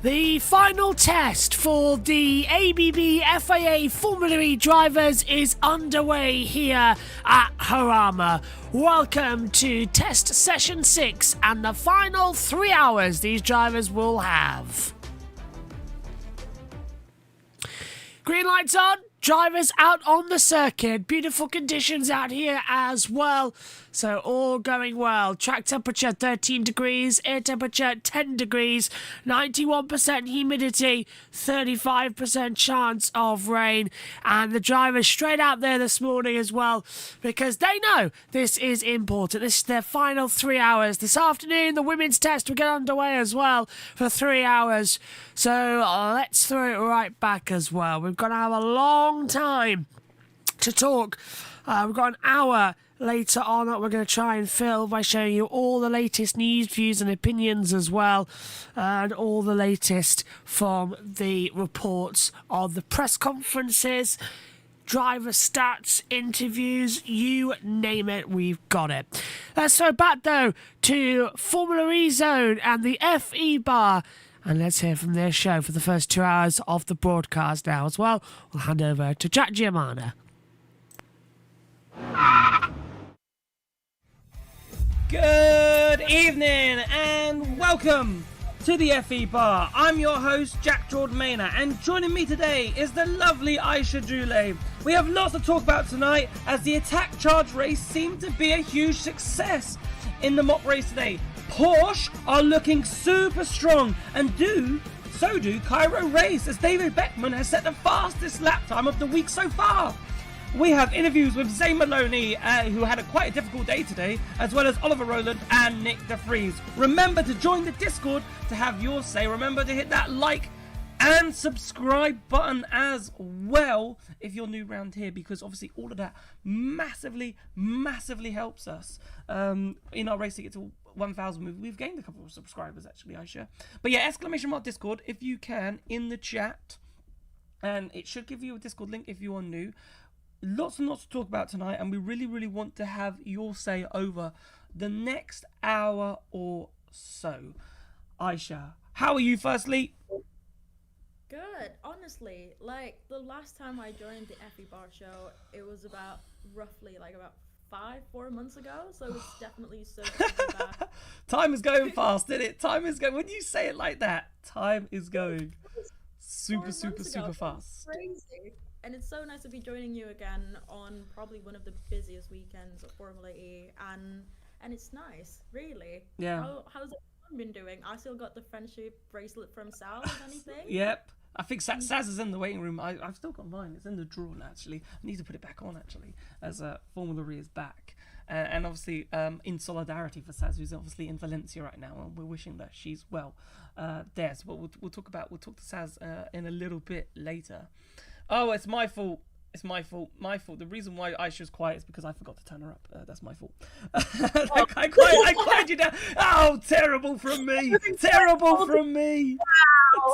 The final test for the ABB FIA Formula E drivers is underway here at Jarama. Welcome to test session 6 and the final 3 hours these drivers will have. Green lights on, drivers out on the circuit. Beautiful conditions out here as well. So all going well. Track temperature 13 degrees, air temperature 10 degrees, 91% humidity, 35% chance of rain. And the drivers straight out there this morning as well because they know this is important. This is their final 3 hours. This afternoon, the women's test will get underway as well for 3 hours. So let's throw it right back as well. We're going to have a long time to talk. We've got an hour later on that we're going to try and fill by showing you all the latest news, views and opinions as well, and all the latest from the reports of the press conferences, driver stats, interviews, you name it, we've got it. Let's go back though to Formula E Zone and the FE Bar, and let's hear from their show for the first 2 hours of the broadcast now as well. We'll hand over to Jack Giamana. Good evening and welcome to the FE Bar. I'm your host, Jack Jordan Maynard, and joining me today is the lovely Aisha Dule. We have lots to talk about tonight as the attack charge race seemed to be a huge success in the mock race today. Porsche are looking super strong and so do Cairo Race as David Beckman has set the fastest lap time of the week so far. We have interviews with Zane Maloney, who had quite a difficult day today, as well as Oliver Rowland and Nick de Vries. Remember to join the Discord to have your say. Remember to hit that like and subscribe button as well if you're new around here, because obviously all of that massively helps us in our race to get to 1,000. We've gained a couple of subscribers actually, Aisha. But yeah, ! Discord if you can in the chat, and it should give you a Discord link if you are new. Lots and lots to talk about tonight, and we really want to have your say over the next hour or so. Aisha, how are you firstly? Good, honestly. Like, the last time I joined the FE Bar show, it was roughly about 4 months ago, so it was definitely so bad. Time is going fast, isn't it? Time is going, when you say it like that, time is going super fast. Crazy. And it's so nice to be joining you again on probably one of the busiest weekends of Formula E, and it's nice, really. Yeah. How's everyone been doing? I still got the friendship bracelet from Sal, if anything. Yep. I think Saz is in the waiting room. I've still got mine. It's in the drawer now, actually. I need to put it back on, actually, as Formula E is back. And obviously, in solidarity for Saz, who's obviously in Valencia right now, and we're wishing that she's well there. So we'll talk to Saz in a little bit later. Oh, it's my fault. It's my fault. The reason why Aisha's quiet is because I forgot to turn her up. That's my fault. I quiet you down. Oh, terrible from me. Terrible from me.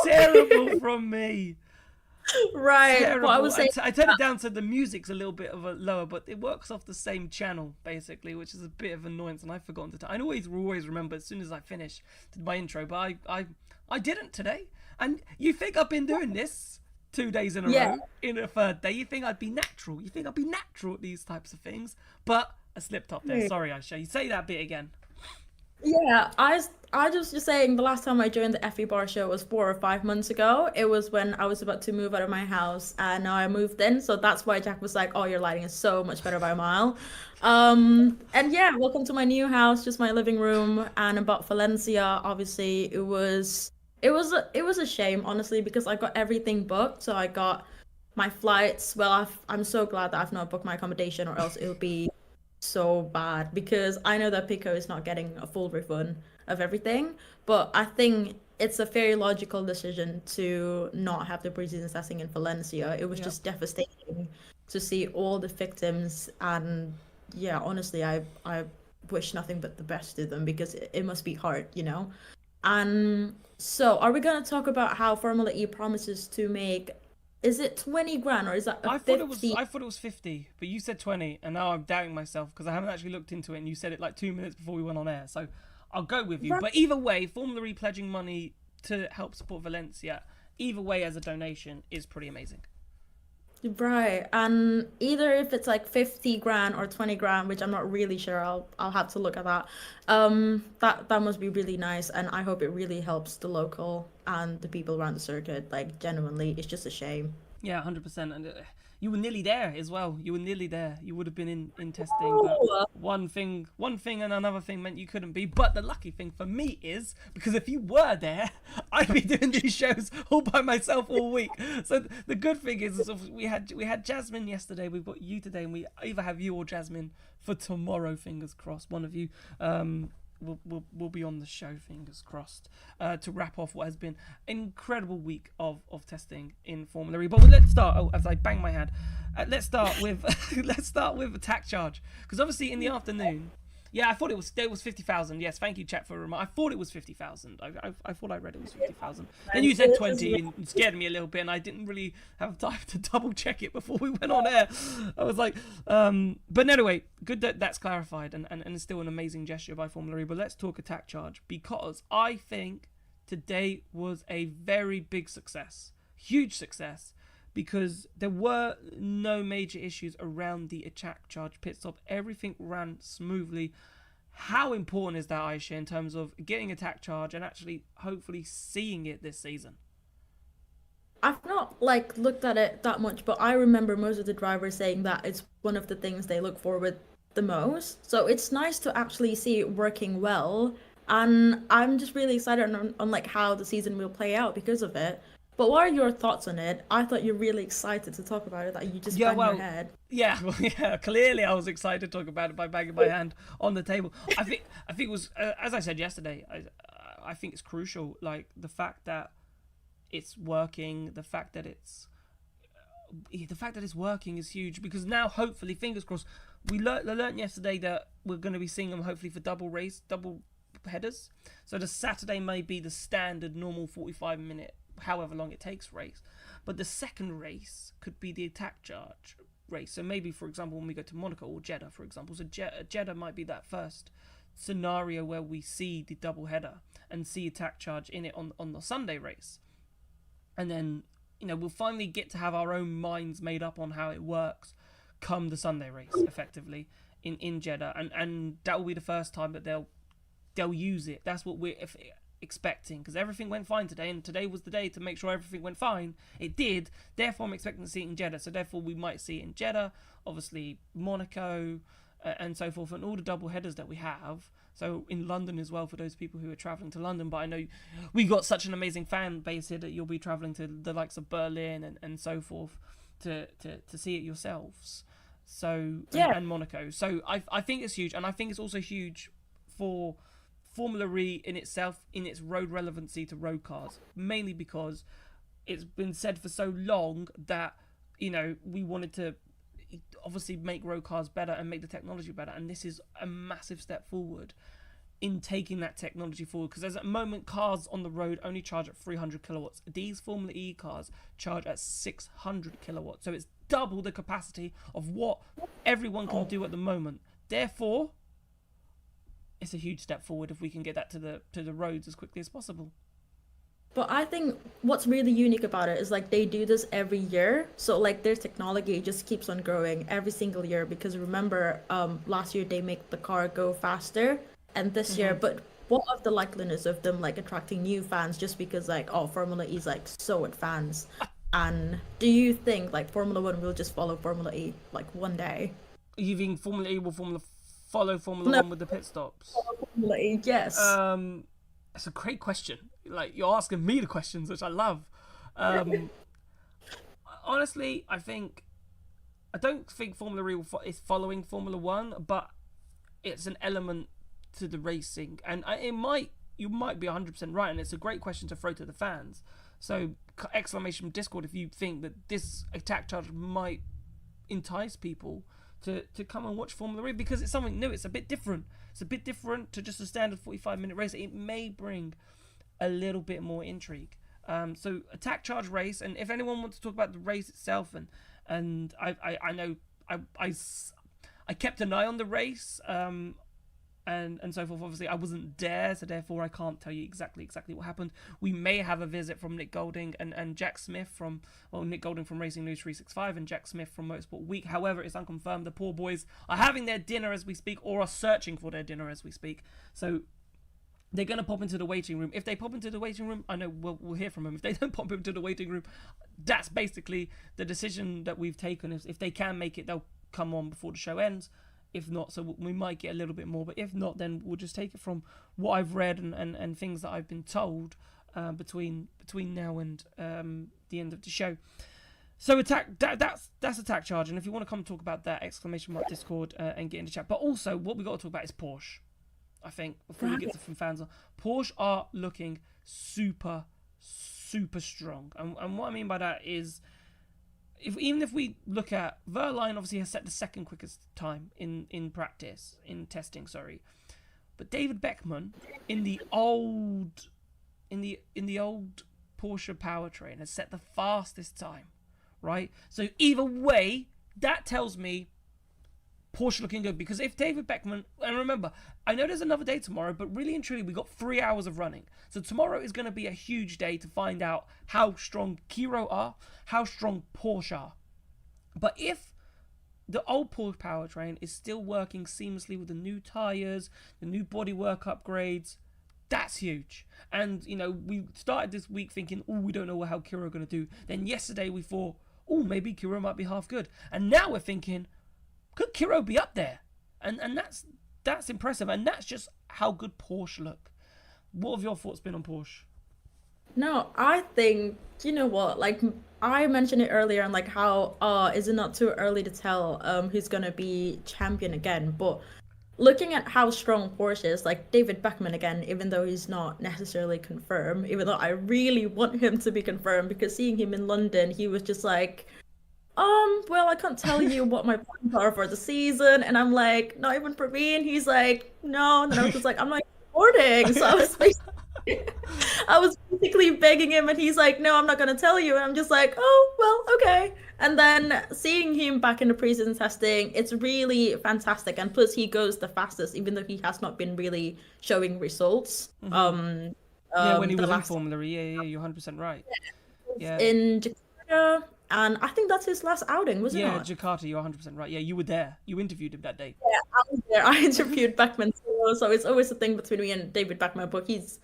Terrible from me. Right. Terrible. Well, I was saying I turned it down so the music's a little bit of a lower, but it works off the same channel, basically, which is a bit of annoyance, and I've forgotten to I always remember as soon as I did my intro, but I didn't today. And you think I've been doing this 2 days in a row, in a third day, you think I'd be natural. You think I'd be natural at these types of things, but I slipped up there. Sorry, Aisha. You say that bit again. Yeah, I was just saying the last time I joined the FE Bar show was 4 or 5 months ago. It was when I was about to move out of my house, and now I moved in, so that's why Jack was like, oh, your lighting is so much better by a mile. And yeah, welcome to my new house, just my living room. And about Valencia, obviously it was a shame, honestly, because I got everything booked. So I got my flights. Well, I'm so glad that I've not booked my accommodation, or else it would be so bad, because I know that Pico is not getting a full refund of everything. But I think it's a very logical decision to not have the pre-season testing in Valencia. It was just devastating to see all the victims, and yeah, honestly, I wish nothing but the best to them, because it must be hard, you know. And so, are we going to talk about how Formula E promises to make, is it 20 grand, or is that 50? I thought it was 50, but you said 20, and now I'm doubting myself because I haven't actually looked into it, and you said it like 2 minutes before we went on air, so I'll go with you. Right. But either way, Formula E pledging money to help support Valencia, either way as a donation, is pretty amazing. Right. And either if it's like 50 grand or 20 grand, which I'm not really sure, I'll have to look at that. That must be really nice, and I hope it really helps the local and the people around the circuit. Like, genuinely, it's just a shame. Yeah, 100%. And you were nearly there as well. You were nearly there. You would have been in testing, Oh. but one thing and another thing meant you couldn't be. But the lucky thing for me is, because if you were there, I'd be doing these shows all by myself all week. So the good thing is we had Jasmine yesterday. We've got you today, and we either have you or Jasmine for tomorrow. Fingers crossed. One of you. We'll be on the show, fingers crossed, to wrap off what has been an incredible week of testing in Formula E. But let's start. As I bang my head, let's start with attack charge, because obviously in the afternoon. Yeah, I thought it was 50,000. Yes, thank you, chat, for a reminder. I thought it was 50,000. I thought I read it was 50,000. Then you said 20 and it scared me a little bit, and I didn't really have time to double check it before we went on air. I was like, but anyway, good that that's clarified, and it's still an amazing gesture by Formula E. But let's talk attack charge, because I think today was a very big success, huge success, because there were no major issues around the attack charge pit stop. Everything ran smoothly. How important is that, Aisha, in terms of getting attack charge and actually hopefully seeing it this season? I've not looked at it that much, but I remember most of the drivers saying that it's one of the things they look forward the most. So it's nice to actually see it working well, and I'm just really excited on like how the season will play out because of it. But what are your thoughts on it? I thought you're really excited to talk about it, that you just banged your head. Yeah, clearly I was excited to talk about it by banging my hand on the table. I think it was, as I said yesterday, I think it's crucial, like the fact that it's working, the fact that it's working is huge, because now hopefully, fingers crossed, we learned yesterday that we're going to be seeing them hopefully for double headers. So the Saturday may be the standard normal 45-minute, however long it takes race, but the second race could be the attack charge race. So maybe, for example, when we go to Monaco or Jeddah, for example, so Jeddah might be that first scenario where we see the double header and see attack charge in it on the Sunday race, and then we'll finally get to have our own minds made up on how it works come the Sunday race effectively in Jeddah, and that will be the first time that they'll use it. That's what we're expecting, because everything went fine today, and today was the day to make sure everything went fine. It did. Therefore, I'm expecting to see it in Jeddah. So therefore, we might see it in Jeddah, obviously Monaco, and so forth, and all the double headers that we have. So in London as well, for those people who are traveling to London. But I know we got such an amazing fan base here that you'll be traveling to the likes of Berlin and so forth to see it yourselves. So yeah. and Monaco. So I think it's huge, and I think it's also huge for Formula E in itself, in its road relevancy to road cars, mainly because it's been said for so long that we wanted to obviously make road cars better and make the technology better, and this is a massive step forward in taking that technology forward, because there's at the moment cars on the road only charge at 300 kilowatts. These Formula E cars charge at 600 kilowatts, so it's double the capacity of what everyone can do at the moment. Therefore, it's a huge step forward if we can get that to the roads as quickly as possible. But I think what's really unique about it is they do this every year. So their technology just keeps on growing every single year, because remember last year they make the car go faster, and this year, but what of the likeliness of them attracting new fans just because Formula E is so advanced? And do you think Formula 1 will just follow Formula E one day? You think Formula E will follow Formula 1 with the pit stops? Formula E, yes. That's a great question. You're asking me the questions, which I love. Honestly, I don't think Formula E is following Formula 1, but it's an element to the racing, and you might be 100% right, and it's a great question to throw to the fans. So exclamation Discord if you think that this attack charge might entice people to come and watch Formula E, because it's something new. It's a bit different. It's a bit different to just a standard 45-minute race. It may bring a little bit more intrigue. So attack charge race, and if anyone wants to talk about the race itself, and I know I kept an eye on the race. and so forth. Obviously, I wasn't there, so therefore I can't tell you exactly what happened. We may have a visit from Nick Golding and Jack Smith from, Nick Golding from Racing News 365 and Jack Smith from Motorsport Week. However, it's unconfirmed. The poor boys are having their dinner as we speak, or are searching for their dinner as we speak. So they're going to pop into the waiting room. If they pop into the waiting room, I know we'll hear from them. If they don't pop into the waiting room, that's basically the decision that we've taken. If they can make it, they'll come on before the show ends. If not, so we might get a little bit more. But if not, then we'll just take it from what I've read and things that I've been told between now and the end of the show. So that's attack charge. And if you want to come talk about that, exclamation mark Discord and get in the chat. But also, what we got to talk about is Porsche. I think before we get to from fans, Porsche are looking super strong. And what I mean by that is, even if we look at Verline, obviously has set the second quickest time in practice, in testing, sorry. But David Beckman in the old Porsche powertrain has set the fastest time, right? So either way, that tells me Porsche looking good, because if David Beckman, and remember, I know there's another day tomorrow, but really and truly we got 3 hours of running. So tomorrow is going to be a huge day to find out how strong Kiro are, how strong Porsche are. But if the old Porsche powertrain is still working seamlessly with the new tyres, the new bodywork upgrades, that's huge. And, we started this week thinking, we don't know how Kiro are going to do. Then yesterday we thought, maybe Kiro might be half good. And now we're thinking, could Kiro be up there? And that's impressive. And that's just how good Porsche look. What have your thoughts been on Porsche? No, I think, you know what, like I mentioned it earlier, and like how is it not too early to tell who's gonna be champion again? But looking at how strong Porsche is, like David Beckman again, even though he's not necessarily confirmed, even though I really want him to be confirmed, because seeing him in London, he was just like, well, I can't tell you what my plans are for the season. And I'm like, not even for me. And he's like, no. And then I was just like, I'm not recording. So I was basically begging him, and he's like, no, I'm not going to tell you. And I'm just like, oh, well, okay. And then seeing him back in the preseason testing, it's really fantastic. And plus he goes the fastest, even though he has not been really showing results. When he was in Formula E, yeah, you're 100% right. Yeah. In Jakarta. And I think that's his last outing, wasn't it? Yeah, Jakarta, you're 100% right. Yeah, you were there. You interviewed him that day. Yeah, I was there. I interviewed Beckman too, so it's always a thing between me and David Beckman. But he's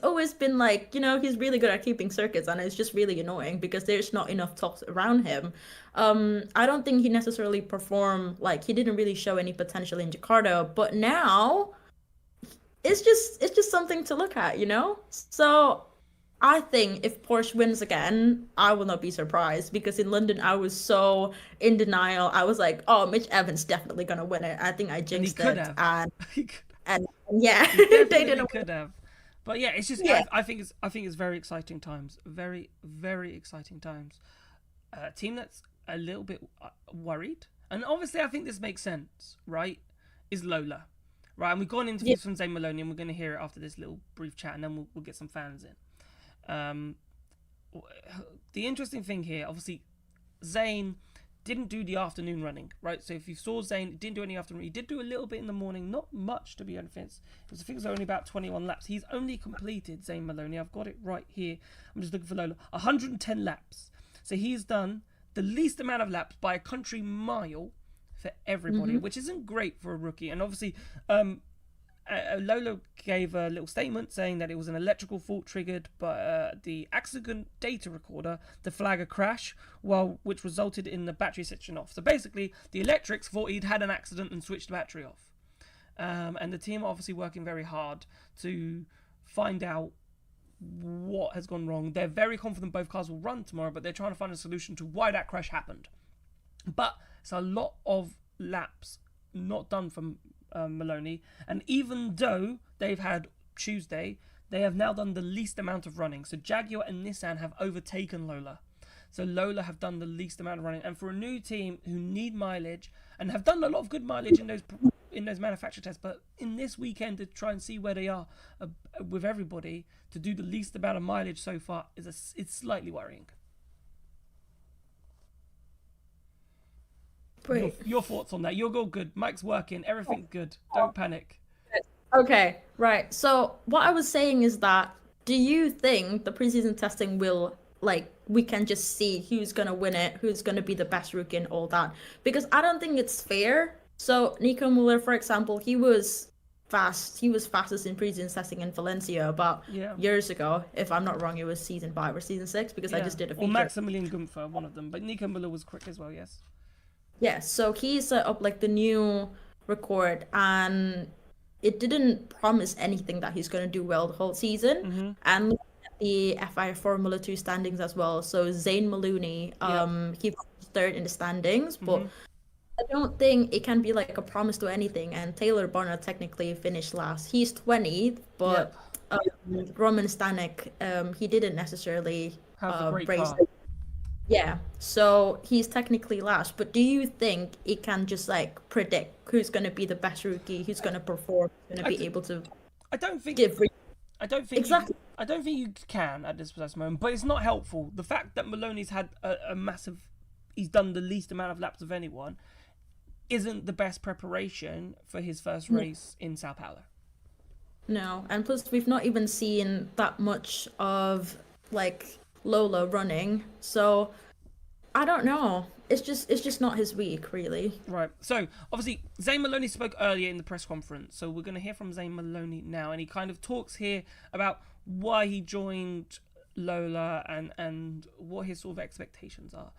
always been like, he's really good at keeping circuits, and it's just really annoying because there's not enough tops around him. I don't think he necessarily performed, like he didn't really show any potential in Jakarta, but now it's just something to look at, So I think if Porsche wins again, I will not be surprised, because in London I was so in denial. I was like, oh, Mitch Evans definitely gonna win it. I think I jinxed it, and yeah, they didn't. Could have. But yeah, it's just I think it's very exciting times, very very exciting times. A team that's a little bit worried, and obviously I think this makes sense, right? Is Lola, right? And we've gone into this from Zane Maloney, and we're going to hear it after this little brief chat, and then we'll get some fans in. The interesting thing here, obviously, Zane didn't do the afternoon running, right? So if you saw Zane, didn't do any afternoon. He did do a little bit in the morning, not much to be honest. I think it was only about 21 laps. He's only completed, Zane Maloney, I've got it right here. I'm just looking for Lola. 110 laps. So he's done the least amount of laps by a country mile for everybody, which isn't great for a rookie. And obviously, Lola gave a little statement saying that it was an electrical fault triggered by the accident data recorder to flag a crash, which resulted in the battery switching off. So basically, the electrics thought he'd had an accident and switched the battery off. And the team are obviously working very hard to find out what has gone wrong. They're very confident both cars will run tomorrow, but they're trying to find a solution to why that crash happened. But it's a lot of laps not done from Maloney, and even though they've had Tuesday, they have now done the least amount of running. So Jaguar and Nissan have overtaken Lola. So Lola have done the least amount of running, and for a new team who need mileage and have done a lot of good mileage in those manufacturer tests, but in this weekend to try and see where they are with everybody, to do the least amount of mileage so far it's slightly worrying. Your thoughts on that? You're all good. Mike's working. Everything's good. Don't panic. Okay, right. So what I was saying is that do you think the preseason testing will like we can just see who's gonna win it, who's gonna be the best rookie and all that? Because I don't think it's fair. So Nico Muller, for example, he was fast. He was fastest in preseason testing in Valencia about Yeah. years ago. If I'm not wrong, it was season 5 or season 6 because I Yeah. just did a Or feature. Maximilian Gunther, one of them. But Nico Müller was quick as well, yes. Yeah, so he set up like the new record and it didn't promise anything that he's going to do well the whole season. And looking at the FIA Formula 2 standings as well. So Zane Maloney, he finished third in the standings, but I don't think it can be like a promise to anything. And Taylor Bonner technically finished last. He's 20th, but Roman Stanek, he didn't necessarily Have a great race. car. Yeah, so he's technically last, but do you think it can just like predict who's going to be the best rookie, who's going to perform, who's going to be able to I don't think. give? I don't think. Exactly. I don't think you can at this precise moment. But it's not helpful. The fact that Maloney's had a massive, he's done the least amount of laps of anyone, isn't the best preparation for his first race in Sao Paulo. No, and plus we've not even seen that much of like Lola running, so I don't know. It's just not his week, really. Right. So obviously Zane Maloney spoke earlier in the press conference, so we're going to hear from Zane Maloney now, and he kind of talks here about why he joined Lola and what his sort of expectations are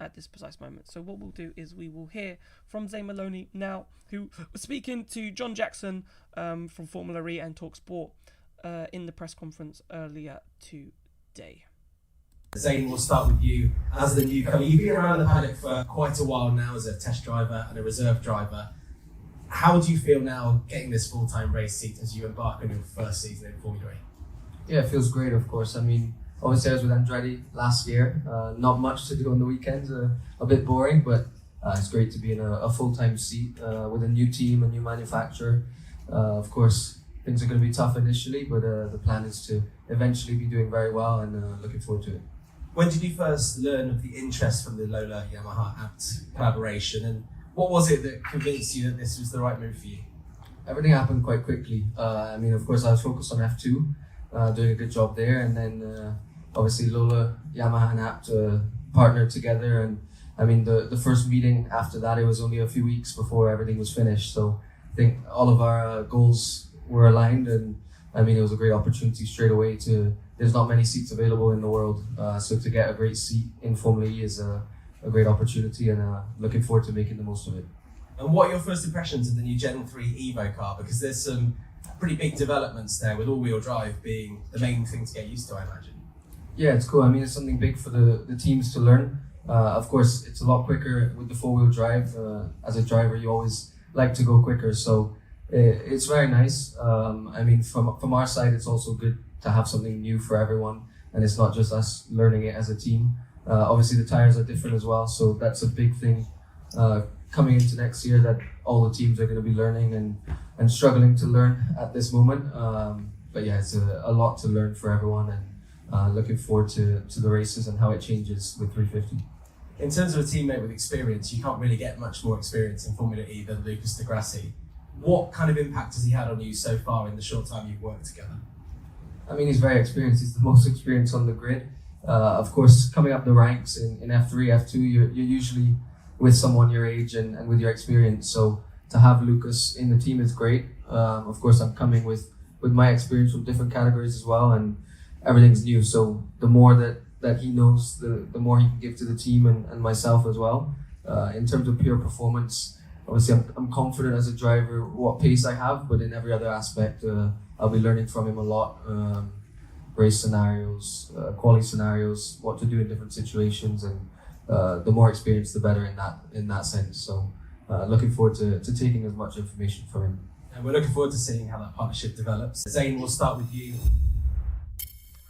at this precise moment. So what we'll do is we will hear from Zane Maloney now, who was speaking to John Jackson from Formula E and Talk Sport in the press conference earlier today. Zane, we'll start with you as the newcomer. You've been around the paddock for quite a while now as a test driver and a reserve driver. How do you feel now getting this full-time race seat as you embark on your first season in Formula E? Yeah, it feels great, of course. I mean, obviously I was with Andretti last year. Not much to do on the weekends, a bit boring, but it's great to be in a full-time seat with a new team, a new manufacturer. Of course, things are going to be tough initially, but the plan is to eventually be doing very well and looking forward to it. When did you first learn of the interest from the Lola Yamaha ABB collaboration, and what was it that convinced you that this was the right move for you? Everything happened quite quickly. I mean, of course, I was focused on F2, doing a good job there, and then obviously Lola, Yamaha and ABB partnered together, and I mean, the first meeting after that, it was only a few weeks before everything was finished, so I think all of our goals were aligned, and I mean, it was a great opportunity straight away there's not many seats available in the world, so to get a great seat in Formula E is a great opportunity, and looking forward to making the most of it. And what are your first impressions of the new Gen 3 Evo car? Because there's some pretty big developments there, with all-wheel drive being the main thing to get used to, I imagine. Yeah, it's cool. I mean, it's something big for the teams to learn. Of course, it's a lot quicker with the four-wheel drive. As a driver, you always like to go quicker, so it's very nice. I mean, from our side, it's also good to have something new for everyone, and it's not just us learning it as a team. Obviously, the tires are different as well, so that's a big thing coming into next year, that all the teams are going to be learning and struggling to learn at this moment. But yeah, it's a lot to learn for everyone, and looking forward to the races and how it changes with 350. In terms of a teammate with experience, you can't really get much more experience in Formula E than Lucas Di Grassi. What kind of impact has he had on you so far in the short time you've worked together? I mean, he's very experienced. He's the most experienced on the grid. Of course, coming up the ranks in F3, F2, you're usually with someone your age and with your experience. So to have Lucas in the team is great. Of course, I'm coming with my experience from different categories as well, and everything's new. So the more that he knows, the more he can give to the team and myself as well. In terms of pure performance, obviously I'm confident as a driver what pace I have, but in every other aspect, I'll be learning from him a lot. Race scenarios, quality scenarios, what to do in different situations, and the more experience, the better in that sense. So looking forward to taking as much information from him. And we're looking forward to seeing how that partnership develops. Zane, we'll start with you.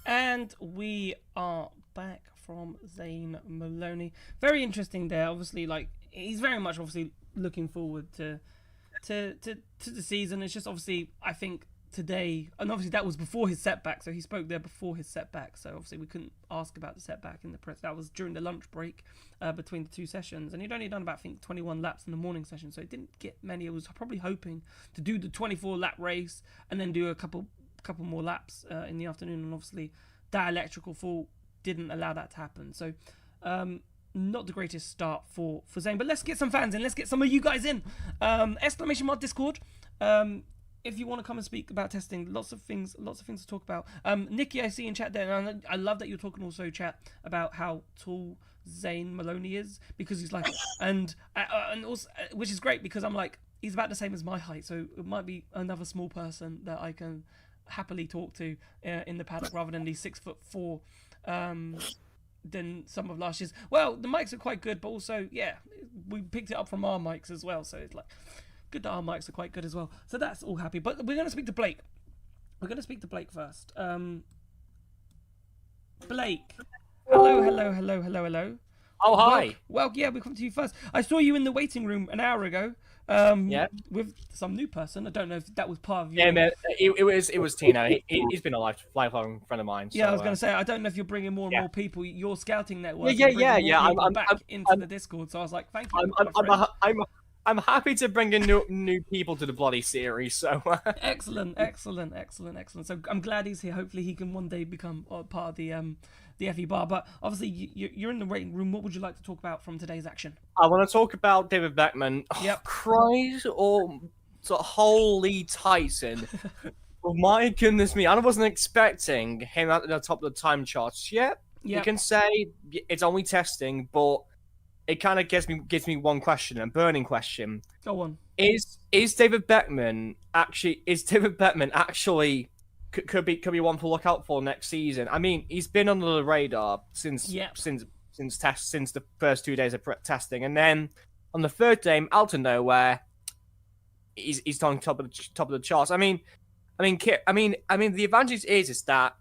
And we are back from Zane Maloney. Very interesting there. Obviously, like, he's very much obviously looking forward to the season. It's just obviously, I think today, and obviously that was before his setback, so he spoke there before his setback, so obviously we couldn't ask about the setback in the press. That was during the lunch break between the two sessions, and he'd only done about, I think, 21 laps in the morning session, so he didn't get many. He was probably hoping to do the 24 lap race and then do a couple more laps in the afternoon, and obviously that electrical fault didn't allow that to happen. So not the greatest start for Zane, but let's get some fans in. Let's get some of you guys in. Exclamation mark Discord. If you want to come and speak about testing, lots of things to talk about. Nikki, I see in chat there, and I love that you're talking also, chat, about how tall Zane Maloney is, because he's like, and also, which is great, because I'm like, he's about the same as my height, so it might be another small person that I can happily talk to in the paddock, rather than the 6'4" than some of last year's. Well, the mics are quite good, but also, yeah, we picked it up from our mics as well, so it's like good that our mics are quite good as well. So that's all happy. But we're going to speak to Blake. We're going to speak to Blake first. Blake. Hello. Oh, hi. Well, yeah, we come to you first. I saw you in the waiting room an hour ago. With some new person. I don't know if that was part of your... Yeah, man, it was Tino. He's been a lifelong friend of mine. Yeah, so, I was going to say, I don't know if you're bringing more and more people. Your scouting network. Yeah. I'm back into the Discord. So I was like, thank you. I'm happy to bring in new people to the bloody series. So excellent. So I'm glad he's here. Hopefully he can one day become part of the FE bar. But obviously you're in the waiting room. What would you like to talk about from today's action? I want to talk about David Beckman. Yep. Oh, Christ, or sort of holy Tyson. Oh my goodness me! I wasn't expecting him at the top of the time charts. Yeah, you can say it's only testing, but it kind of gives me one question, a burning question. Go on. Is David Beckman actually could be one to look out for next season? I mean, he's been under the radar since the first 2 days of testing, and then on the third day, out of nowhere, he's on top of the charts. I mean, the advantage is that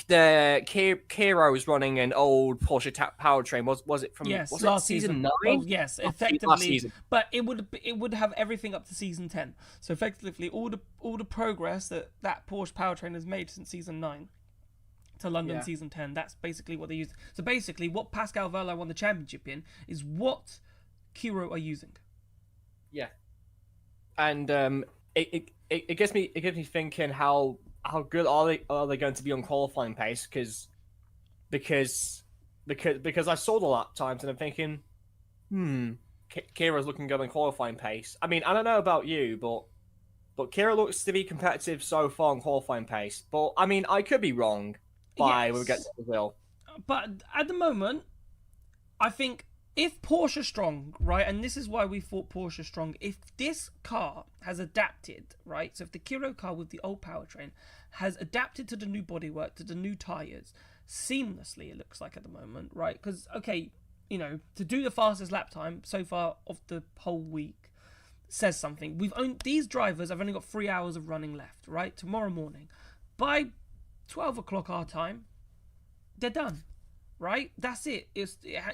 the Kiro was running an old Porsche powertrain. Was it from last season 9? Well, yes, effectively. Last season. But it would have everything up to season 10. So effectively, all the progress that Porsche powertrain has made since season 9 to London season 10. That's basically what they used. So basically, what Pascal Wehrlein won the championship in is what Kiro are using. Yeah, and it gets me thinking how good are they going to be on qualifying pace? Because I saw the lap times and I'm thinking, Kira's looking good on qualifying pace. I mean, I don't know about you, but Kira looks to be competitive so far on qualifying pace. But I mean, I could be wrong when we get to Brazil. But at the moment, I think if Porsche strong, right, and this is why we thought Porsche strong, if this car has adapted, right, so if the Kiro car with the old powertrain has adapted to the new bodywork, to the new tyres, seamlessly, it looks like at the moment, right, because, okay, you know, to do the fastest lap time so far of the whole week says something. These drivers have only got 3 hours of running left, right, tomorrow morning. By 12 o'clock our time, they're done. Right, that's it.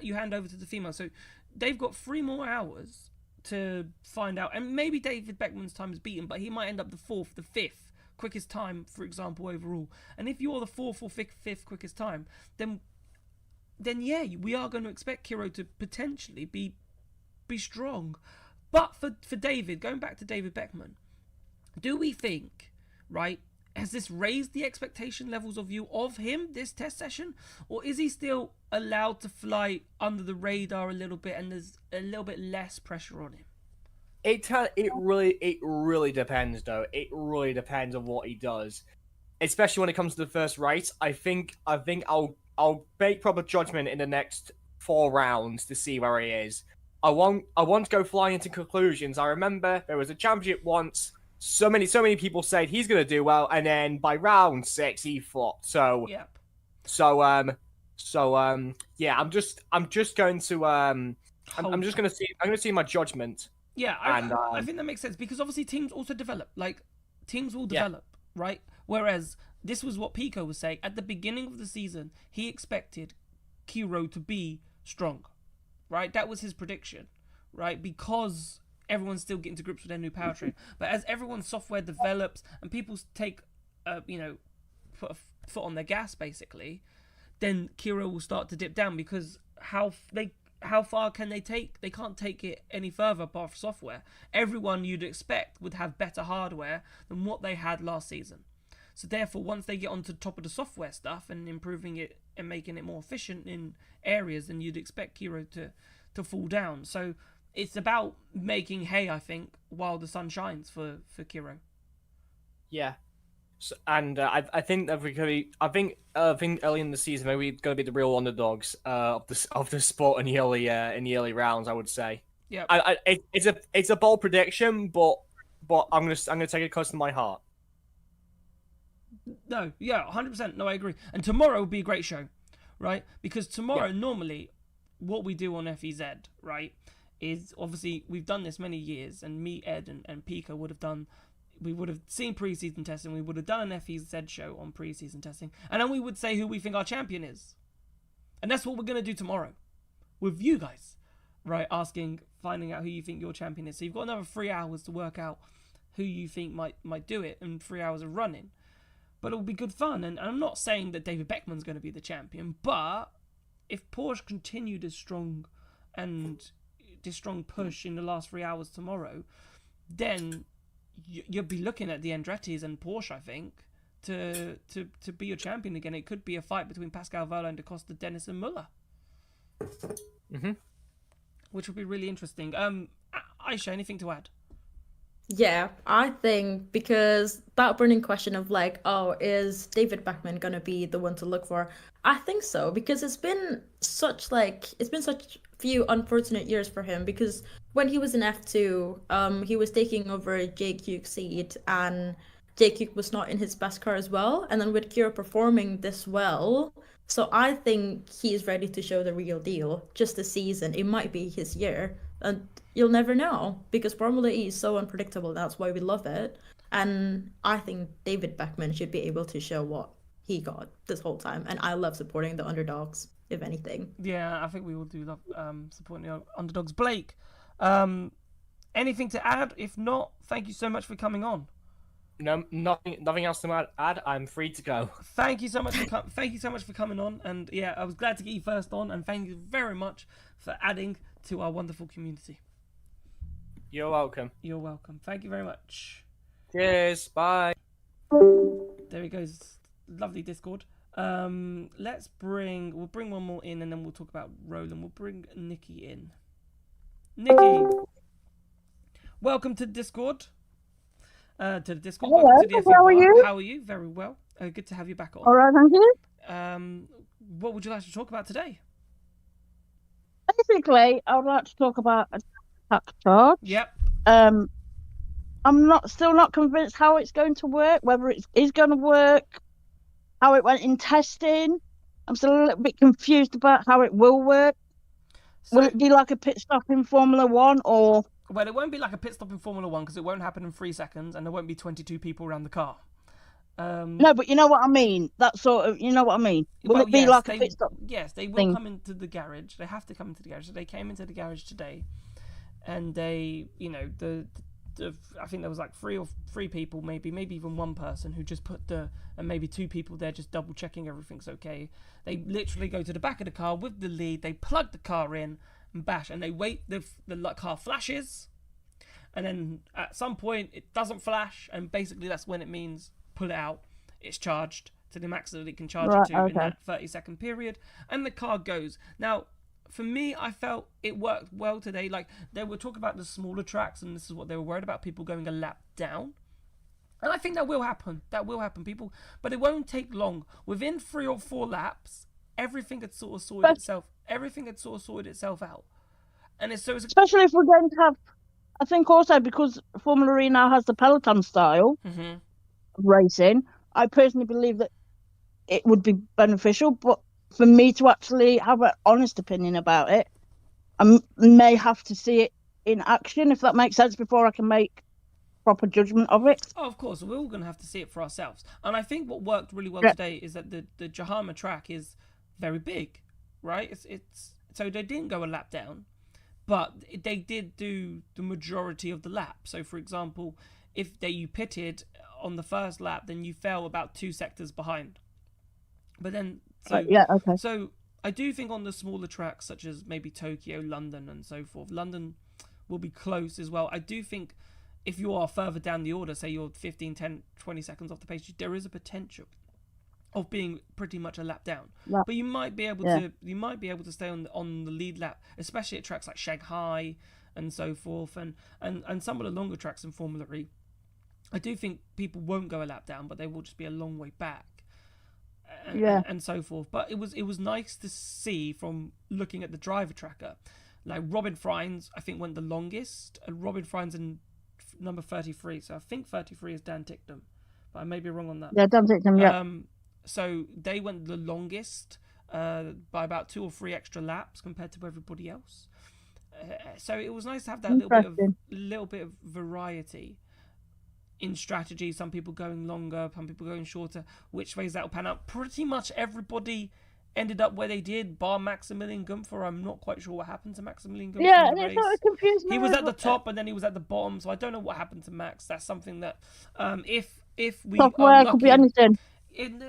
You hand over to the female, so they've got 3 more hours to find out. And maybe David Beckman's time is beaten, but he might end up the 4th, the 5th quickest time, for example, overall. And if you're the 4th or 5th quickest time, then yeah, we are going to expect Kiro to potentially be strong. But for David, going back to David Beckman, do we think, right? Has this raised the expectation levels of you of him this test session, or is he still allowed to fly under the radar a little bit and there's a little bit less pressure on him? It really depends though. It really depends on what he does, especially when it comes to the first race. I think I'll make proper judgment in the next 4 rounds to see where he is. I won't go flying into conclusions. I remember there was a championship once. So many people said he's gonna do well, and then by round 6 he flopped. So, yep. I'm just going to see my judgment. Yeah, I think that makes sense, because obviously teams also develop. Like, teams will develop, right? Whereas this was what Pico was saying at the beginning of the season. He expected Kiro to be strong, right? That was his prediction, right? Because everyone's still getting to grips with their new powertrain. But as everyone's software develops and people take, put a foot on their gas basically, then Kira will start to dip down because how far can they take? They can't take it any further apart from software. Everyone you'd expect would have better hardware than what they had last season. So therefore, once they get onto the top of the software stuff and improving it and making it more efficient in areas, then you'd expect Kiro to fall down. So it's about making hay, I think, while the sun shines for Kiro. Yeah. So, and I think that I think early in the season maybe we're going to be the real underdogs of the sport in the early rounds. I would say. Yeah. It's a bold prediction, but I'm gonna take it close to my heart. No, yeah, 100%. No, I agree. And tomorrow will be a great show, right? Because tomorrow, normally, what we do on FEZ, right, is obviously we've done this many years, and me, Ed, and Pika we would have seen pre-season testing, we would have done an FEZ show on pre-season testing, and then we would say who we think our champion is. And that's what we're going to do tomorrow with you guys, right? Finding out who you think your champion is. So you've got another 3 hours to work out who you think might do it, and 3 hours of running. But it'll be good fun, and I'm not saying that David Beckman's going to be the champion, but if Porsche continue this strong push in the last 3 hours tomorrow, then you'll be looking at the Andretti's and Porsche, I think, to be your champion again. It could be a fight between Pascal Wehrlein, Da Costa, Dennis, and Muller, which would be really interesting. Aisha, anything to add? Yeah, I think because that burning question of like, oh, is David Beckman gonna be the one to look for? I think so, because it's been such few unfortunate years for him, because when he was in F2, he was taking over JQ's seat, and JQ was not in his best car as well. And then with Kira performing this well, so I think he's ready to show the real deal. Just this season, it might be his year, and you'll never know, because Formula E is so unpredictable. That's why we love it. And I think David Beckman should be able to show what he got this whole time. And I love supporting the underdogs, if anything. Yeah, I think we will do love supporting the underdogs. Blake, anything to add? If not, thank you so much for coming on. No, nothing else to add. I'm free to go. Thank you so much for coming on. And yeah, I was glad to get you first on. And thank you very much for adding to our wonderful community. You're welcome. You're welcome. Thank you very much. Cheers. Bye. There he goes. Lovely Discord. We'll bring one more in, and then we'll talk about Rowland. We'll bring Nikki in. Nikki, welcome to Discord. To the Discord. Hello, Welcome to the FE how are Bar. you? How are you? Very well. Good to have you back on. All right, thank you. What would you like to talk about today? Basically, I would like to talk about attack charge. Yep. I'm still not convinced how it's going to work, whether it is going to work, how it went in testing. I'm still a little bit confused about how it will work. So, Will it be like a pit stop in Formula One, or? Well, it won't be like a pit stop in Formula 1 because it won't happen in 3 seconds, and there won't be 22 people around the car. No, but you know what I mean. That sort of, you know what I mean. Will it be like a pit stop? Yes, they will thing? come into the garage. They have to come into the garage. So they came into the garage today, and they, I think there was like three people, maybe even one person who just put and maybe 2 people there just double checking everything's okay. They literally go to the back of the car with the lead. They plug the car in and bash, and they wait. The car flashes, and then at some point it doesn't flash, and basically that's when it means pull it out. It's charged to the max that it can charge it to in that 30-second period, and the car goes. Now, for me, I felt it worked well today. Like, they were talking about the smaller tracks, and this is what they were worried about, people going a lap down. And I think that will happen. People, but it won't take long. Within 3 or 4 laps, everything had sort of sorted itself out. And Especially if we're going to have, I think also because Formula E now has the peloton style of racing, I personally believe that it would be beneficial. But for me to actually have an honest opinion about it, I may have to see it in action, if that makes sense, before I can make proper judgment of it. Oh, of course, we're all going to have to see it for ourselves. And I think what worked really well today is that the Jahama track is very big, right? It's so they didn't go a lap down, but they did do the majority of the lap. So, for example, if you pitted on the first lap, then you fell about 2 sectors behind. But then, so I do think on the smaller tracks, such as maybe Tokyo, London, and so forth, London will be close as well. I do think if you are further down the order, say you're 15, 10, 20 seconds off the pace, there is a potential of being pretty much a lap down. Yeah. But you might be able to stay on the lead lap, especially at tracks like Shanghai and so forth, and some of the longer tracks in Formula E. I do think people won't go a lap down, but they will just be a long way back. And so forth. But it was nice to see from looking at the driver tracker. Like Robin Frijns, I think, went the longest, and Robin Frijns in number 33. So I think 33 is Dan Ticktum, but I may be wrong on that. Yeah, Dan Ticktum, yeah. So they went the longest by about 2 or 3 extra laps compared to everybody else. So it was nice to have that little bit of variety in strategy. Some people going longer, some people going shorter. Which ways that will pan out? Pretty much everybody ended up where they did, bar Maximilian Gunther. I'm not quite sure what happened to Maximilian Gunther. Yeah, and it sort of confused me. He was at the top and then he was at the bottom, so I don't know what happened to Max. That's something that if we software are lucky, could be anything.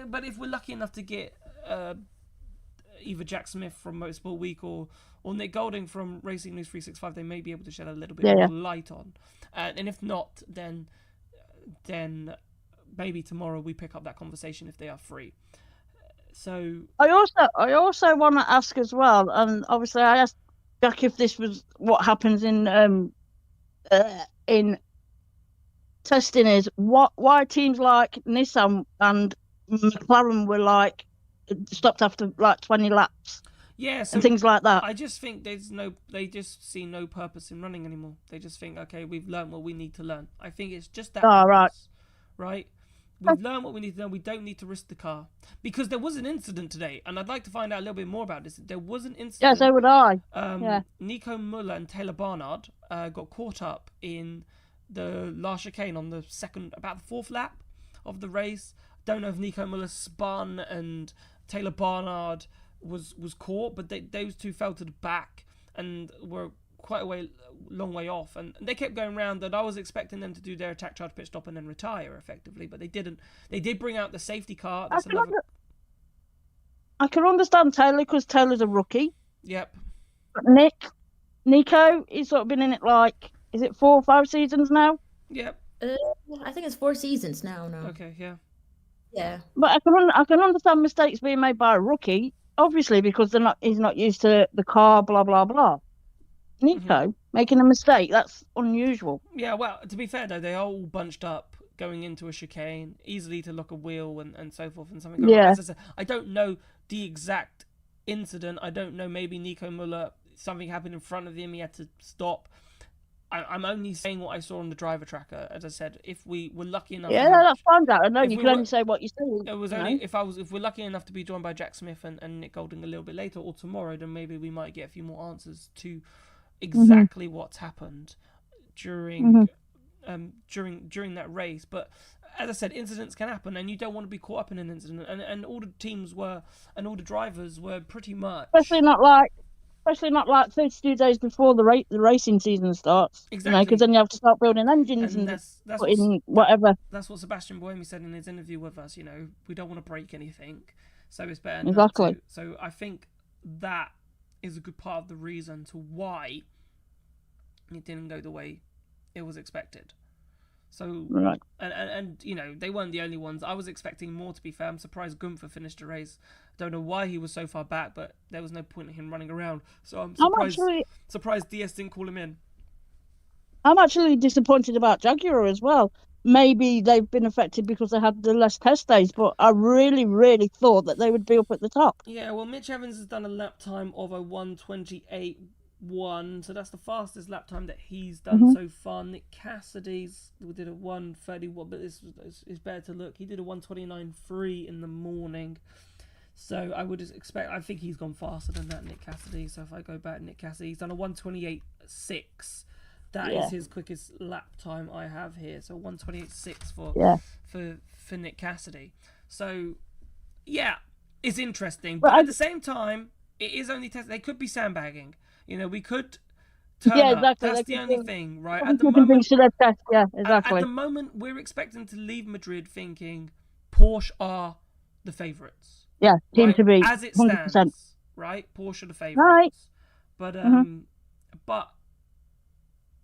But if we're lucky enough to get either Jack Smith from Motorsport Week or Nick Golding from Racing News 365, they may be able to shed a little bit more light on. And if not, then maybe tomorrow we pick up that conversation if they are free. So I also want to ask as well, and obviously I asked Jack if this was what happens in testing is why teams like Nissan and McLaren were like stopped after like 20 laps. Yeah, so and things like that. I just think they just see no purpose in running anymore. They just think, okay, we've learned what we need to learn. I think it's just that. Oh, right. We've learned what we need to learn. We don't need to risk the car. Because there was an incident today, and I'd like to find out a little bit more about this. There was an incident. Yeah, so would I. Nico Muller and Taylor Barnard got caught up in the last chicane on the about the 4th lap of the race. Don't know if Nico Muller spun and Taylor Barnard was caught, but those two fell to the back and were quite a long way off, and they kept going round. And I was expecting them to do their attack charge pit stop and then retire effectively, but they didn't. They did bring out the safety car. I can understand Taylor because Taylor's a rookie. Yep. But Nico, he's sort of been in it like, is it 4 or 5 seasons now? Yep. I think it's 4 seasons now. No. Okay. Yeah. Yeah. But I can understand mistakes being made by a rookie, obviously, because he's not used to the car, blah blah blah. Nico making a mistake, that's unusual. Yeah, well, to be fair though, they are all bunched up going into a chicane, easily to lock a wheel and so forth, and something. Yeah. As I said, I don't know the exact incident. I don't know. Maybe Nico Muller, something happened in front of him. He had to stop. I'm only saying what I saw on the driver tracker. As I said, if we were lucky enough, that's fine. I know you can only say what you see. It was only if we're lucky enough to be joined by Jack Smith and Nick Golding a little bit later or tomorrow, then maybe we might get a few more answers to exactly what's happened during that race. But as I said, incidents can happen, and you don't want to be caught up in an incident. And all the teams were, and all the drivers were pretty much, especially not like 32 days before the racing season starts. Exactly. Because then you have to start building engines and whatever. That's what Sebastian Buemi said in his interview with us. We don't want to break anything, so it's better exactly. Not to. So I think that is a good part of the reason to why it didn't go the way it was expected. So right. And they weren't the only ones. I was expecting more, to be fair. I'm surprised Gunther finished the race. Don't know why he was so far back, but there was no point in him running around. So I'm surprised DS didn't call him in. I'm actually disappointed about Jaguar as well. Maybe they've been affected because they had the less test days, but I really, really thought that they would be up at the top. Yeah, well, Mitch Evans has done a lap time of a 1:28.1, so that's the fastest lap time that he's done so far. Nick Cassidy's did a 1:31, but this is better to look. He did a 1:29.3 in the morning. So I think he's gone faster than that, Nick Cassidy. So if I go back, Nick Cassidy's done a 1:28.6. That is his quickest lap time I have here. So 1:28.6 for Nick Cassidy. So yeah, it's interesting. But at the same time, it is only test. They could be sandbagging. We could turn Yeah, up. exactly. That's They the could only do- thing, right? I'm At the keeping moment, things to their test. Yeah, at exactly. the moment, we're expecting to leave Madrid thinking Porsche are the favourites. Yeah, team Right? to beat. As it 100%. stands, right? Porsche are the favourites. Right. But but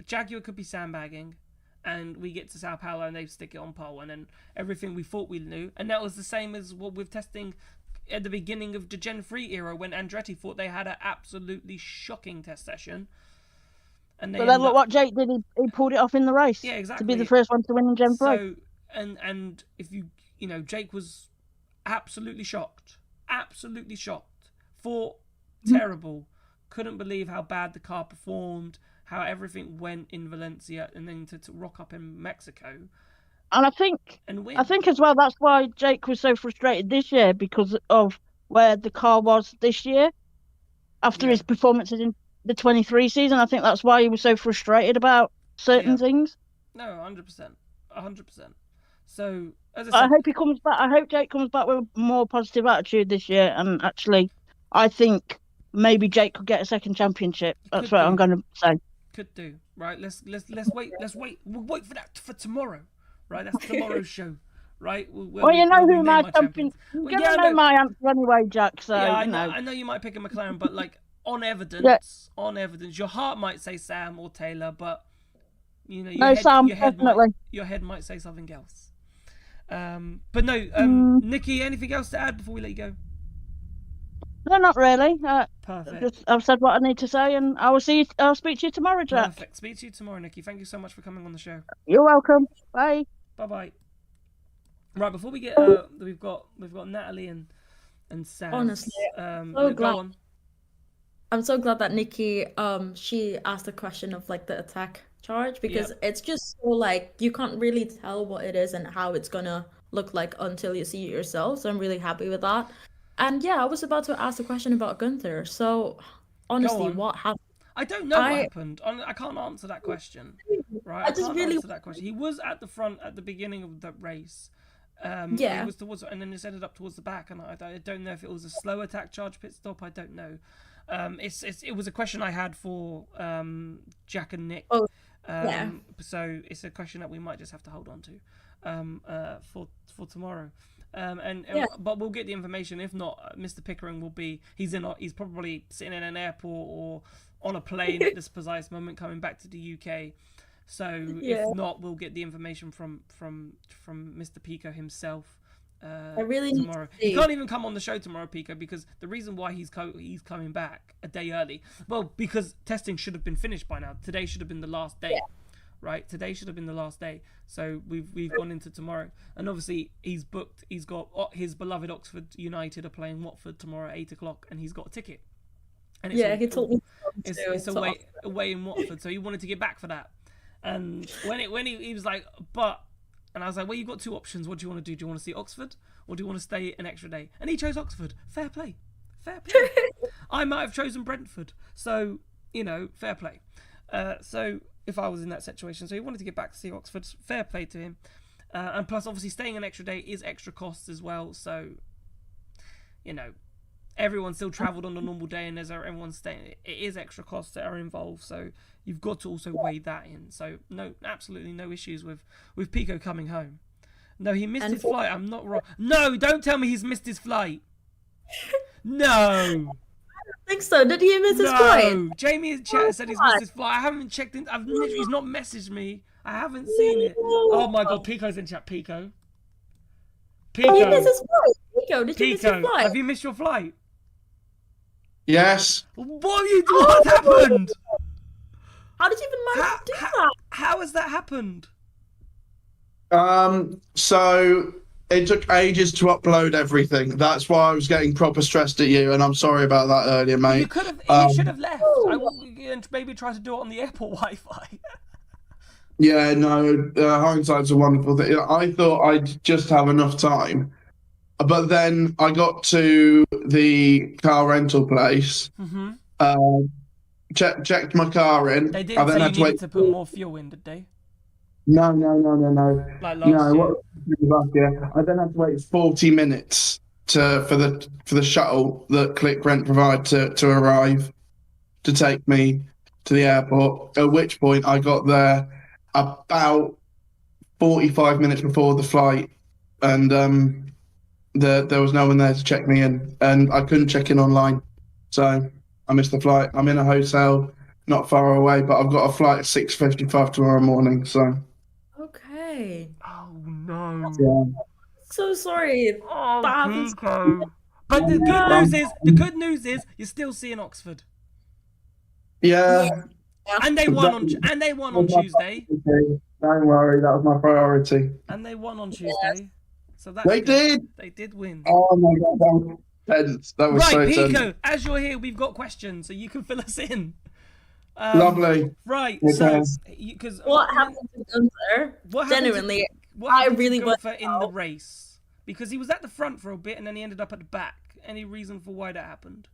Jaguar could be sandbagging, and we get to Sao Paulo and they stick it on pole, and then everything we thought we knew, and that was the same as what we're testing at the beginning of the Gen 3 era when Andretti thought they had an absolutely shocking test session. And they But then look what Jake did. He pulled it off in the race. Yeah, exactly. To be the first one to win in Gen 3. So, and if you know, Jake was absolutely shocked. Thought terrible. Couldn't believe how bad the car performed, how everything went in Valencia, and then to rock up in Mexico. And I think as well that's why Jake was so frustrated this year, because of where the car was this year after his performances in the 23 season. I think that's why he was so frustrated about certain things. No, 100%. So, as I I said, hope he comes back. I hope Jake comes back with a more positive attitude this year. And actually, I think maybe Jake could get a second championship. That's what I'm going to say. Could do, right? Let's wait. We'll wait for that for tomorrow, right? That's tomorrow's show, right? Well, you know who my champion. You're gonna know my answer anyway, Jack. So yeah, you know. I know you might pick a McLaren, but like on evidence, your heart might say Sam or Taylor, but you know, your head might say something else. But no, Nikki, anything else to add before we let you go? No, not really. Perfect. I've said what I need to say, and I'll speak to you tomorrow, Jack. Perfect. Speak to you tomorrow, Nikki. Thank you so much for coming on the show. You're welcome. Bye. Bye. Right, before we get we've got Natalie and Sam. Honestly, go on. I'm so glad that Nikki she asked the question of like the attack charge, because it's just so like you can't really tell what it is and how it's gonna look like until you see it yourself. So I'm really happy with that. And yeah, I was about to ask a question about Gunther. So honestly, what happened? I don't know what happened. I can't answer that question. Right? I can't answer that question. He was at the front at the beginning of the race. He was towards, and then it's ended up towards the back, and I don't know if it was a slow attack charge pit stop. I don't know. It was a question I had for Jack and Nick. So it's a question that we might just have to hold on to for tomorrow. But we'll get the information. If not, Mr. Pickering will be. He's probably sitting in an airport or on a plane at this precise moment, coming back to the UK. So if not, we'll get the information from Mr. Pico himself. I really tomorrow. He can't even come on the show tomorrow, Pico, because the reason why he's coming back a day early. Well, because testing should have been finished by now. Today should have been the last day. Right, today should have been the last day, so we've gone into tomorrow, and obviously he's booked. He's got his beloved Oxford United are playing Watford tomorrow at 8:00, and he's got a ticket. And he told me it's away in Watford, so he wanted to get back for that. And when he was like, and I was like, well, you've got two options. What do you want to do? Do you want to see Oxford, or do you want to stay an extra day? And he chose Oxford. Fair play. I might have chosen Brentford, so you know, fair play. So. If I was in that situation, so he wanted to get back to see Oxford. Fair play to him, and plus, obviously, staying an extra day is extra costs as well. So, you know, everyone still travelled on a normal day, and as everyone's staying, it is extra costs that are involved. So you've got to also weigh that in. So no, absolutely no issues with Pico coming home. No, he missed his flight. I'm not wrong. No, don't tell me he's missed his flight. No. I think so. Did he miss his flight? Jamie in chat said he's missed his flight. I haven't checked in. He's not messaged me. I haven't seen it. Oh my god, Pico's in chat. Pico. Oh, he missed his flight. Pico, did you miss your flight? Have you missed your flight? Yes. What are you doing? What happened? How did you even manage to do that? How has that happened? So it took ages to upload everything. That's why I was getting proper stressed at you, and I'm sorry about that earlier, mate. You should have left. And maybe try to do it on the airport Wi-Fi. Yeah, no, hindsight's a wonderful thing. I thought I'd just have enough time. But then I got to the car rental place, checked my car in. They didn't say you needed to put more fuel in, did they? No. Like last year. I then had to wait 40 minutes for the shuttle that Click Rent provide to arrive to take me to the airport. At which point I got there about 45 minutes before the flight, and there was no one there to check me in, and I couldn't check in online, so I missed the flight. I'm in a hotel not far away, but I've got a flight at 6:55 tomorrow morning. So. Okay. Oh no. Yeah. So sorry. Oh, That happens. Pico. But the good news is you're still seeing Oxford. Yeah. And they won on Tuesday. Don't worry, that was my priority. And they won on Tuesday. So that's They good. did. They did win. Oh my god, that was tense. That was Right, so Pico, tense. as you're here, we've got questions, so you can fill us in. Lovely. Right, Okay. so because What happened to Gunther? Genuinely, I really want want in the race because he was at the front for a bit and then he ended up at the back. Any reason for why that happened?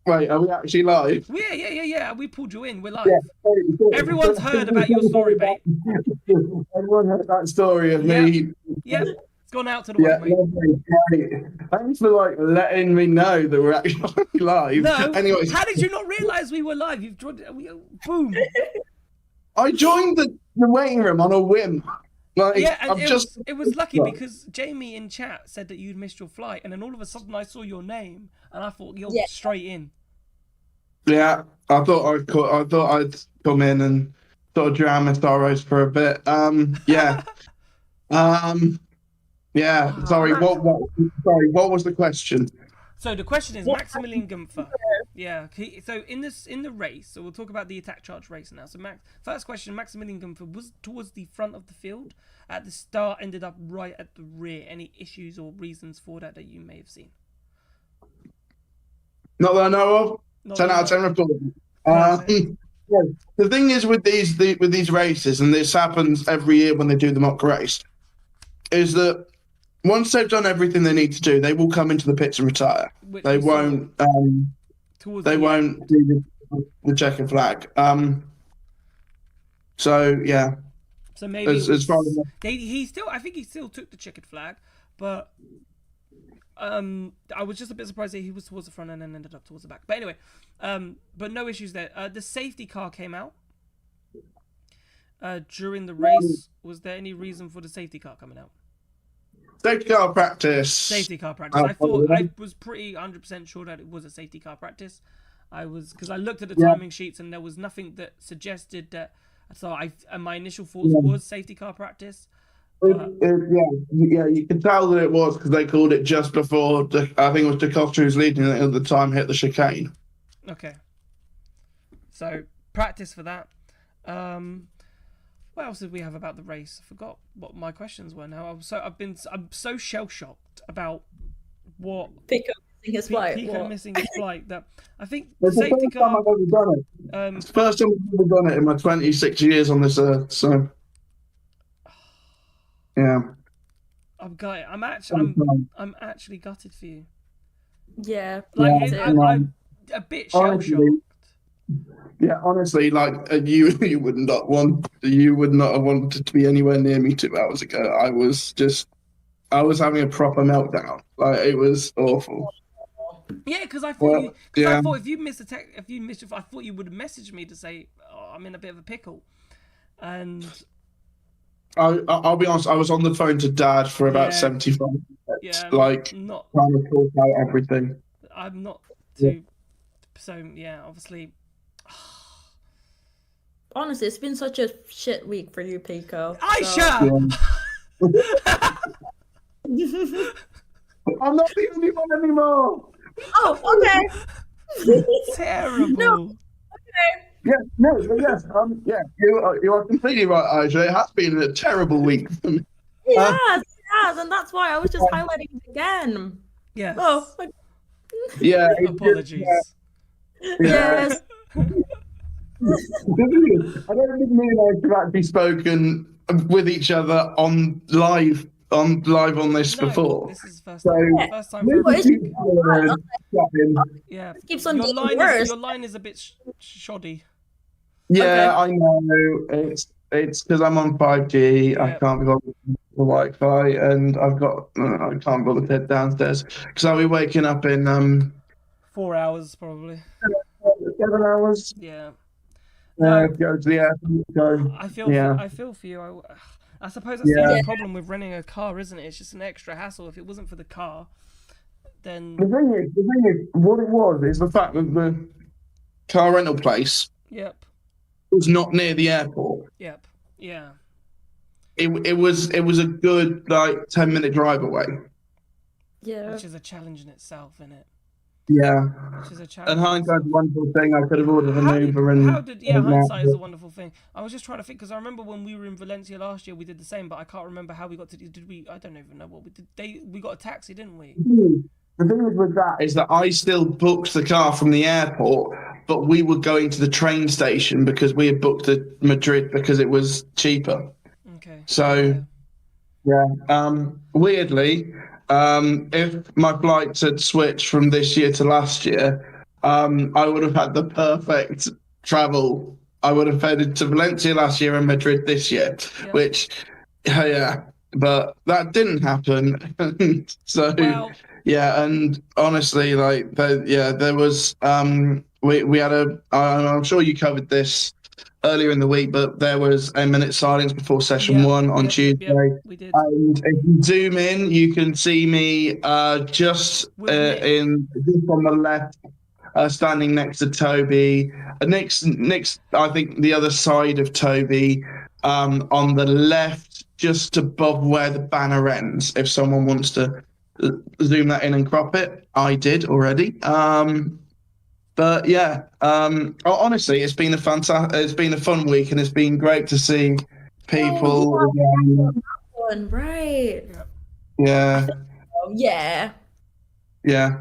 Wait, are we actually live? Yeah. We pulled you in. We're live. Yeah. Everyone's heard about your story, mate. Everyone heard that story of me. Yeah. It's gone out to the world, mate. Lovely. Great. Thanks for letting me know that we're actually live. No. Anyways, How did you not realise we were live? Boom. I joined the waiting room on a whim. Yeah, and it was lucky because Jamie in chat said that you'd missed your flight, and then all of a sudden I saw your name, and I thought you're straight in. Yeah, I thought I'd come in and sort of drown my sorrows for a bit. Yeah. Yeah. Sorry. What was the question? So the question is Maximilian Gunther. Yeah. So in the race, so we'll talk about the attack charge race now. So first question, Maximilian Gunther was towards the front of the field at the start, ended up right at the rear. Any issues or reasons for that you may have seen? Not that I know of. 10 out of 10 report. The thing is with these races, and this happens every year when they do the mock race, is that once they've done everything they need to do, they will come into the pits and retire. They won't. They won't do the checkered flag. So yeah. So maybe as far as I think he still took the checkered flag, but I was just a bit surprised that he was towards the front and then ended up towards the back. But anyway, but no issues there. The safety car came out during the race. Was there any reason for the safety car coming out? Safety car practice. Safety car practice. I was pretty 100% sure that it was a safety car practice. Because I looked at the timing sheets and there was nothing that suggested that. So my initial thoughts was safety car practice. You can tell that it was because they called it just before. I think it was DeCosta who was leading it at the time, hit the chicane. Okay. So practice for that. What else did we have about the race? I forgot what my questions were now. I'm so shell shocked about what Pico missing his flight. Pico missing his flight that I think It's the safety first time car. I've ever done it. It's the first time I've ever done it in my 26 years on this earth. So yeah. I'm gutted. I'm actually gutted for you. Yeah. I'm a bit shell shocked. Yeah, honestly, you would not have wanted to be anywhere near me 2 hours ago. I was having a proper meltdown. It was awful. Yeah, because I thought I thought if you missed I thought you would have messaged me to say, "Oh, I'm in a bit of a pickle," and I'll be honest. I was on the phone to Dad for about 75 minutes. Yeah, trying to sort out everything. I'm not too. So yeah, obviously. Honestly, it's been such a shit week for you, Pico. Aisha! I'm not the only one anymore. Oh, okay. Terrible. No. Okay. Yes. You are completely right, Aisha. It has been a terrible week for me. Yes, and that's why I was just highlighting it again. Yes. Oh. Yeah. Apologies. Yes. I don't think me and I have actually spoken with each other on live on this before. This is the first time. Yeah. It keeps on your getting worse. Your line is a bit shoddy. Yeah, okay. I know. It's because I'm on 5G. Yeah. I can't be bothered with the Wi-Fi, and I can't bother to head downstairs because I'll be waking up in 4 hours probably. 7 hours. Yeah. Go to the airport. Go. I feel for you. I suppose that's Yeah. the only problem with renting a car, isn't it? It's just an extra hassle. If it wasn't for the car, then The thing is, what it was is the fact that the car rental place yep, was not near the airport. yep, yeah. It was a good 10-minute drive away. Yeah. Which is a challenge in itself, isn't it? Yeah. Which is a challenge. And hindsight's a wonderful thing. I could have ordered an Uber and. Hindsight is a wonderful thing. I was just trying to think because I remember when we were in Valencia last year, we did the same, but I can't remember how we got to. Did we? I don't even know what we did. We got a taxi, didn't we? The thing with that is that I still booked the car from the airport, but we were going to the train station because we had booked to Madrid because it was cheaper. Okay. So, weirdly, if my flights had switched from this year to last year, I would have had the perfect travel. I would have headed to Valencia last year and Madrid this year, which, but that didn't happen. So. Well, yeah, and honestly, there was we had I'm sure you covered this earlier in the week, but there was a minute silence before session 1 on Tuesday. we did. And if you zoom in, you can see me just on the left, standing next to Toby. Next, I think the other side of Toby, on the left, just above where the banner ends. If someone wants to zoom that in and crop it, I did already. But yeah, honestly, it's been a fun week, and it's been great to see people. Right. Yeah. Yeah. Yeah.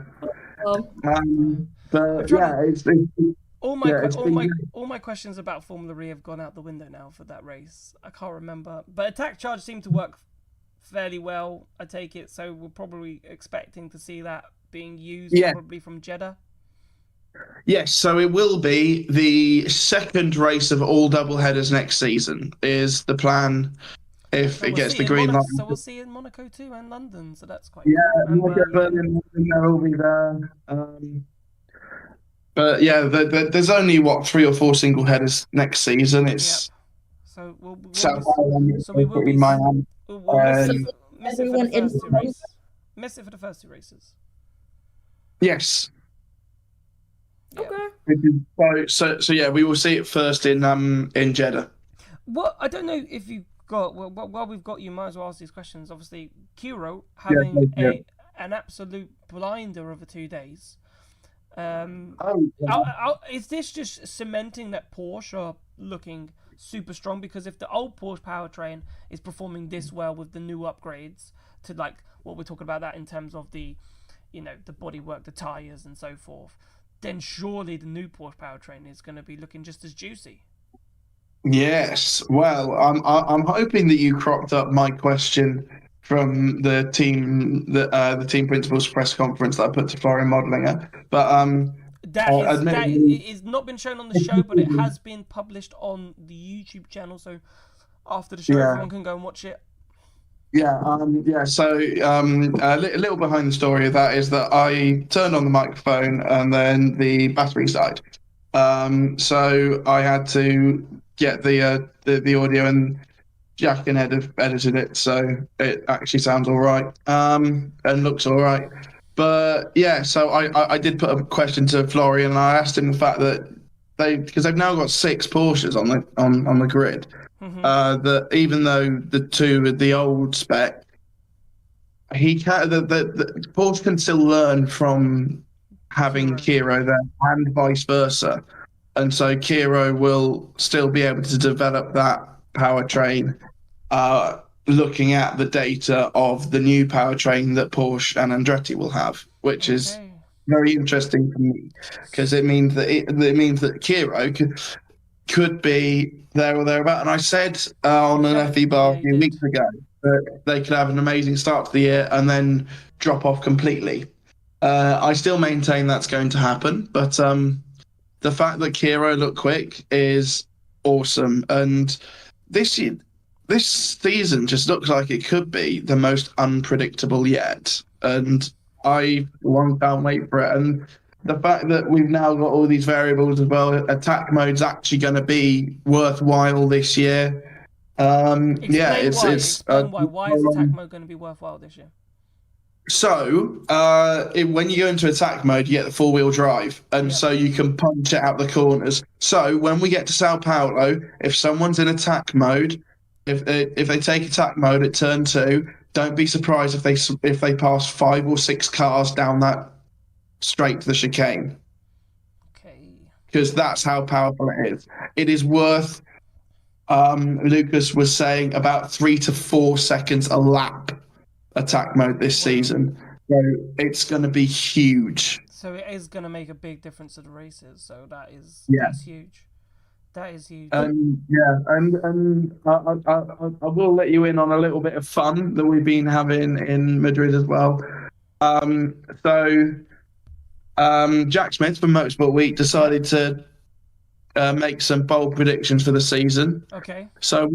But yeah, it's all my questions about Formula E have gone out the window now for that race. I can't remember, but attack charge seemed to work fairly well, I take it. So we're probably expecting to see that being used probably from Jeddah. Yes, so it will be the second race of all double headers next season is the plan if it gets the green light. So we'll see in Monaco too and London, so that's quite cool. Monaco, Berlin, will be there. But yeah, there's only 3 or 4 single headers next season. It's so we will be miss it for the first 2 races. Yes. Okay. So yeah, we will see it first in Jeddah. What I don't know if you've got while we've got you, might as well ask these questions. Obviously, Kiro having an absolute blinder over 2 days. Is this just cementing that Porsche are looking super strong? Because if the old Porsche powertrain is performing this well with the new upgrades to what we're talking about that in terms of the the bodywork, the tires and so forth, then surely the new Porsche powertrain is going to be looking just as juicy. Yes. Well, I'm hoping that you cropped up my question from the team principal's press conference that I put to Florian Modlinger. But that is not been shown on the show, but it has been published on the YouTube channel. So after the show, everyone can go and watch it. Yeah. So a little behind the story of that is that I turned on the microphone and then the battery died. So I had to get the audio, and Jack and Ed have edited it, so it actually sounds all right and looks all right. But yeah, so I did put a question to Florian, and I asked him the fact that because they've now got 6 Porsches on the grid. Mm-hmm. That even though the 2 are the old spec, the Porsche can still learn from having Kiro there and vice versa, and so Kiro will still be able to develop that powertrain, looking at the data of the new powertrain that Porsche and Andretti will have, which is very interesting for me because it means that Kiro could be there or thereabout. And I said on an FE bar a few weeks ago that they could have an amazing start to the year and then drop off completely. I still maintain that's going to happen, but the fact that Kiro looked quick is awesome. And this season just looks like it could be the most unpredictable yet. And I can't wait for it. And the fact that we've now got all these variables as well, attack mode's actually going to be worthwhile this year. Explain why. Why is attack mode going to be worthwhile this year? So, when you go into attack mode, you get the four-wheel drive, and so you can punch it out the corners. So, when we get to Sao Paulo, if someone's in attack mode, if they take attack mode at turn 2, don't be surprised if they pass 5 or 6 cars down that straight to the chicane. Okay. Because that's how powerful it is. It is worth, Lucas was saying, about 3 to 4 seconds a lap attack mode this season. So it's going to be huge. So it is going to make a big difference to the races. So that's huge. That is huge. And I will let you in on a little bit of fun that we've been having in Madrid as well. Jack Smith from Motorsport Week decided to make some bold predictions for the season. Okay. So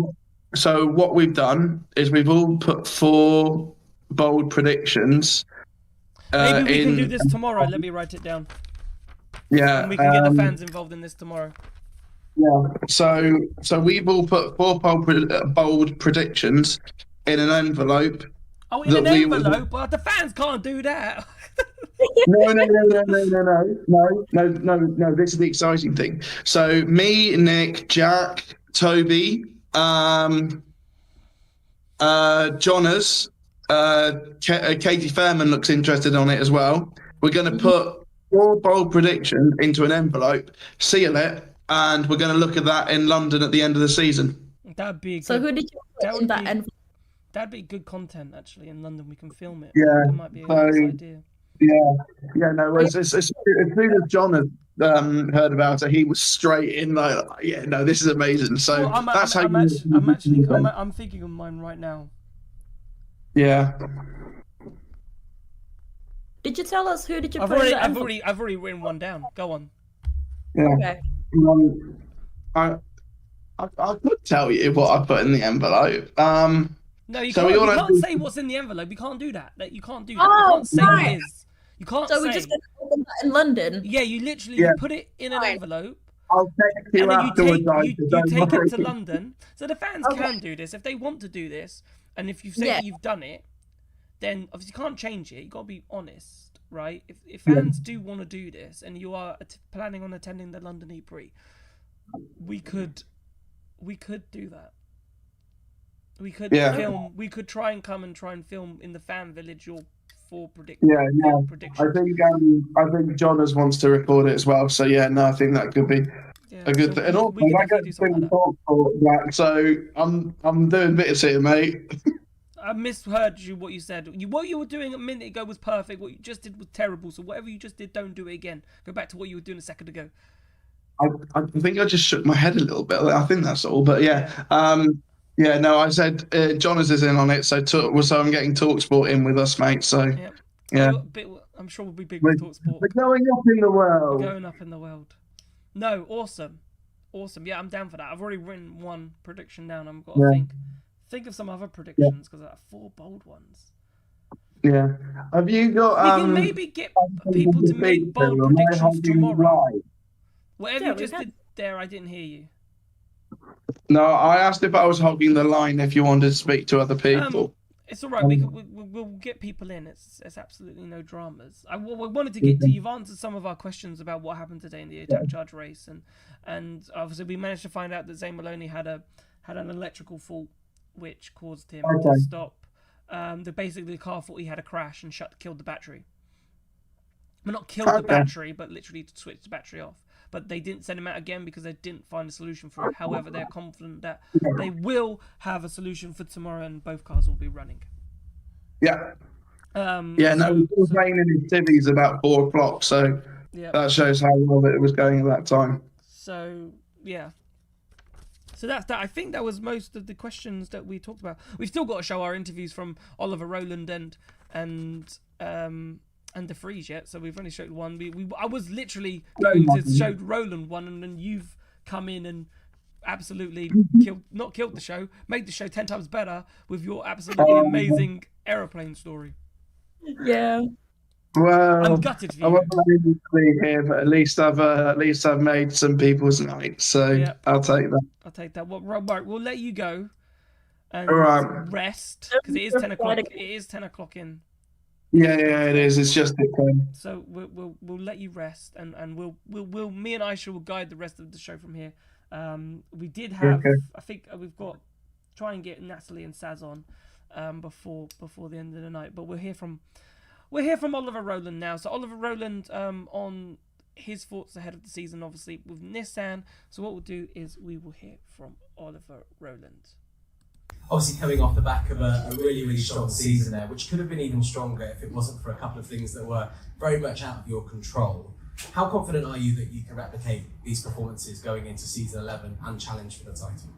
what we've done is we've all put 4 bold predictions. Maybe we can do this tomorrow. Let me write it down. Yeah. And we can get the fans involved in this tomorrow. Yeah. So we've all put 4 bold predictions in an envelope. Oh, in an envelope? Well, the fans can't do that. No. This is the exciting thing. So me, Nick, Jack, Toby, Jonas, Katie Fairman looks interested on it as well. We're going to put 4 bold predictions into an envelope, seal it, and we're going to look at that in London at the end of the season. That'd be good. So who did you put in that envelope? That'd be good content, actually. In London, we can film it. Yeah. That might be a nice idea. Yeah. No. As soon as John had heard about it, he was straight in like, yeah, no, this is amazing. So I'm thinking of mine right now. Yeah. Did you tell us who did you I've put in the already envelope? written one down. Go on. Yeah. Okay. I could tell you what I put in the envelope. No, you so can't say what's in the envelope. You can't do that. You can't do that. Oh, you can't say what right. it is. You can't So say. we're just going to open that in London? Yeah, you literally put it in an envelope. I'll text you And then afterwards. you take it to London. So the fans can do this. If they want to do this, and if you say that you've done it, then obviously you can't change it. You've got to be honest, right? If fans do want to do this, and you are planning on attending the London E-Prix, we could do that. We could film. We could try and film in the fan village your 4 predictions. Yeah. I think Jonas wants to record it as well. So I think that could be a good thing. And also, I got to talk for that. So I'm doing bits here, mate. I misheard what you said. What you were doing a minute ago was perfect. What you just did was terrible. So whatever you just did, don't do it again. Go back to what you were doing a second ago. I think I just shook my head a little bit. I think that's all. But no, I said Jonas is in on it. So I'm getting TalkSport in with us, mate. So I'm sure we'll be big with TalkSport. We're going up in the world. We're going up in the world. No, awesome. Yeah, I'm down for that. I've already written 1 prediction down. I've got to think of some other predictions because I have 4 bold ones. Yeah. Have you got? We can maybe get people to make bold predictions tomorrow. Whatever you just did there, I didn't hear you. No, I asked if I was hogging the line. If you wanted to speak to other people. It's all right. We'll get people in. It's absolutely no dramas. We wanted to get to. You've answered some of our questions about what happened today in the attack charge race, and obviously we managed to find out that Zane Maloney had an electrical fault, which caused him to stop. Basically the car thought he had a crash and killed the battery. Well, not killed the battery, but literally switched the battery off. But they didn't send him out again because they didn't find a solution for it. However, they're confident that they will have a solution for tomorrow and both cars will be running. Yeah. It was raining in civvies about 4 o'clock, so that shows how well it was going at that time. So, yeah. So that's that. I think that was most of the questions that we talked about. We've still got to show our interviews from Oliver Rowland and the Vries yet, so we've only showed one. I was literally going to show Rowland one, and then you've come in and absolutely not killed the show, made the show 10 times better with your absolutely amazing aeroplane story. Yeah. Well, I'm gutted for I you. wasn't able to be here, but at least I've made some people's night, so Yep. I'll take that. I'll take that. Well, right, we'll let you go and All right. rest because it is 10 o'clock. It is 10 o'clock in. Yeah, it is. It's just a thing. So we'll let you rest, and we'll me and Aisha will guide the rest of the show from here. We did have, Okay. I think we've got try and get Natalie and Saz on before the end of the night, but we'll hear from Oliver Rowland now. So Oliver Rowland on his thoughts ahead of the season, obviously with Nissan. So what we'll do is we will hear from Oliver Rowland. Obviously coming off the back of a really, really strong season there, which could have been even stronger if it wasn't for a couple of things that were very much out of your control. How confident are you that you can replicate these performances going into season 11 and challenge for the title?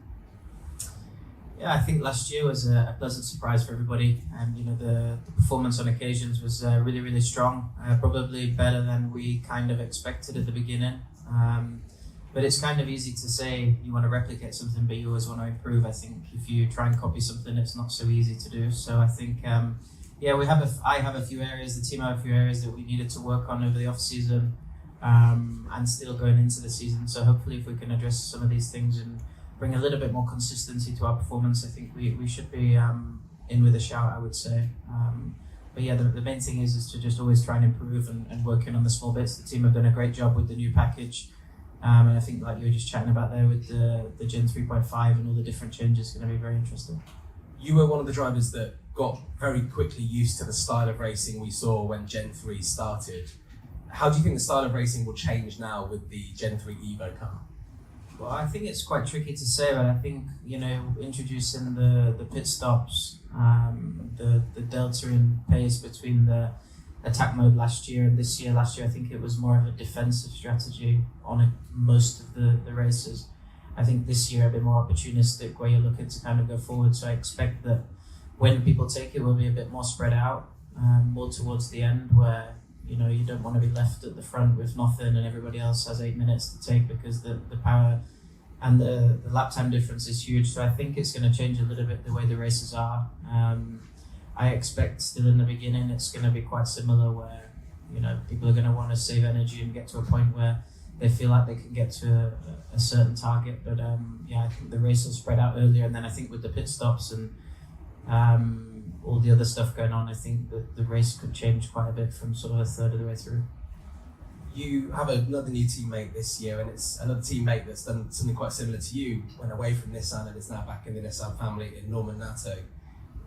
Yeah, I think last year was a pleasant surprise for everybody, and the performance on occasions was really, really strong. Probably better than we kind of expected at the beginning. But it's kind of easy to say you want to replicate something, but you always want to improve. I think if you try and copy something, it's not so easy to do. So I think, I have a few areas, the team have a few areas that we needed to work on over the off season, and still going into the season. So hopefully, if we can address some of these things and bring a little bit more consistency to our performance, I think we should be in with a shout, I would say. But yeah, the main thing is to just always try and improve and working on the small bits. The team have done a great job with the new package. And I think, like you were just chatting about there with the Gen 3.5 and all the different changes, going to be very interesting. You were one of the drivers that got very quickly used to the style of racing we saw when Gen 3 started. How do you think the style of racing will change now with the Gen 3 Evo car? Well, I think it's quite tricky to say, but I think, introducing the pit stops, the delta in pace between the attack mode last year and this year. Last year, I think it was more of a defensive strategy on most of the races. I think this year a bit more opportunistic, where you're looking to kind of go forward. So I expect that when people take it, will be a bit more spread out, more towards the end, where you don't want to be left at the front with nothing and everybody else has 8 minutes to take, because the power and the lap time difference is huge. So I think it's going to change a little bit the way the races are. I expect still in the beginning it's going to be quite similar, where people are going to want to save energy and get to a point where they feel like they can get to a certain target. But I think the race will spread out earlier, and then I think with the pit stops and all the other stuff going on, I think that the race could change quite a bit from sort of a third of the way through. You have another new teammate this year, and it's another teammate that's done something quite similar to you, went away from Nissan and is now back in the Nissan family in Norman Nato.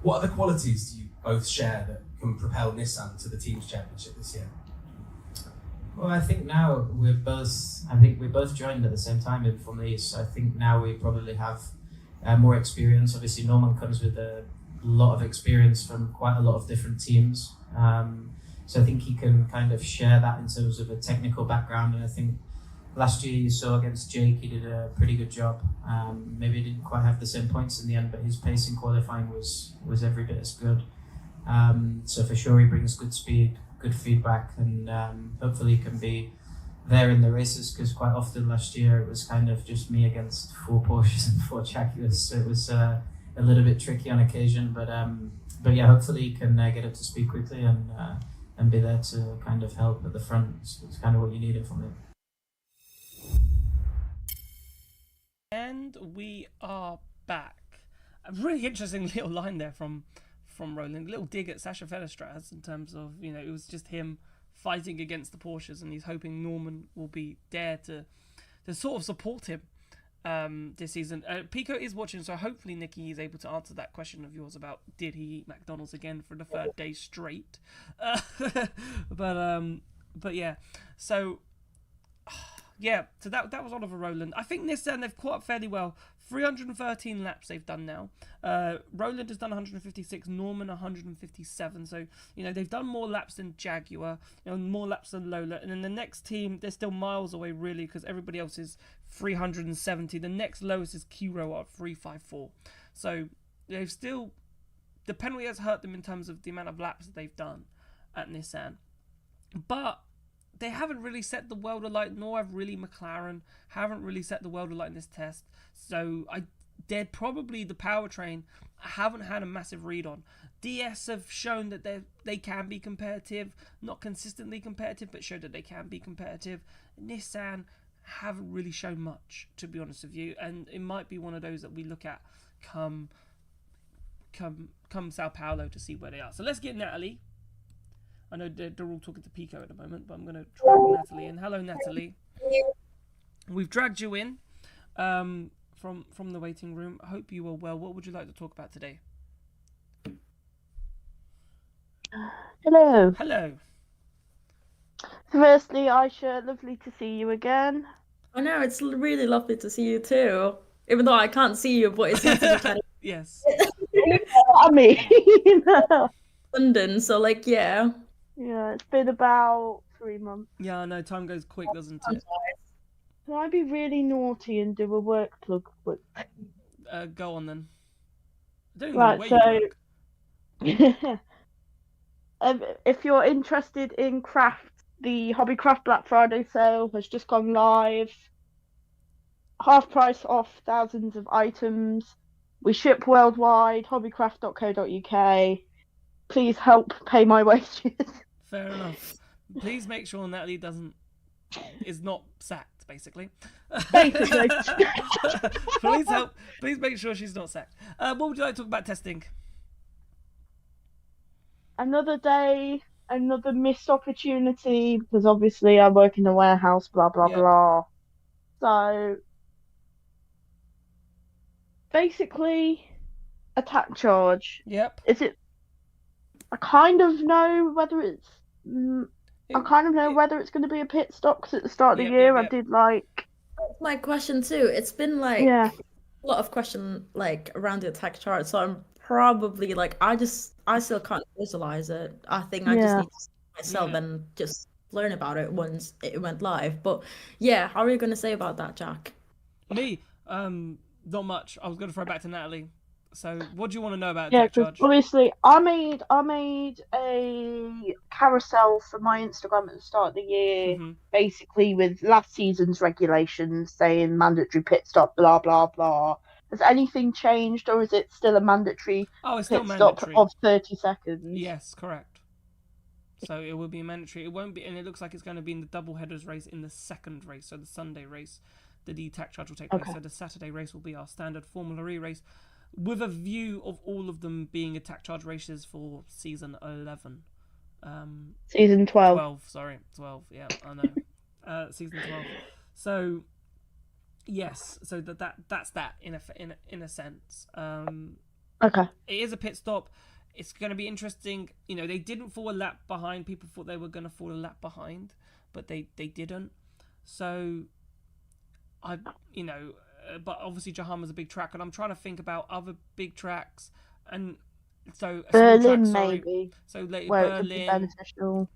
What other qualities do you both share that can propel Nissan to the team's championship this year? Well, I think now we both joined at the same time in Formula E, so I think now we probably have more experience. Obviously, Norman comes with a lot of experience from quite a lot of different teams. So I think he can kind of share that in terms of a technical background. And I think last year you saw against Jake, he did a pretty good job. Maybe he didn't quite have the same points in the end, but his pace in qualifying was every bit as good. So for sure he brings good speed, good feedback, and hopefully he can be there in the races, because quite often last year it was kind of just me against 4 Porsches and 4 Jaguars. So it was a little bit tricky on occasion, but yeah, hopefully he can get up to speed quickly and be there to kind of help at the front. It's kind of what you needed from it. And we are back. A really interesting little line there from Rowland. A little dig at Sasha Fellestraz in terms of, it was just him fighting against the Porsches, and he's hoping Norman will be there to sort of support him this season. Pico is watching, so hopefully Nikki is able to answer that question of yours about did he eat McDonald's again for the 3rd day straight. But yeah, so yeah, so that was Oliver Rowland. I think Nissan, they've caught up fairly well. 313 laps they've done now. Rowland has done 156, Norman 157. So, they've done more laps than Jaguar, more laps than Lola. And then the next team, they're still miles away, really, because everybody else is 370. The next lowest is Kiro at 354. So, they've still... The penalty has hurt them in terms of the amount of laps that they've done at Nissan. But they haven't really set the world alight, nor have really McLaren haven't really set the world alight in this test. So they're probably the powertrain I haven't had a massive read on. DS have shown that they can be competitive, not consistently competitive, but showed that they can be competitive. Nissan haven't really shown much, to be honest with you, and it might be one of those that we look at come Sao Paulo to see where they are. So let's get Natalie. I know they're all talking to Pico at the moment, but I'm going to try Natalie in. Hello, Natalie. We've dragged you in from the waiting room. I hope you are well. What would you like to talk about today? Hello. Hello. Firstly, Aisha, lovely to see you again. I know, it's really lovely to see you too. Even though I can't see you, but it's easy to kind of Yes. I mean, London, so like, yeah. yeah, it's been about 3 months. Yeah, I know. Time goes quick, doesn't it? Can I be really naughty and do a work plug quick? Go on then. I don't even Right, know where you work. If you're interested in craft, the Hobbycraft Black Friday sale has just gone live. Half price off thousands of items. We ship worldwide, hobbycraft.co.uk. Please help pay my wages. Fair enough. Please make sure Natalie is not sacked, basically. Basically. Please help. Please make sure she's not sacked. What would you like to talk about testing? Another day, another missed opportunity, because obviously I work in the warehouse, blah, blah, Yep. blah. So, basically, attack charge. Yep. Is it... I kind of know whether it's... I kind of know whether it's going to be a pit stop, because at the start of the Yep, year yep, I did like... That's my question too. It's been like Yeah. a lot of question like around the attack chart, so I'm probably like I still can't visualize it. I think I just Yeah. need to see it myself Yeah. and just learn about it once it went live. But yeah, how are you gonna say about that, Jack? Me? Not much. I was going to throw back to Natalie. So, what do you want to know about Yeah, attack because charge? obviously I made a carousel for my Instagram at the start of the year, Mhm. basically with last season's regulations saying mandatory pit stop, blah blah blah. Has anything changed, or is it still a mandatory Oh, it's still pit stop mandatory. of 30 seconds? Yes, correct. So it will be mandatory. It won't be, and it looks like it's going to be in the double headers race in the second race, so the Sunday race. The attack charge will take place. Okay. So the Saturday race will be our standard Formula E race, with a view of all of them being attack charge races for season 11. Season 12. 12, sorry. 12, yeah, I know. Season 12. So, yes, so that's that in a sense. Okay. It is a pit stop. It's going to be interesting. You know, they didn't fall a lap behind. People thought they were going to fall a lap behind, but they didn't. So, but obviously Jahama's a big track, and I'm trying to think about other big tracks, and so a small Berlin, track, sorry. maybe, So later where it could be Berlin, beneficial.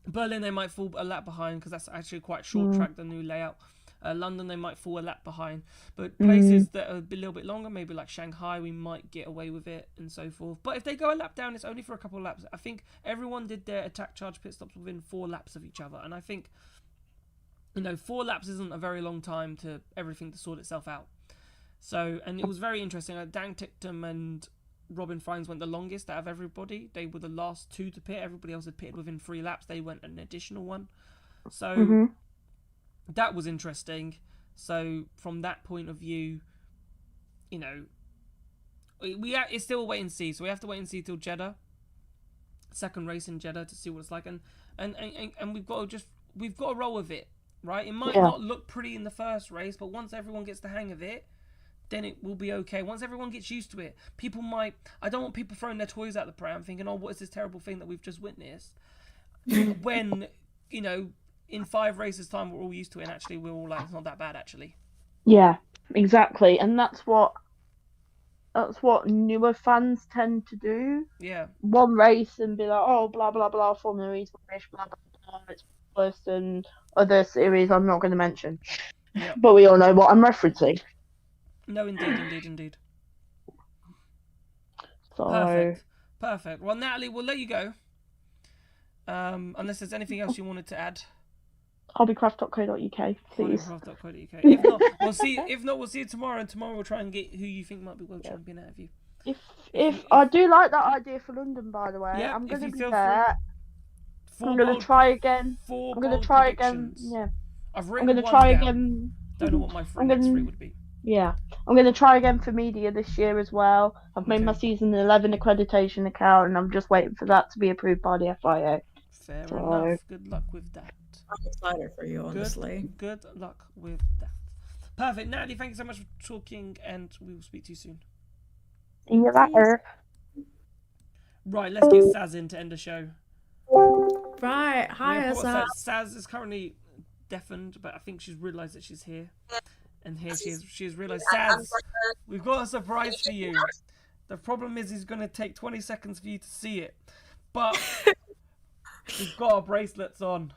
they might fall a lap behind because that's actually quite a short track, the new layout. London, they might fall a lap behind, but places that are a little bit longer, maybe like Shanghai, we might get away with it and so forth. But if they go a lap down, it's only for a couple of laps. I think everyone did their attack charge pit stops within 4 laps of each other, and I think 4 laps isn't a very long time to everything to sort itself out. So, and it was very interesting. Dan Ticktum and Robin Fines went the longest out of everybody. They were the last 2 to pit. Everybody else had pitted within 3 laps. They went an additional 1. So that was interesting. So from that point of view, it's still a wait and see. So we have to wait and see till Jeddah, second race in Jeddah, to see what it's like. And we've got to roll with it. Right, it might not look pretty in the first race, but once everyone gets the hang of it, then it will be okay. Once everyone gets used to it, I don't want people throwing their toys out the pram thinking, oh, what is this terrible thing that we've just witnessed? When, in 5 races time, we're all used to it, and actually we're all like, it's not that bad, actually. Yeah, exactly. And that's what newer fans tend to do. Yeah. One race and be like, oh, blah, blah, blah, Formula E's rubbish, blah, blah, blah, it's worse than other series I'm not going to mention. Yep. But we all know what I'm referencing. No, indeed. So... Perfect. Well, Natalie, we'll let you go. Unless there's anything else you wanted to add. hobbycraft.co.uk, please. Hobbycraft.co.uk. If not, we'll see. If not, we'll see you tomorrow. And tomorrow we'll try and get who you think might be world champion out of you. If I do like that idea for London, by the way, Yeah, I'm if going to you be feel there. free. I'm going to try again. I'm going to try again. Yeah. I've I'm written going to one try down. again. Don't know what my next three would be. Yeah, I'm going to try again for media this year as well. I've made my season 11 accreditation account, and I'm just waiting for that to be approved by the FIA. Fair enough. Good luck with that. I'm excited for you, honestly. Good luck with that. Perfect. Natalie, thank you so much for talking, and we will speak to you soon. See you later. Right, let's get Saz in to end the show. Right. Hi, Saz. Saz is currently deafened, but I think she's realised that she's here. And here she has realised, Saz, we've got a surprise for you. The problem is he's going to take 20 seconds for you to see it. But we've got our bracelets on.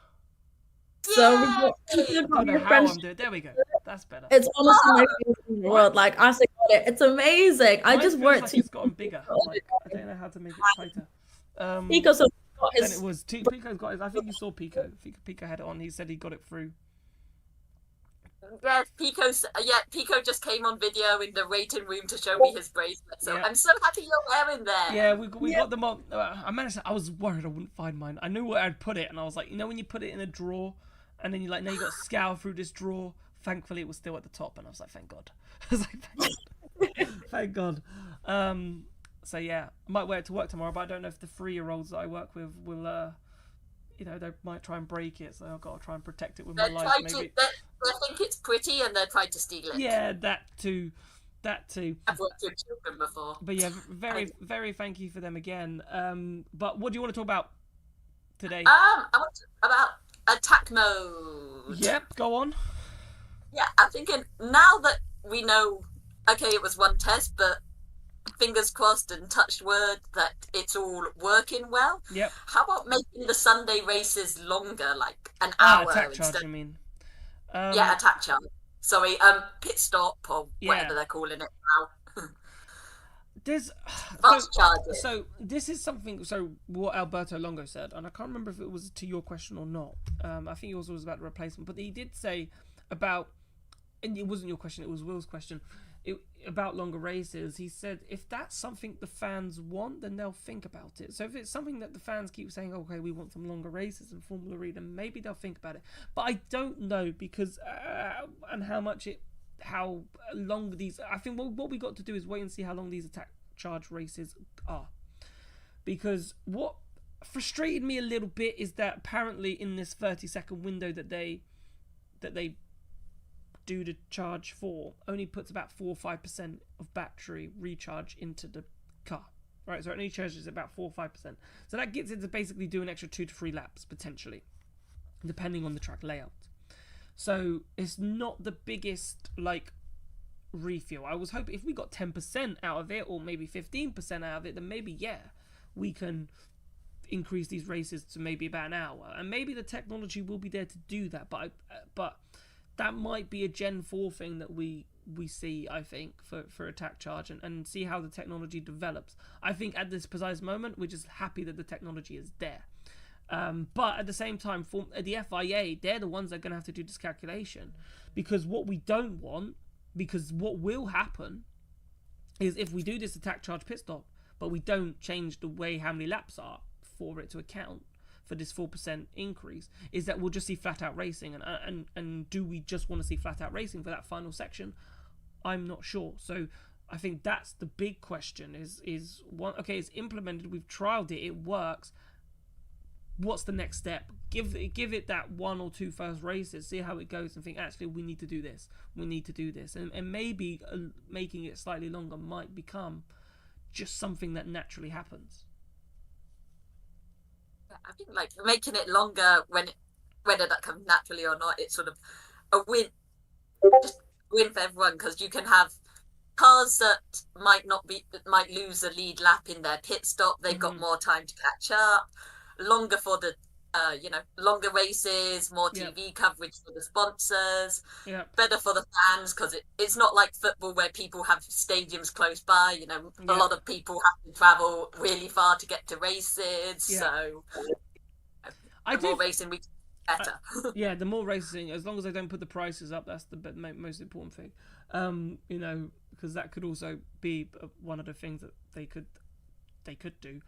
So I don't know how I'm doing. There we go. That's better. It's honestly my favorite thing in the world. Like, I got it. It's amazing. I just worked. Like it's gotten bigger. Like, I don't know how to make it tighter. Pico's got his. And it was Pico's got his. I think you saw Pico. Pico had it on. He said he got it through. Yeah, Pico just came on video in the waiting room to show me his bracelet. So I'm so happy you're wearing them. Yeah, we got them on. I was worried I wouldn't find mine. I knew where I'd put it, and I was like, you know, when you put it in a drawer, and then you like, now you got to scour through this drawer. Thankfully, it was still at the top, and I was like, thank God. I was like, thank God. So yeah, I might wear it to work tomorrow, but I don't know if the 3-year-olds that I work with will, you know, they might try and break it. So I've got to try and protect it with my life. Maybe they think it's pretty, and they're trying to steal it. Yeah, that too. I've worked with children before. But yeah, very thank you for them again. But what do you want to talk about today? I want to talk about attack mode. Yep, go on. Yeah, I'm thinking now that we know, okay, it was one test, but fingers crossed and touched wood that it's all working well. Yep. How about making the Sunday races longer, like an hour? Attack charge, you mean? Yeah, attack charge. Sorry, pit stop or whatever they're calling it now. There's fast charging. So this is something. So what Alberto Longo said, and I can't remember if it was to your question or not. I think yours was about the replacement, but he did say about, and it wasn't your question, it was Will's question. About longer races, he said if that's something the fans want, then they'll think about it. So if it's something that the fans keep saying, okay, we want some longer races in Formula E, then maybe they'll think about it. But I don't know because and how long these. I think what we got to do is wait and see how long these attack charge races are. Because what frustrated me a little bit is that apparently in this 30-second window that they do the charge for only puts about 4 or 5% of battery recharge into the car, right? So it only charges about 4 or 5%. So that gets it to basically do an extra 2 to 3 laps potentially, depending on the track layout. So it's not the biggest like refuel. I was hoping if we got 10% out of it, or maybe 15% out of it, then maybe we can increase these races to maybe about an hour, and maybe the technology will be there to do that. But that might be a Gen 4 thing that we see, I think, for attack charge and see how the technology develops. I think at this precise moment, we're just happy that the technology is there. But at the same time, for the FIA, they're the ones that are going to have to do this calculation. Because what we don't want, because what will happen is if we do this attack charge pit stop, but we don't change the way how many laps are for it to account for this 4% increase, is that we'll just see flat out racing. And do we just want to see flat out racing for that final section? I'm not sure. So I think that's the big question is one, okay, it's implemented, we've trialed it, it works. What's the next step? Give it that 1 or 2 first races, see how it goes, and think, actually, we need to do this. And maybe making it slightly longer might become just something that naturally happens. I think like making it longer, whether that comes naturally or not, it's sort of a win, just win for everyone, because you can have cars that might lose a lead lap in their pit stop. They've got more time to catch up. Longer for the longer races, more TV coverage for the sponsors, better for the fans, because it's not like football where people have stadiums close by. A lot of people have to travel really far to get to races, so more racing we better. Yeah, the more racing, as long as they don't put the prices up, that's the most important thing. You know, because that could also be one of the things that they could do.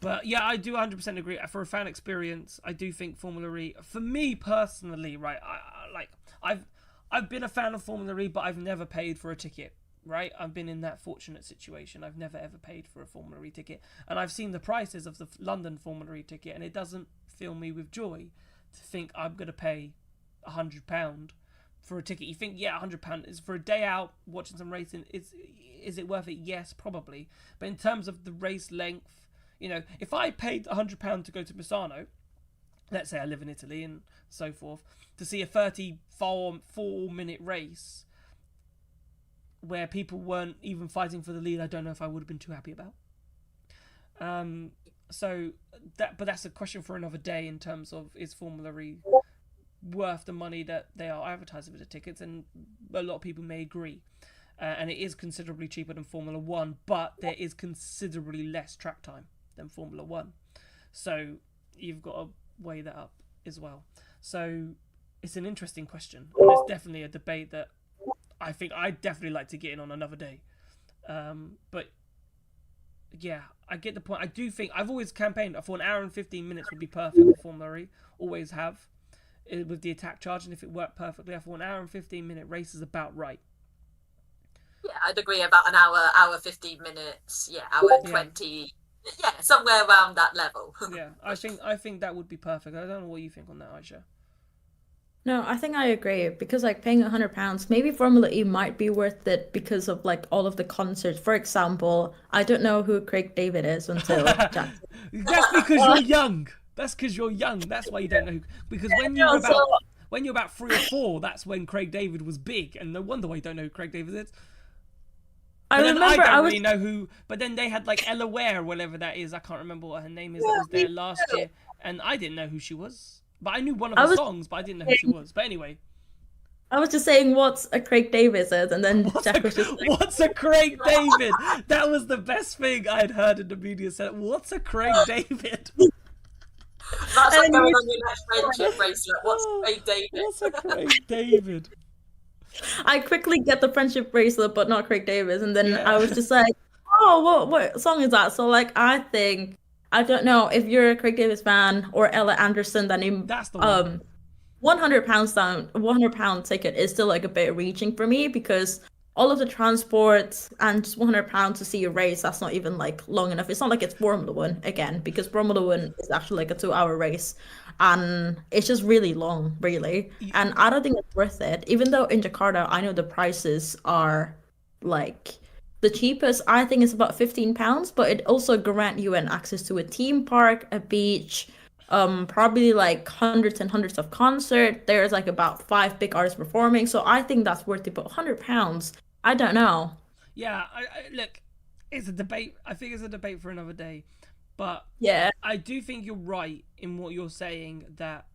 But yeah, I do 100% agree. For a fan experience, I do think Formula E, for me personally, right, I've been a fan of Formula E, but I've never paid for a ticket, right? I've been in that fortunate situation. I've never ever paid for a Formula E ticket, and I've seen the prices of the London Formula E ticket, and it doesn't fill me with joy to think I'm going to pay £100 for a ticket. You think, yeah, £100 is for a day out watching some racing. Is it worth it? Yes, probably. But in terms of the race length, you know, if I paid £100 to go to Misano, let's say I live in Italy and so forth, to see a 34-minute race where people weren't even fighting for the lead, I don't know if I would have been too happy about. But that's a question for another day in terms of, is Formula E worth the money that they are advertising for the tickets? And a lot of people may agree. And it is considerably cheaper than Formula 1, but there is considerably less track time than Formula 1. So you've got to weigh that up as well. So it's an interesting question. And it's definitely a debate that I think I'd definitely like to get in on another day. But yeah, I get the point. I do think I've always campaigned for an hour and 15 minutes would be perfect for Formula E. Always have. With the attack charge, and if it worked perfectly, I thought an hour and 15-minute race is about right. Yeah, I'd agree about an hour 15 minutes, hour 20, somewhere around that level. Yeah, I think that would be perfect. I don't know what you think on that, Aisha. No, I think I agree because like paying £100, maybe Formula E might be worth it because of like all of the concerts. For example, I don't know who Craig David is until Jack. That's because you're young. That's because you're young. That's why you don't know. Because when you're about 3 or 4, that's when Craig David was big, and no wonder why you don't know who Craig David is. I don't really know who. But then they had like Ella Ware, whatever that is. I can't remember what her name is. That was there last year, and I didn't know who she was. But I knew one of her songs, but I didn't know who she was. But anyway. I was just saying, what's a Craig David? And then Jack was just like, what's a Craig David? That was the best thing I'd heard in the media. Said, what's a Craig David? That's like going on your next friendship bracelet. What's Craig David? What's a Craig David? I quickly get the friendship bracelet, but not Craig David. And then I was just like, oh, what song is that? So like, I don't know if you're a Craig Davis fan or Ella Anderson, then that's the one. £100 ticket is still like a bit reaching for me because all of the transport and just £100 to see a race, that's not even like long enough. It's not like it's Formula 1 again, because Formula 1 is actually like a 2-hour race and it's just really long, really. And I don't think it's worth it. Even though in Jakarta, I know the prices are like the cheapest, I think it's about £15, but it also grant you an access to a theme park, a beach, probably like hundreds and hundreds of concerts. There's like about 5 big artists performing. So I think that's worth it, but £100, I don't know. Yeah, I look, it's a debate. I think it's a debate for another day. But yeah, I do think you're right in what you're saying, that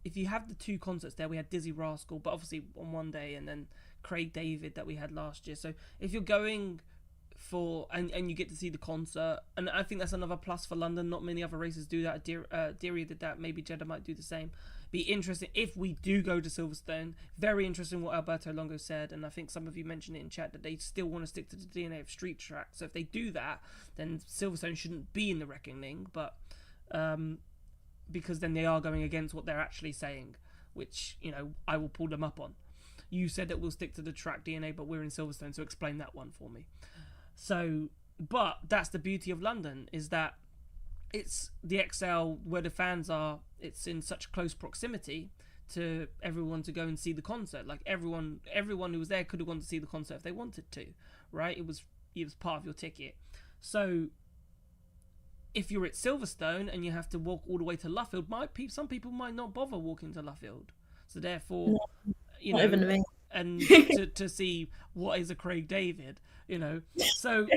if you have the 2 concerts there, we had Dizzy Rascal, but obviously on one day, and then Craig David that we had last year. So if you're going for and you get to see the concert, and I think that's another plus for London. Not many other races do that. Diriyah did that. Maybe Jeddah might do the same. Be interesting if we do go to Silverstone. Very interesting what Alberto Longo said, and I think some of you mentioned it in chat that they still want to stick to the DNA of street track. So if they do that, then Silverstone shouldn't be in the reckoning, but because then they are going against what they're actually saying, which, you know, I will pull them up on. You said that we'll stick to the track DNA, but we're in Silverstone, so explain that one for me. So, but that's the beauty of London, is that it's the XL where the fans are. It's in such close proximity to everyone to go and see the concert. Like everyone who was there could have gone to see the concert if they wanted to, right? It was part of your ticket. So if you're at Silverstone and you have to walk all the way to Luffield, some people might not bother walking to Luffield. So therefore, you know, even me. And to see what is a Craig David, you know. So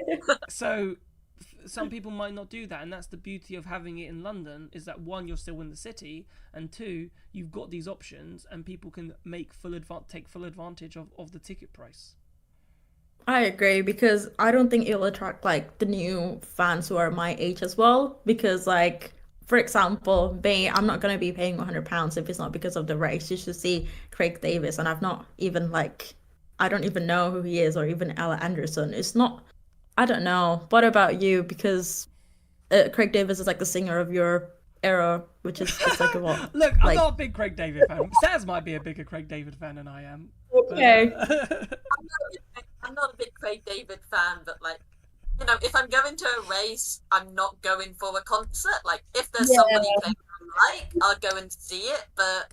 some people might not do that, and that's the beauty of having it in London, is that 1, you're still in the city, and 2, you've got these options and people can take full advantage of the ticket price. I agree, because I don't think it'll attract like the new fans who are my age as well, because like for example, me, I'm not going to be paying £100 if it's not because of the race. You should see Craig Davis, and I've not even I don't even know who he is, or even Ella Anderson. It's not, I don't know. What about you? Because Craig Davis is like the singer of your era, which is just like a what? Look, I'm not a big Craig David fan. Saz might be a bigger Craig David fan than I am. Okay. I'm not a big Craig David fan, but like, you know, if I'm going to a race, I'm not going for a concert. Like, if there's somebody playing I like, I'll go and see it, but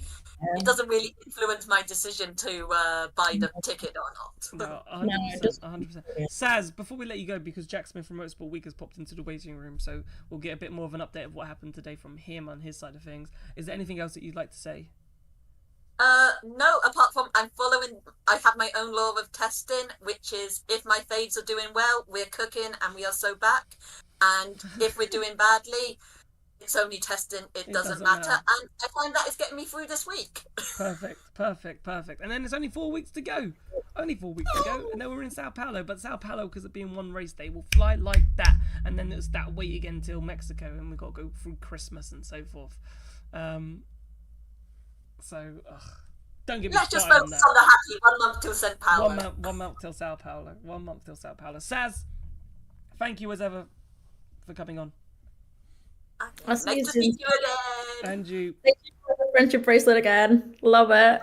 it doesn't really influence my decision to buy the ticket or not. No, 100%, 100%. Saz, before we let you go, because Jack Smith from Motorsport Week has popped into the waiting room, so we'll get a bit more of an update of what happened today from him on his side of things. Is there anything else that you'd like to say? No, apart from I have my own law of testing, which is if my faves are doing well, we're cooking and we are so back. And if we're doing badly, it's only testing, it doesn't matter. And I find that is getting me through this week. Perfect. And then there's only 4 weeks to go. Only 4 weeks to go. And then we're in Sao Paulo. But Sao Paulo, because it being one race day, will fly like that. And then it's that wait again till Mexico. And we've got to go through Christmas and so forth. Don't get me Let's just started focus on on the happy 1 month till Sao Paulo. 1 month till Sao Paulo. 1 month till Sao Paulo. Saz, thank you as ever for coming on. Okay. Nice to meet you again. And you. Thank you for the friendship bracelet again. Love it.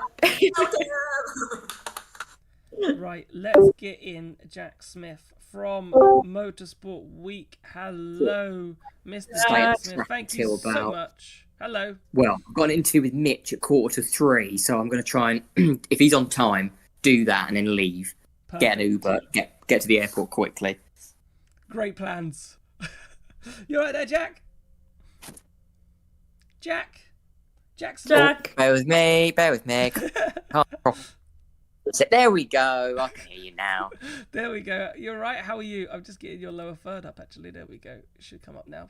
Right, let's get in Jack Smith from Motorsport Week. Hello, Mr. Jack Smith. Thank you so much. Hello. Well, I've got an interview with Mitch at 2:45, so I'm going to try and, if he's on time, do that and then leave. Perfect. Get an Uber, get to the airport quickly. Great plans. You all right there, Jack? Jack. Oh, bear with me. So there we go. I can hear you now. There we go. You're right. How are you? I'm just getting your lower third up, actually. There we go. It should come up now.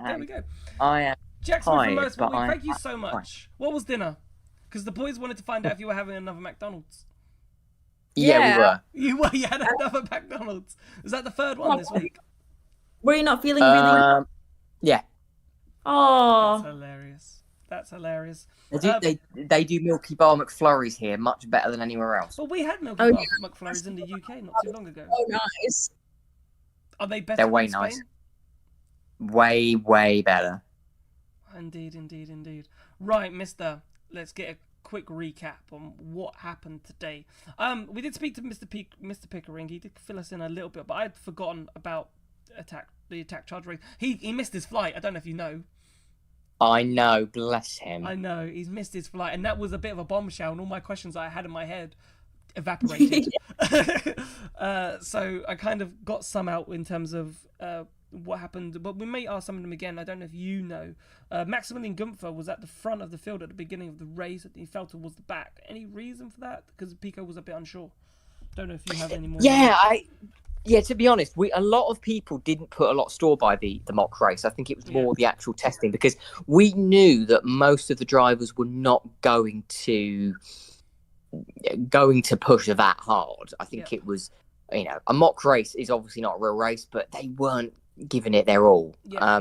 There we go. I am Jack Smith from tired, Motorsport Week, thank you I'm so much. fine. What was dinner? Because the boys wanted to find out if you were having another McDonald's. Yeah, we were. You had another McDonald's. Is that the third one this week? Were you not feeling really? Yeah. Oh. That's hilarious. They do Milky Bar McFlurries here much better than anywhere else. Well, we had Milky Bar McFlurries in the UK not too long ago. Oh, nice. Are they better? They're way nice. Way better. Indeed. Right, mister, let's get a quick recap on what happened today. We did speak to Mr. Pickering. He did fill us in a little bit, but I'd forgotten about the attack charge race. He missed his flight. I don't know if you know. I know, bless him. I know, he's missed his flight, and that was a bit of a bombshell, and all my questions I had in my head evaporated. So I kind of got some out in terms of what happened, but we may ask some of them again. I don't know if you know. Maximilian Gunther was at the front of the field at the beginning of the race, and he fell towards the back. Any reason for that? Because Pico was a bit unsure. Don't know if you have any more. Yeah, to be honest, a lot of people didn't put a lot of store by the mock race. I think it was more the actual testing, because we knew that most of the drivers were not going to push that hard. I think it was, a mock race is obviously not a real race, but they weren't giving it their all. Yeah.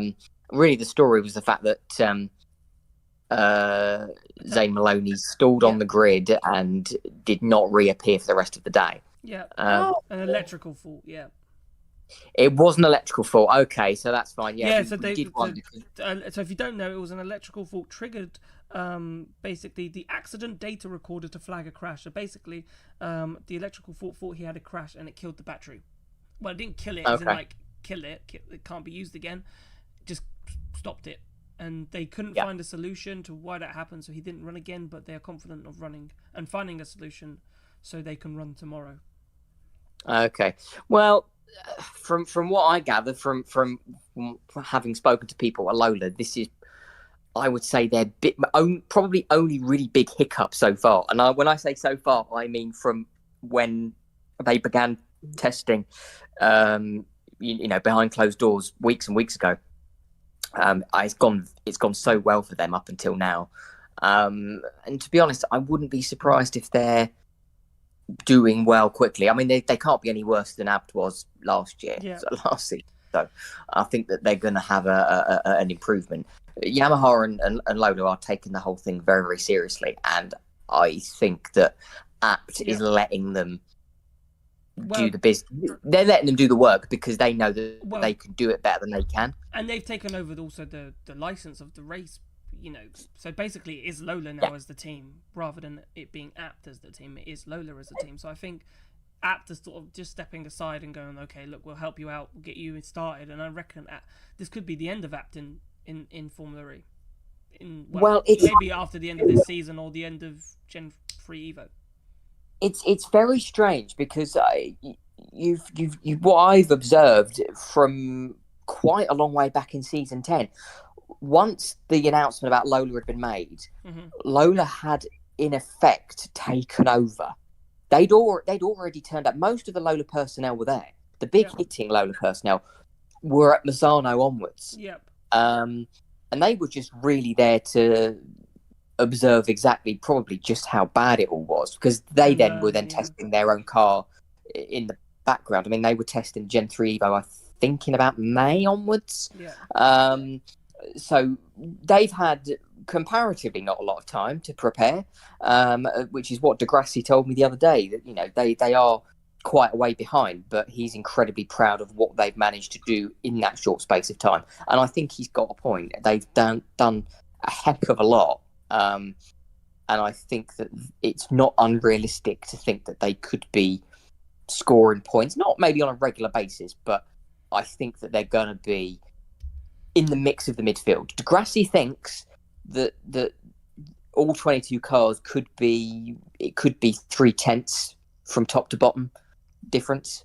Really, the story was the fact that Zane Maloney stalled on the grid and did not reappear for the rest of the day. Yeah, an electrical fault. Yeah, it was an electrical fault. Okay, so that's fine. Yeah, so if you don't know, it was an electrical fault triggered. Basically, the accident data recorder to flag a crash. So basically, the electrical fault thought he had a crash and it killed the battery. Well, it didn't kill it. As in, kill it. It can't be used again. Just stopped it, and they couldn't find a solution to why that happened. So he didn't run again. But they are confident of running and finding a solution so they can run tomorrow. Okay. Well, from what I gather from having spoken to people at Lola, this is, I would say, their probably only really big hiccup so far. And when I say so far, I mean from when they began testing, behind closed doors weeks and weeks ago. It's gone so well for them up until now. And to be honest, I wouldn't be surprised if they're doing well quickly. I mean, they can't be any worse than Abt was last year. Yeah. Last season. though. I think that they're going to have an improvement. Yamaha and Lola are taking the whole thing very, very seriously, and I think that Apt is letting them do the business. They're letting them do the work because they know that they can do it better than they can. And they've taken over also the license of the race, you know. So basically, it is Lola now as the team, rather than it being Apt as the team. It is Lola as the team. So I think Apt is sort of just stepping aside and going, okay, look, we'll help you out, we'll get you started. And I reckon this could be the end of Apt in Formula E. It's maybe after the end of this season or the end of Gen 3 Evo. It's very strange because you've what I've observed from quite a long way back in season 10. Once the announcement about Lola had been made, Lola had in effect taken over. They'd already turned up. Most of the Lola personnel were there. The big hitting Lola personnel were at Misano onwards. Yep. And they were just really there to observe exactly probably just how bad it all was, because they were testing their own car in the background. I mean, they were testing Gen 3 Evo, I think, in about May onwards. So they've had comparatively not a lot of time to prepare, which is what Degrassi told me the other day, that, you know, they are quite a way behind, but he's incredibly proud of what they've managed to do in that short space of time. And I think he's got a point. They've done a heck of a lot. And I think that it's not unrealistic to think that they could be scoring points, not maybe on a regular basis, but I think that they're going to be in the mix of the midfield. Degrassi thinks that all 22 cars could be 3/10 from top to bottom difference.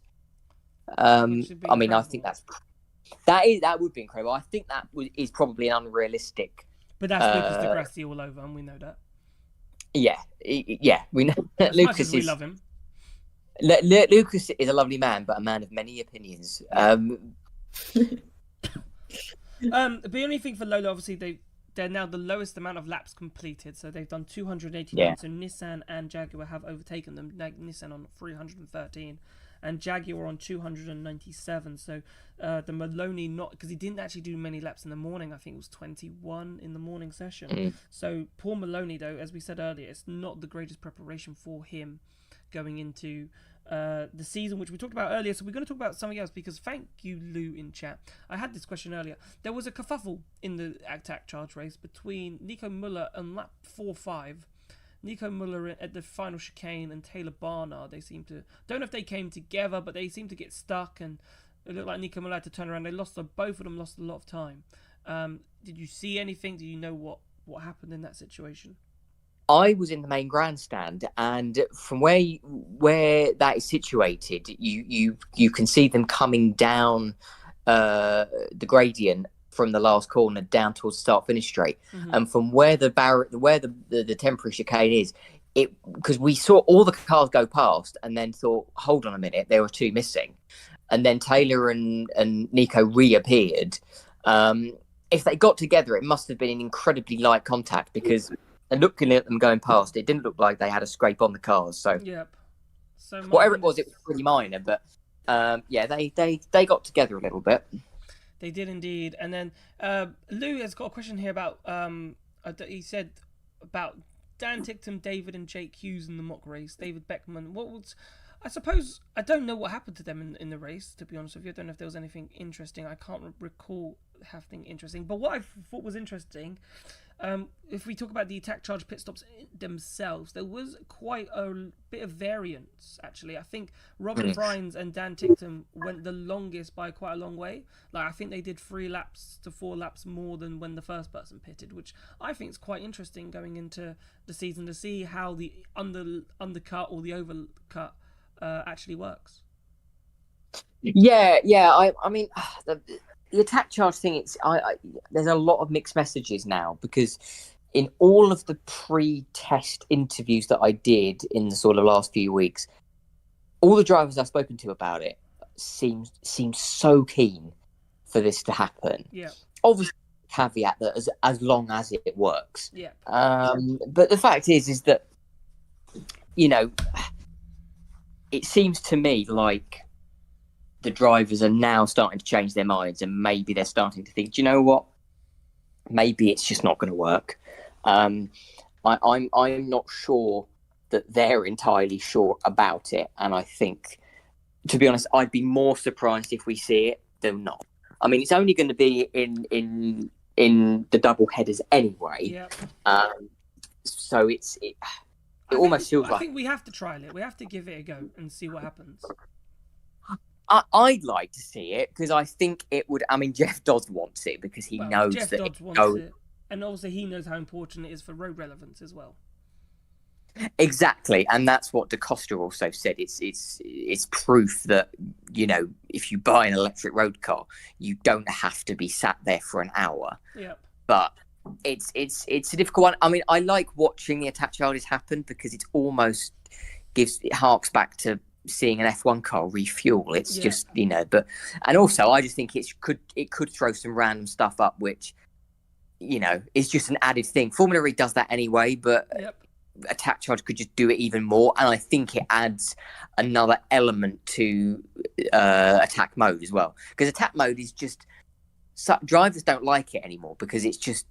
I mean, I think that would be incredible. I think that is probably an unrealistic. But that's Lucas Degrassi all over, and we know that. Yeah, we know. As Lucas much as we love him. Lucas is a lovely man, but a man of many opinions. The only thing for Lola, obviously, they're now the lowest amount of laps completed, so they've done 289. So Nissan and Jaguar have overtaken them. Nissan on 313, and Jaguar on 297. So the Maloney, not because he didn't actually do many laps in the morning. I think it was 21 in the morning session. So poor Maloney, though, as we said earlier, it's not the greatest preparation for him going into the season, which we talked about earlier. So we're going to talk about something else, because thank you, Lou, in chat. I had this question earlier. There was a kerfuffle in the attack charge race between Nico Muller and lap 4-5. Nico Muller at the final chicane and Taylor Barnard. They seem to, don't know if they came together, but they seem to get stuck, and it looked like Nico Muller had to turn around. Both of them lost a lot of time. Did you see anything? Do you know what happened in that situation? I was in the main grandstand, and from where that is situated, you can see them coming down the gradient from the last corner down towards start-finish straight. And from where the temporary chicane is, because we saw all the cars go past and then thought, hold on a minute, there were two missing. And then Taylor and Nico reappeared. If they got together, it must have been an incredibly light contact, because looking at them going past, it didn't look like they had a scrape on the cars. So, so whatever it was pretty minor. But they got together a little bit. They did indeed. And then Lou has got a question here about, he said about Dan Ticktum, David and Jake Hughes in the mock race. David Beckman. I suppose, I don't know what happened to them in the race, to be honest with you. I don't know if there was anything interesting. I can't recall having interesting. But what I thought was interesting, if we talk about the attack charge pit stops themselves, there was quite a bit of variance, actually. I think Robin Vries and Dan Ticktum went the longest by quite a long way. Like, I think they did 3 laps to 4 laps more than when the first person pitted, which I think is quite interesting going into the season to see how the undercut or the overcut actually works. I mean, the attack charge thing, there's a lot of mixed messages now, because in all of the pre-test interviews that I did in the sort of last few weeks, all the drivers I've spoken to about it seem so keen for this to happen. Obviously, caveat that as long as it works. But the fact is that, you know, it seems to me like the drivers are now starting to change their minds, and maybe they're starting to think, do you know what? Maybe it's just not going to work. I'm not sure that they're entirely sure about it, and I think, to be honest, I'd be more surprised if we see it than not. I mean, it's only going to be in the double headers anyway. Yep. So it almost feels like... I think we have to trial it. We have to give it a go and see what happens. I'd like to see it because I think it would... I mean, Jeff Dodds wants it because he knows Jeff that Dodds wants it. And also he knows how important it is for road relevance as well. Exactly, and that's what DaCosta also said. It's proof that, you know, if you buy an electric road car, you don't have to be sat there for an hour. Yep. But it's a difficult one. I mean, I like watching the attack charges happen because it almost harks back to seeing an F1 car refuel. It's just, you know, and also I just think it could throw some random stuff up, which, you know, is just an added thing. Formula E does that anyway, but attack charge could just do it even more, and I think it adds another element to attack mode as well, because attack mode is just drivers don't like it anymore because it's just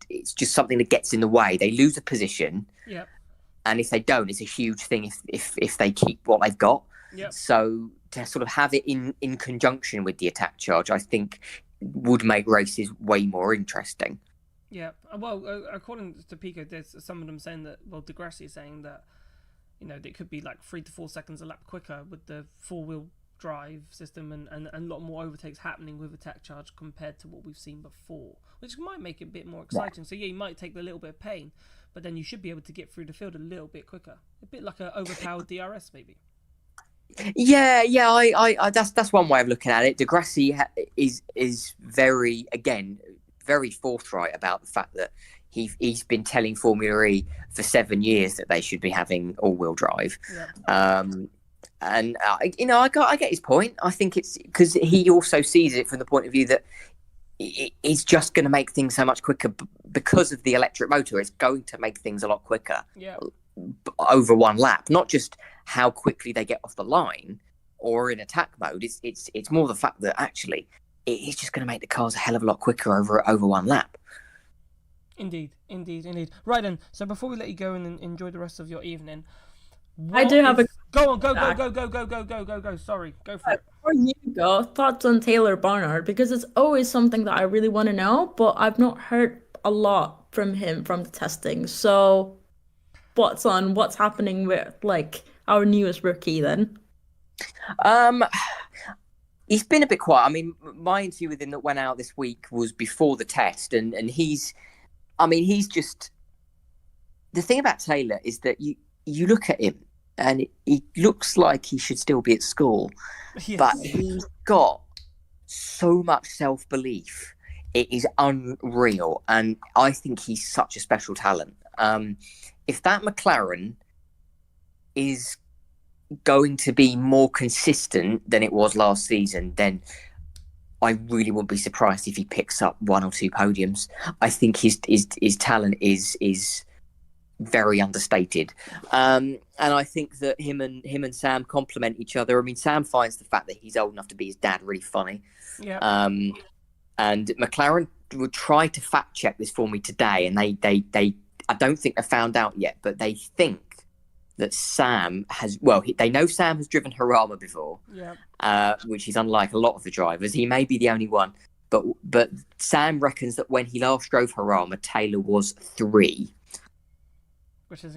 something that gets in the way. They lose a position, and if they don't, it's a huge thing if they keep what they've got. So to sort of have it in conjunction with the attack charge, I think would make races way more interesting. Yeah, well, according to Pico, there's some of them saying that, well, Degrassi is saying that, you know, it could be like 3 to 4 seconds a lap quicker with the 4-wheel drive system and a lot more overtakes happening with attack charge compared to what we've seen before, which might make it a bit more exciting. So, yeah, you might take the little bit of pain, but then you should be able to get through the field a little bit quicker. A bit like an overpowered DRS, maybe. Yeah, I that's one way of looking at it. Degrassi is very, again, very forthright about the fact that he's been telling Formula E for 7 years that they should be having all-wheel drive. And you know, I get his point. I think it's because he also sees it from the point of view that it's just going to make things so much quicker because of the electric motor. It's going to make things a lot quicker over one lap. Not just how quickly they get off the line or in attack mode. It's more the fact that actually it's just going to make the cars a hell of a lot quicker over one lap. Indeed. Right then, so before we let you go and enjoy the rest of your evening, I do have a... Go on, go. Sorry, go for it. Before you go, thoughts on Taylor Barnard, because it's always something that I really want to know, but I've not heard a lot from him from the testing. So what's happening with, like, our newest rookie then? He's been a bit quiet. I mean, my interview with him that went out this week was before the test, and he's just... The thing about Taylor is that you look at him, and he looks like he should still be at school, but he's got so much self-belief. It is unreal, and I think he's such a special talent. If that McLaren is going to be more consistent than it was last season, then I really wouldn't be surprised if he picks up 1 or 2 podiums. I think his talent is very understated, and I think that him and Sam complement each other. I mean, Sam finds the fact that he's old enough to be his dad really funny. And McLaren would try to fact check this for me today, and they I don't think they found out yet, but they think that Sam has, well, they know Sam has driven Harama before, which is unlike a lot of the drivers. He may be the only one, but Sam reckons that when he last drove Harama, Taylor was 3. Which is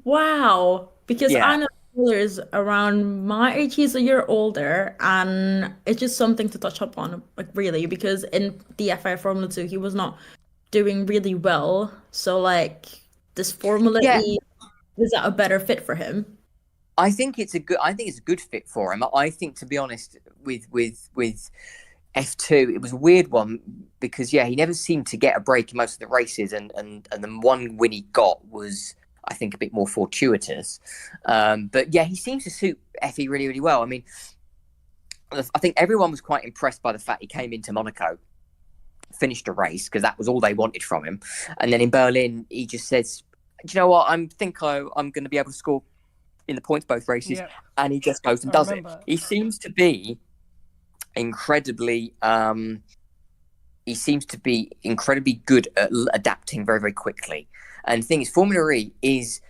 wow, because I know Taylor is around my age. He's a year older, and it's just something to touch up on, like, really, because in the FIA Formula 2 he was not doing really well. So, like, this Formula E, is that a better fit for him? I think it's a good fit for him. I think, to be honest, with F2, it was a weird one because he never seemed to get a break in most of the races, and the one win he got was, I think, a bit more fortuitous. But he seems to suit Effie really, really well. I mean, I think everyone was quite impressed by the fact he came into Monaco, finished a race because that was all they wanted from him, and then in Berlin he just says, "Do you know what? I think I'm going to be able to score in the points both races, Yeah. and he just goes and I does remember. it. He seems to be incredibly good at adapting very, very quickly. And the thing is, Formula E is,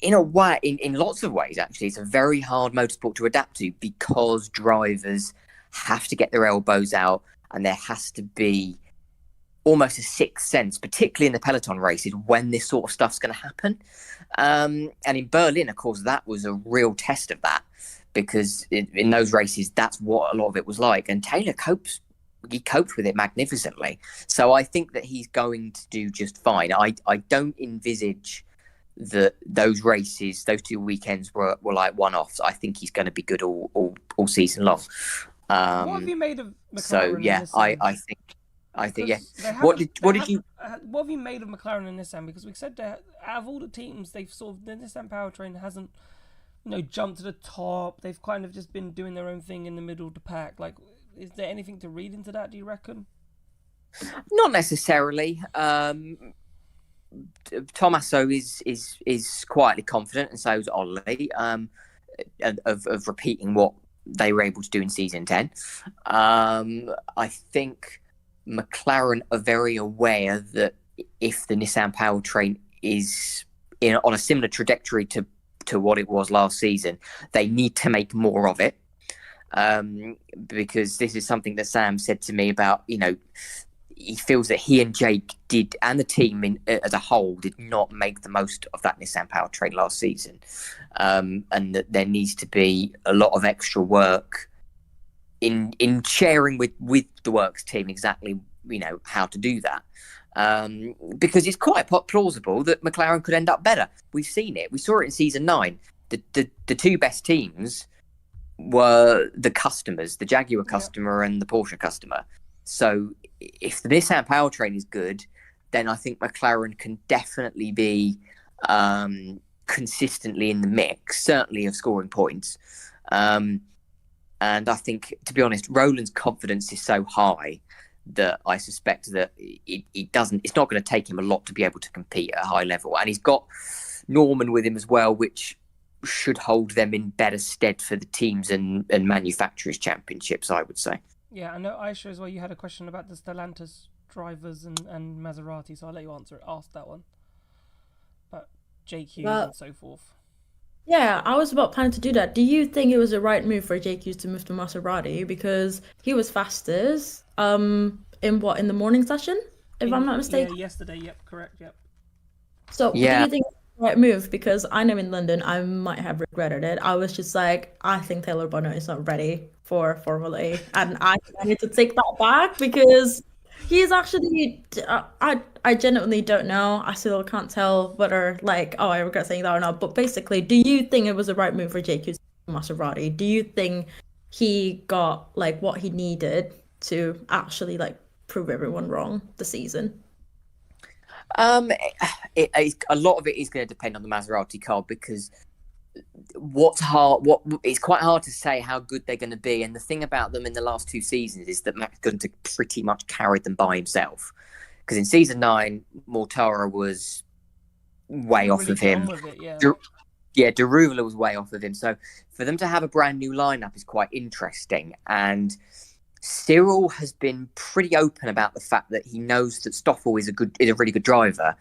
in a way, in lots of ways, actually, it's a very hard motorsport to adapt to because drivers have to get their elbows out, and there has to be almost a sixth sense, particularly in the peloton races, when this sort of stuff's going to happen. And in Berlin, of course, that was a real test of that, because in those races, that's what a lot of it was like. And Taylor coped with it magnificently. So I think that he's going to do just fine. I don't envisage that those races, those 2 weekends were like one-offs. I think he's going to be good all season long. What have you made of McLaren? So yeah, I think yeah. What have you made of McLaren and Nissan? Because we said that out of all the teams, the Nissan powertrain hasn't, jumped to the top. They've kind of just been doing their own thing in the middle of the pack. Like, is there anything to read into that, do you reckon? Not necessarily. Tommaso is quietly confident, and so is Ollie, of repeating what they were able to do in season 10. I think McLaren are very aware that if the Nissan powertrain is on a similar trajectory to what it was last season, they need to make more of it. Because this is something that Sam said to me about, he feels that he and Jake did, and the team as a whole, did not make the most of that Nissan powertrain last season. And that there needs to be a lot of extra work in sharing with the works team exactly, how to do that. Because it's quite plausible that McLaren could end up better. We've seen it. We saw it in season 9. The two best teams were the customers, the Jaguar customer and the Porsche customer. So if the Nissan powertrain is good, then I think McLaren can definitely be consistently in the mix, certainly of scoring points. And I think, to be honest, Rowland's confidence is so high that I suspect that it's not going to take him a lot to be able to compete at a high level. And he's got Norman with him as well, which should hold them in better stead for the teams and manufacturers championships, I would say. Yeah, I know, Aisha, as well, you had a question about the Stellantis drivers and Maserati, so I'll let you ask that one. But Jake Hughes and so forth. Yeah, I was about planning to do that. Do you think it was the right move for Jake Hughes to move to Maserati? Because he was fastest in the morning session, if I'm not mistaken? Yeah, yesterday, yep, correct, yep. So do you think it's the right move? Because I know in London, I might have regretted it. I was just like, I think Taylor Bonner is not ready for Formula E. And I need to take that back because he's actually, I genuinely don't know. I still can't tell whether, I regret saying that or not. But basically, do you think it was the right move for Jake Hughes to Maserati? Do you think he got, what he needed to actually, prove everyone wrong this season? A lot of it is going to depend on the Maserati car, because it's quite hard to say how good they're going to be. And the thing about them in the last 2 seasons is that Max Gunter pretty much carried them by himself. Because in season 9, Mortara was way off of him. Deruvala was way off of him. So for them to have a brand new lineup is quite interesting. And Cyril has been pretty open about the fact that he knows that Stoffel is a really good driver,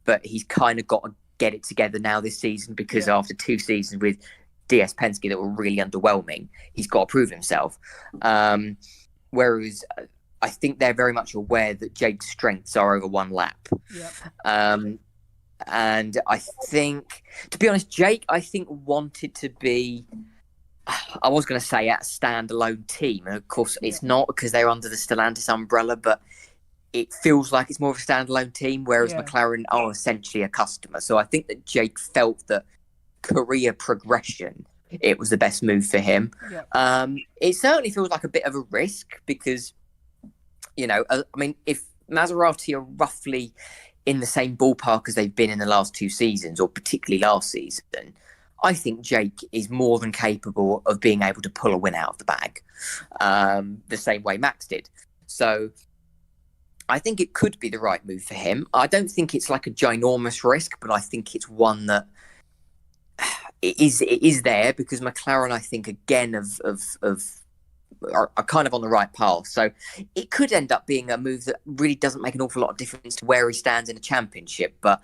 but he's kind of got to get it together now this season, because after 2 seasons with DS Penske that were really underwhelming, he's got to prove himself. Whereas I think they're very much aware that Jake's strengths are over 1 lap. Yep. And I think, to be honest, Jake, I think, wanted to be, I was going to say, at a standalone team. And of course, it's not, because they're under the Stellantis umbrella, but it feels like it's more of a standalone team, whereas McLaren are essentially a customer. So I think that Jake felt that career progression, it was the best move for him. It certainly feels like a bit of a risk because, if Maserati are roughly in the same ballpark as they've been in the last 2 seasons, or particularly last season, I think Jake is more than capable of being able to pull a win out of the bag, the same way Max did. So I think it could be the right move for him. I don't think it's like a ginormous risk, but I think it's one that it is there because McLaren, I think, again, are kind of on the right path. So it could end up being a move that really doesn't make an awful lot of difference to where he stands in a championship. But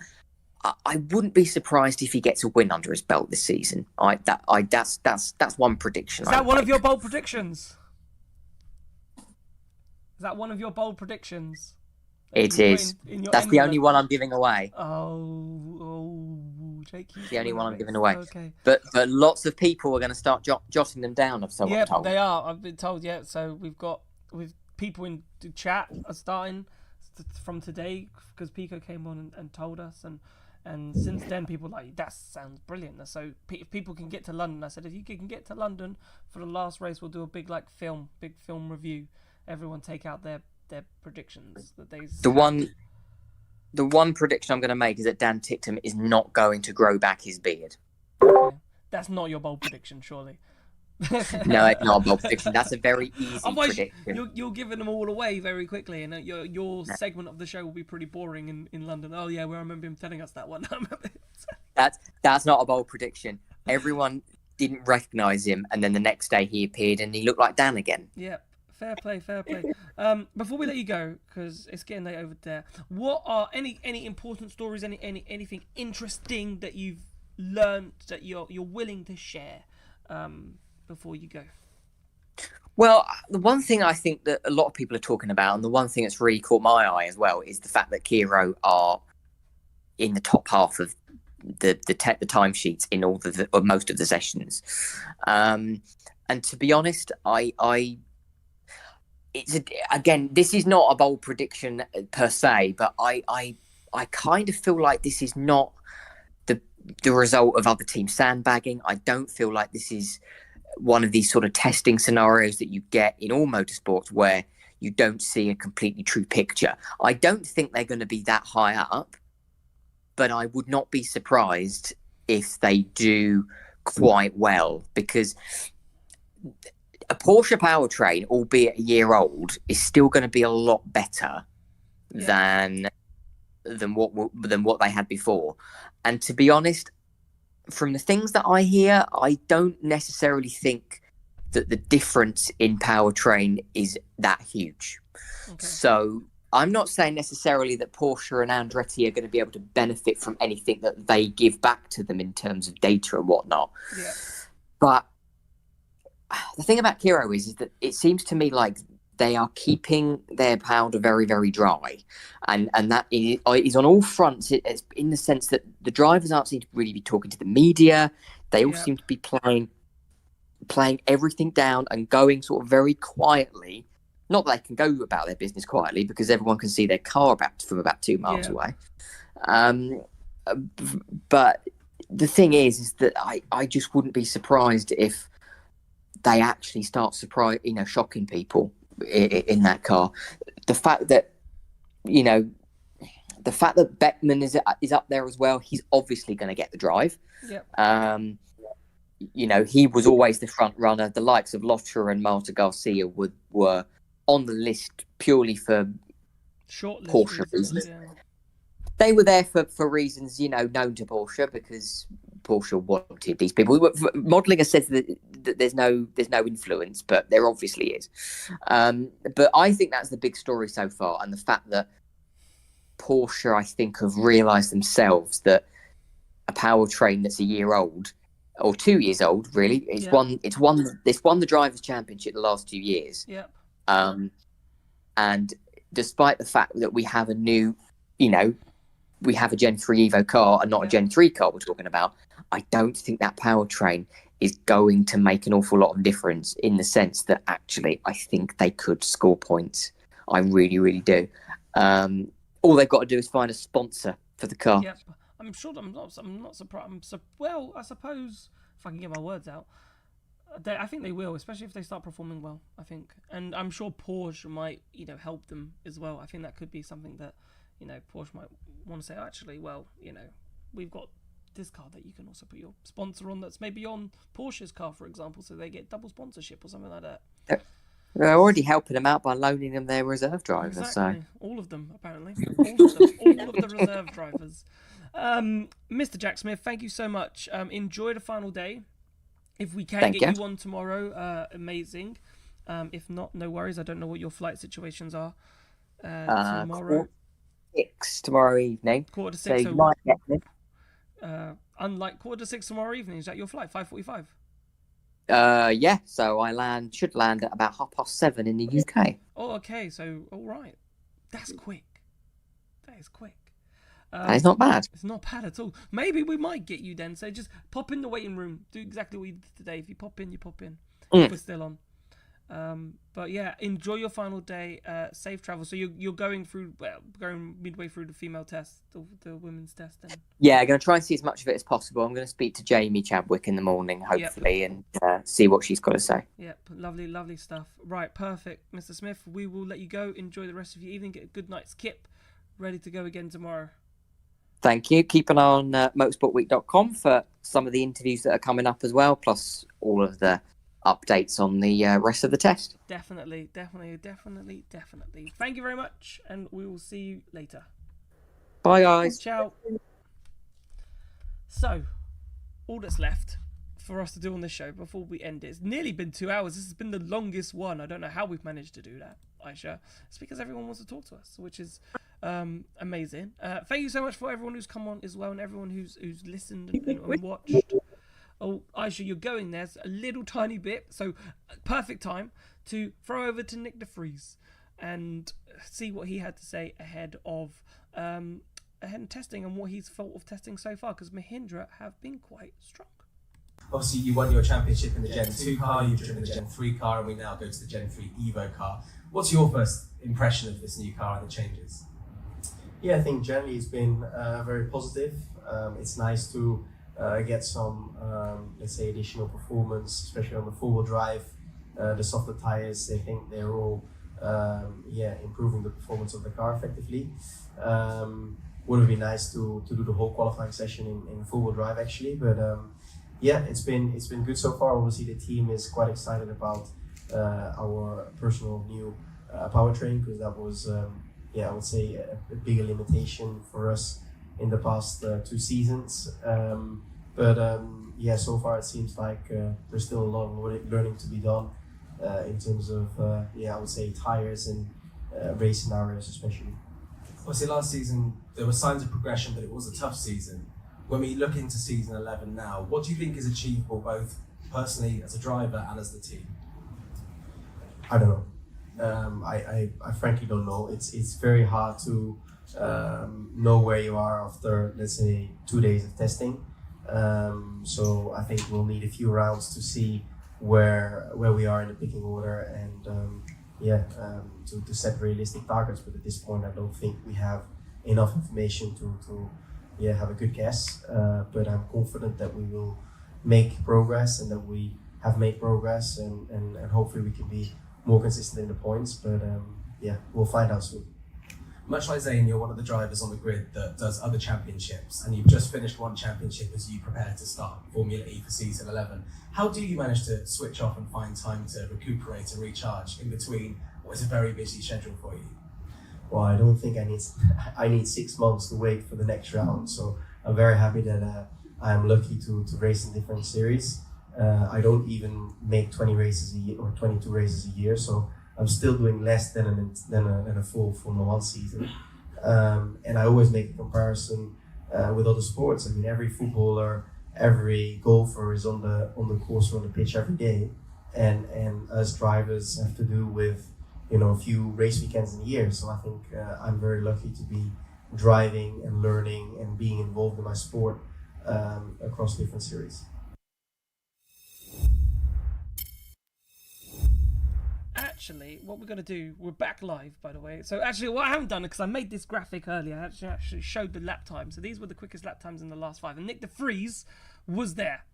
I wouldn't be surprised if he gets a win under his belt this season. That's one prediction. Is that one of your bold predictions? Is that one of your bold predictions? It is. That's the only one I'm giving away. Jake, the only one I'm giving away. Okay. But lots of people are going to start jotting them down. I'm told. They are. I've been told. Yeah. So with people in the chat are starting from today because Pico came on and told us, and since then people are like, that sounds brilliant. So if people can get to London, I said, if you can get to London for the last race, we'll do a big film review. Everyone take out their predictions that they. The one prediction I'm going to make is that Dan Ticktum is not going to grow back his beard. Okay. That's not your bold prediction, surely. No, it's not a bold prediction. That's a very easy prediction. You're giving them all away very quickly, and your segment of the show will be pretty boring in London. Oh yeah, I remember him telling us that one. That's not a bold prediction. Everyone didn't recognise him, and then the next day he appeared and he looked like Dan again. Yeah. Fair play. Before we let you go, because it's getting late over there, what are any important stories, anything interesting that you've learned that you're willing to share before you go? Well, the one thing I think that a lot of people are talking about, and the one thing that's really caught my eye as well, is the fact that Kiro are in the top half of the timesheets in all or most of the sessions. And to be honest, again, this is not a bold prediction per se, but I kind of feel like this is not the result of other teams sandbagging. I don't feel like this is one of these sort of testing scenarios that you get in all motorsports where you don't see a completely true picture. I don't think they're going to be that high up, but I would not be surprised if they do quite well, because a Porsche powertrain, albeit a year old, is still going to be a lot better than what they had before. And to be honest, from the things that I hear, I don't necessarily think that the difference in powertrain is that huge. Okay. So I'm not saying necessarily that Porsche and Andretti are going to be able to benefit from anything that they give back to them in terms of data and whatnot. Yeah. But the thing about Kiro is that it seems to me like they are keeping their powder very, very dry. And that is on all fronts. It's in the sense that the drivers aren't seem to really be talking to the media. They all seem to be playing everything down and going sort of very quietly. Not that they can go about their business quietly, because everyone can see their car from about 2 miles away. But the thing is that I just wouldn't be surprised if they actually start shocking people in that car. The fact that Beckman is up there as well, he's obviously going to get the drive. Yep. He was always the front runner. The likes of Lotta and Marta Garcia were on the list purely for Porsche reasons. Yeah. They were there for reasons, known to Porsche, because Porsche wanted these people. Modelling has said that there's no influence, but there obviously is. But I think that's the big story so far, and the fact that Porsche, I think, have realised themselves that a powertrain that's a year old or 2 years old, really, it's won the Drivers' Championship the last 2 years. Yep. And despite the fact that we have a new, we have a Gen 3 Evo car and not a Gen 3 car we're talking about, I don't think that powertrain is going to make an awful lot of difference, in the sense that actually I think they could score points. I really, really do. All they've got to do is find a sponsor for the car. Yep. I'm sure I'm not surprised. Well, I suppose if I can get my words out, I think they will, especially if they start performing well. I think, and I'm sure Porsche might, help them as well. I think that could be something that, Porsche might want to say, actually, well, we've got this car that you can also put your sponsor on, that's maybe on Porsche's car, for example, so they get double sponsorship or something like that. They're already helping them out by loaning them their reserve drivers. Exactly. So All of them, apparently. All of them. All of the reserve drivers. Mr. Jack Smith, thank you so much. Enjoy the final day. If we can get you on tomorrow, amazing. If not, no worries. I don't know what your flight situations are tomorrow. 6 tomorrow evening. 5:45. So you might get me. Unlike 5:45 tomorrow evening, is that your flight? 5:45. Yeah. So I should land at about 7:30 in the UK. Oh, okay. So all right, that's quick. That is quick. It's not bad. It's not bad at all. Maybe we might get you then. So just pop in the waiting room. Do exactly what you did today. If you pop in, you pop in. If we're still on. But yeah, enjoy your final day. Safe travel. So you're going midway through the female test, the women's test, then. Yeah, I'm going to try and see as much of it as possible. I'm going to speak to Jamie Chadwick in the morning, hopefully, and see what she's got to say. Yep, lovely stuff. Right, perfect, Mr. Smith. We will let you go. Enjoy the rest of your evening. Get a good night's kip. Ready to go again tomorrow. Thank you. Keep an eye on motorsportweek.com for some of the interviews that are coming up as well, plus all of the updates on the rest of the test. Definitely. Thank you very much, and we will see you later. Bye, guys. Ciao. So, all that's left for us to do on this show before we end it. It's nearly been 2 hours. This has been the longest one. I don't know how we've managed to do that, Aisha. It's because everyone wants to talk to us, which is amazing. Thank you so much for everyone who's come on as well, and everyone who's listened and watched. Oh, Aisha, you're going there's a little tiny bit, so perfect time to throw over to Nick de Vries and see what he had to say ahead of testing and what he's thought of testing so far, because Mahindra have been quite strong. Obviously, you won your championship in the Gen 2 car, you've driven the Gen 3 car, and we now go to the Gen 3 Evo car. What's your first impression of this new car and the changes? Yeah, I think generally it's been very positive. It's nice to get some, let's say, additional performance, especially on the four-wheel drive. The softer tires, I think they're all, improving the performance of the car effectively. Would have been nice to do the whole qualifying session in four-wheel drive actually, but it's been good so far. Obviously, the team is quite excited about our personal new powertrain, because that was, I would say, a bigger limitation for us in the past 2 seasons. So far it seems like there's still a lot of learning to be done in terms of, I would say, tires and race scenarios especially. Obviously, last season there were signs of progression, but it was a tough season. When we look into season 11 now, what do you think is achievable, both personally as a driver and as the team? I don't know. I frankly don't know. It's very hard to know where you are after, let's say, 2 days of testing. So I think we'll need a few rounds to see where we are in the picking order and to set realistic targets. But at this point, I don't think we have enough information to have a good guess. But I'm confident that we will make progress and that we have made progress, and hopefully we can be more consistent in the points. But we'll find out soon. Much like Zane, you're one of the drivers on the grid that does other championships, and you've just finished one championship as you prepare to start Formula E for season 11. How do you manage to switch off and find time to recuperate and recharge in between what is a very busy schedule for you? Well, I don't think I need 6 months to wait for the next round. So I'm very happy that I'm lucky to race in different series. I don't even make 20 races a year or 22 races a year, so I'm still doing less than a full Formula 1 season. And I always make a comparison with other sports. I mean, every footballer, every golfer is on the course or on the pitch every day, and us drivers have to do with a few race weekends in a year. So I think I'm very lucky to be driving and learning and being involved in my sport across different series. Actually, what we're going to do, we're back live, by the way. So actually, what I haven't done, because I made this graphic earlier, I actually showed the lap time. So these were the quickest lap times in the last 5. And Nick de Vries was there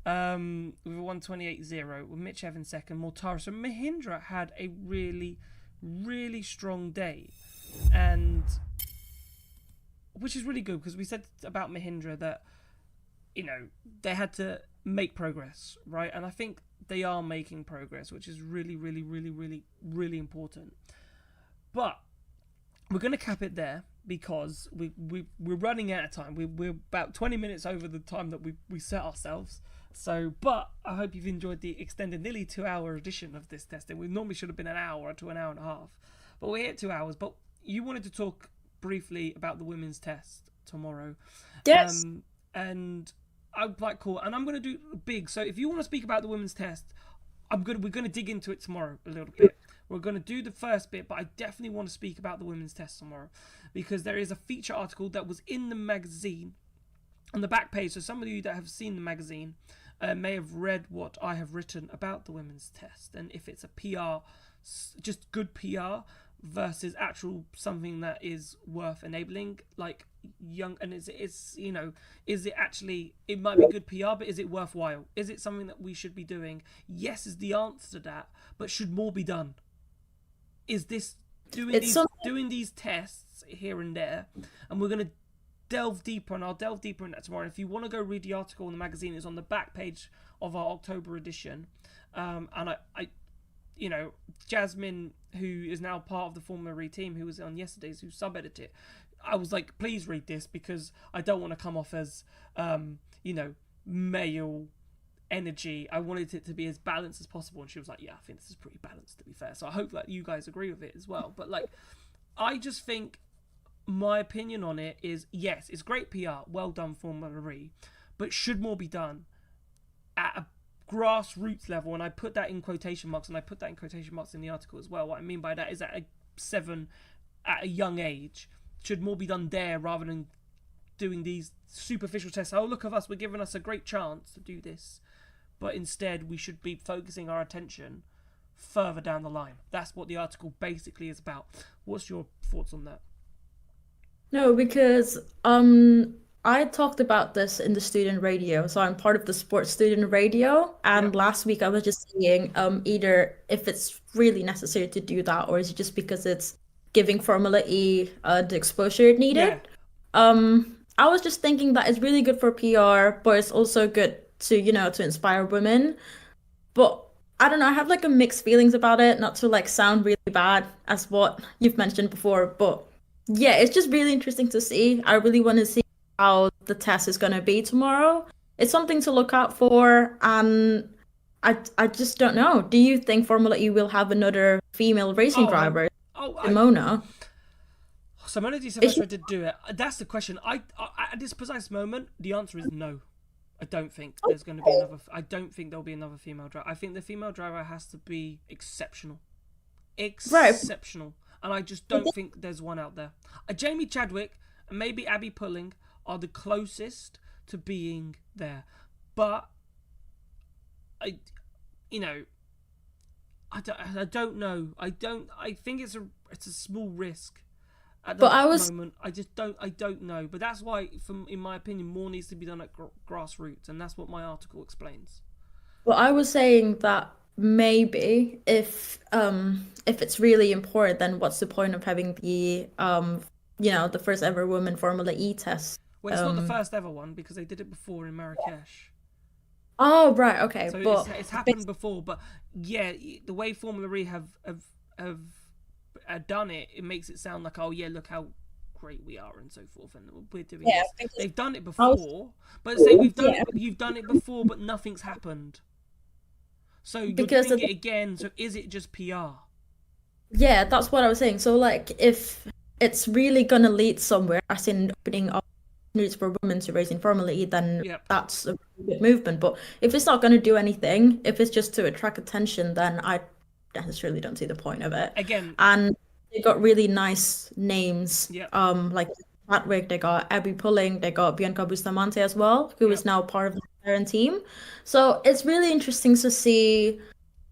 with a 1:28.0, with Mitch Evans second, Mortara. So Mahindra had a really, really strong day. And which is really good, because we said about Mahindra that, they had to make progress, right? And I think they are making progress, which is really, really, really, really, really important. But we're going to cap it there because we're running out of time. We're about 20 minutes over the time that we set ourselves. So, but I hope you've enjoyed the extended, nearly 2-hour edition of this testing. We normally should have been an hour to an hour and a half, but we're at 2 hours. But you wanted to talk briefly about the women's test tomorrow. Yes. And I'm like, cool. And I'm going to do big. So if you want to speak about the women's test, we're going to dig into it tomorrow a little bit. We're going to do the first bit, but I definitely want to speak about the women's test tomorrow because there is a feature article that was in the magazine on the back page. So some of you that have seen the magazine may have read what I have written about the women's test and if it's a PR, just good PR versus actual something that is worth enabling, like young, and is it actually, it might be good PR, but is it worthwhile? Is it something that we should be doing? Yes is the answer to that, but should more be done? Is this doing these tests here and there? And we're going to delve deeper, and I'll delve deeper in that tomorrow. If you want to go read the article in the magazine, it's on the back page of our October edition. And I Jasmine, who is now part of the Formula E team, who was on yesterday's, who sub-edited it, I was like, please read this because I don't want to come off as, male energy. I wanted it to be as balanced as possible. And she was like, yeah, I think this is pretty balanced, to be fair. So I hope that you guys agree with it as well. But like, I just think my opinion on it is, yes, it's great PR. Well done, Formula E. But should more be done at a grassroots level? And I put that in quotation marks, and I put that in quotation marks in the article as well. What I mean by that is at a young age, should more be done there rather than doing these superficial tests? Oh, look at us, we're giving us a great chance to do this. But instead, we should be focusing our attention further down the line. That's what the article basically is about. What's your thoughts on that? No, because I talked about this in the student radio. So I'm part of the sports student radio. And last week I was just saying either if it's really necessary to do that, or is it just because it's giving Formula E the exposure it needed. I was just thinking that it's really good for PR, but it's also good to inspire women. But I don't know, I have like a mixed feelings about it, not to like sound really bad as what you've mentioned before, but yeah, it's just really interesting to see. I really want to see how the test is going to be tomorrow. It's something to look out for, and I just don't know. Do you think Formula E will have another female racing driver? Simona. Simona Di Silvestro did do it. That's the question. I at this precise moment, the answer is no. I don't think there's going to be another. I don't think there'll be another female driver. I think the female driver has to be exceptional, exceptional, and I just don't think there's one out there. Jamie Chadwick and maybe Abby Pulling are the closest to being there, but I don't know. I think it's a small risk at the moment. I don't know. But that's why, in my opinion, more needs to be done at grassroots, and that's what my article explains. Well, I was saying that maybe if it's really important, then what's the point of having the the first ever woman Formula E test? Well, it's not the first ever one because they did it before in Marrakesh. Oh, right, okay. So but it's happened before, but yeah, the way Formula E have done it, it makes it sound like, oh yeah, look how great we are and so forth, and we're doing this. They've done it before, but say you've done it before, but nothing's happened. So you're doing it again. So is it just PR? Yeah, that's what I was saying. So like, if it's really gonna lead somewhere, as in opening up opportunities for women to race in Formula E, then that's a good movement. But if it's not going to do anything, if it's just to attract attention, then I necessarily don't see the point of it. Again, and they got really nice names. Like Chadwick, they got Abby Pulling, they got Bianca Bustamante as well, who is now part of the parent team. So it's really interesting to see.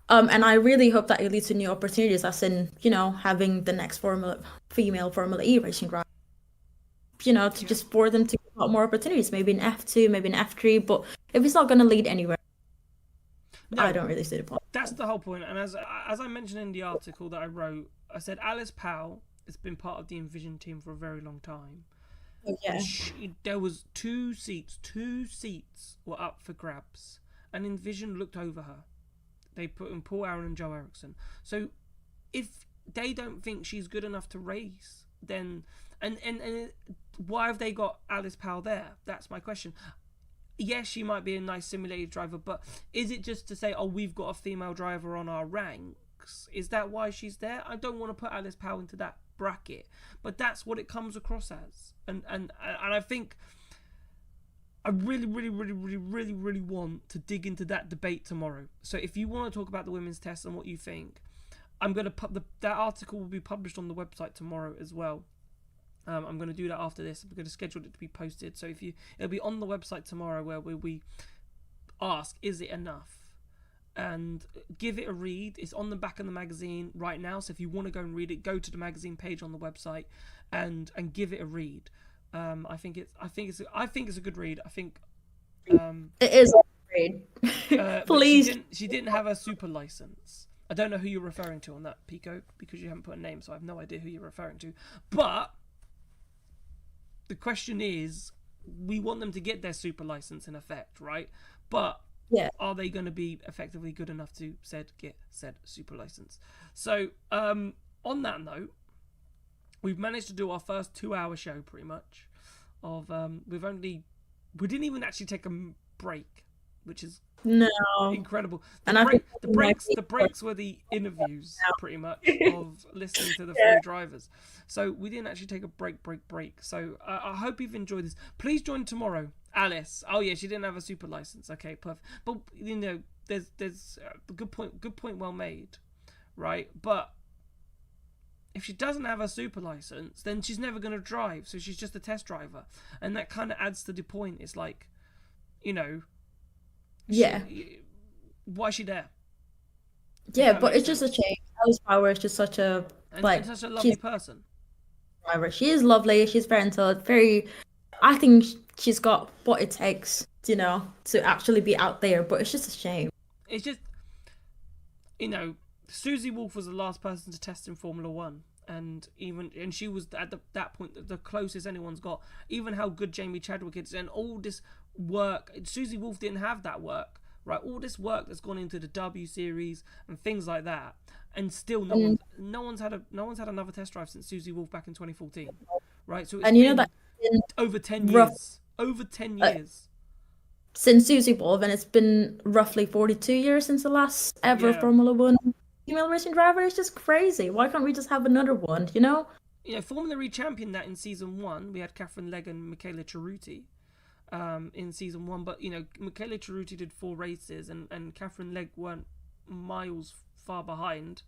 And I really hope that it leads to new opportunities, as in, having the next female Formula E racing driver. Just for them to get a lot more opportunities, maybe in F2, maybe in F3, but if it's not going to lead anywhere, I don't really see the point. That's the whole point. And as I mentioned in the article that I wrote, I said Alice Powell has been part of the Envision team for a very long time. Yeah. There was two seats were up for grabs, and Envision looked over her. They put in Paul Aaron and Joe Eriksson. So if they don't think she's good enough to race, then and why have they got Alice Powell there? That's my question. Yes, she might be a nice simulated driver, but is it just to say, oh, we've got a female driver on our ranks? Is that why she's there? I don't want to put Alice Powell into that bracket, but that's what it comes across as. And I think I really want to dig into that debate tomorrow. So if you want to talk about the women's test and what you think, I'm going to put that article will be published on the website tomorrow as well. I'm going to do that after this. I'm going to schedule it to be posted. So it'll be on the website tomorrow, where we ask, is it enough? And give it a read. It's on the back of the magazine right now. So if you want to go and read it, go to the magazine page on the website and give it a read. I think it's a good read. I think it is a good read. Please. She didn't have a super license. I don't know who you're referring to on that, Pico, because you haven't put a name, so I have no idea who you're referring to. But the question is, we want them to get their super license in effect, right? But are they going to be effectively good enough to get said super license? So on that note, we've managed to do our first 2-hour show pretty much. We didn't even actually take a break, which is incredible. The breaks were the interviews pretty much of listening to the three drivers. So we didn't actually take a break. So I hope you've enjoyed this. Please join tomorrow. Alice. Oh yeah, she didn't have a super license. Okay, perfect. But you know, there's a good point well made, right? But if she doesn't have a super license, then she's never going to drive. So she's just a test driver, and that kind of adds to the point. It's like, you know, why is she there? Yeah, but it's just a shame. Alice Power is just such a such a lovely person. Driver. She is lovely. She's very intelligent. I think she's got what it takes, you know, to actually be out there. But it's just a shame. It's just, you know, Susie Wolff was the last person to test in Formula One, and she was at that point the closest anyone's got. Even how good Jamie Chadwick is, and all this work, Susie Wolff didn't have that work, right? All this work that's gone into the W Series and things like that, and still no one's had another test drive since Susie Wolff back in 2014, right? So it's over 10 years. Over 10 years. Since Susie Wolff, and it's been roughly 42 years since the last ever Formula One female racing driver. Is just crazy. Why can't we just have another one, you know? You know, Formula E champion that in season 1, we had Catherine Legg and Michaela Cerruti in season 1. But, you know, Michaela Cerruti did 4 races, and Catherine Legg weren't miles far behind.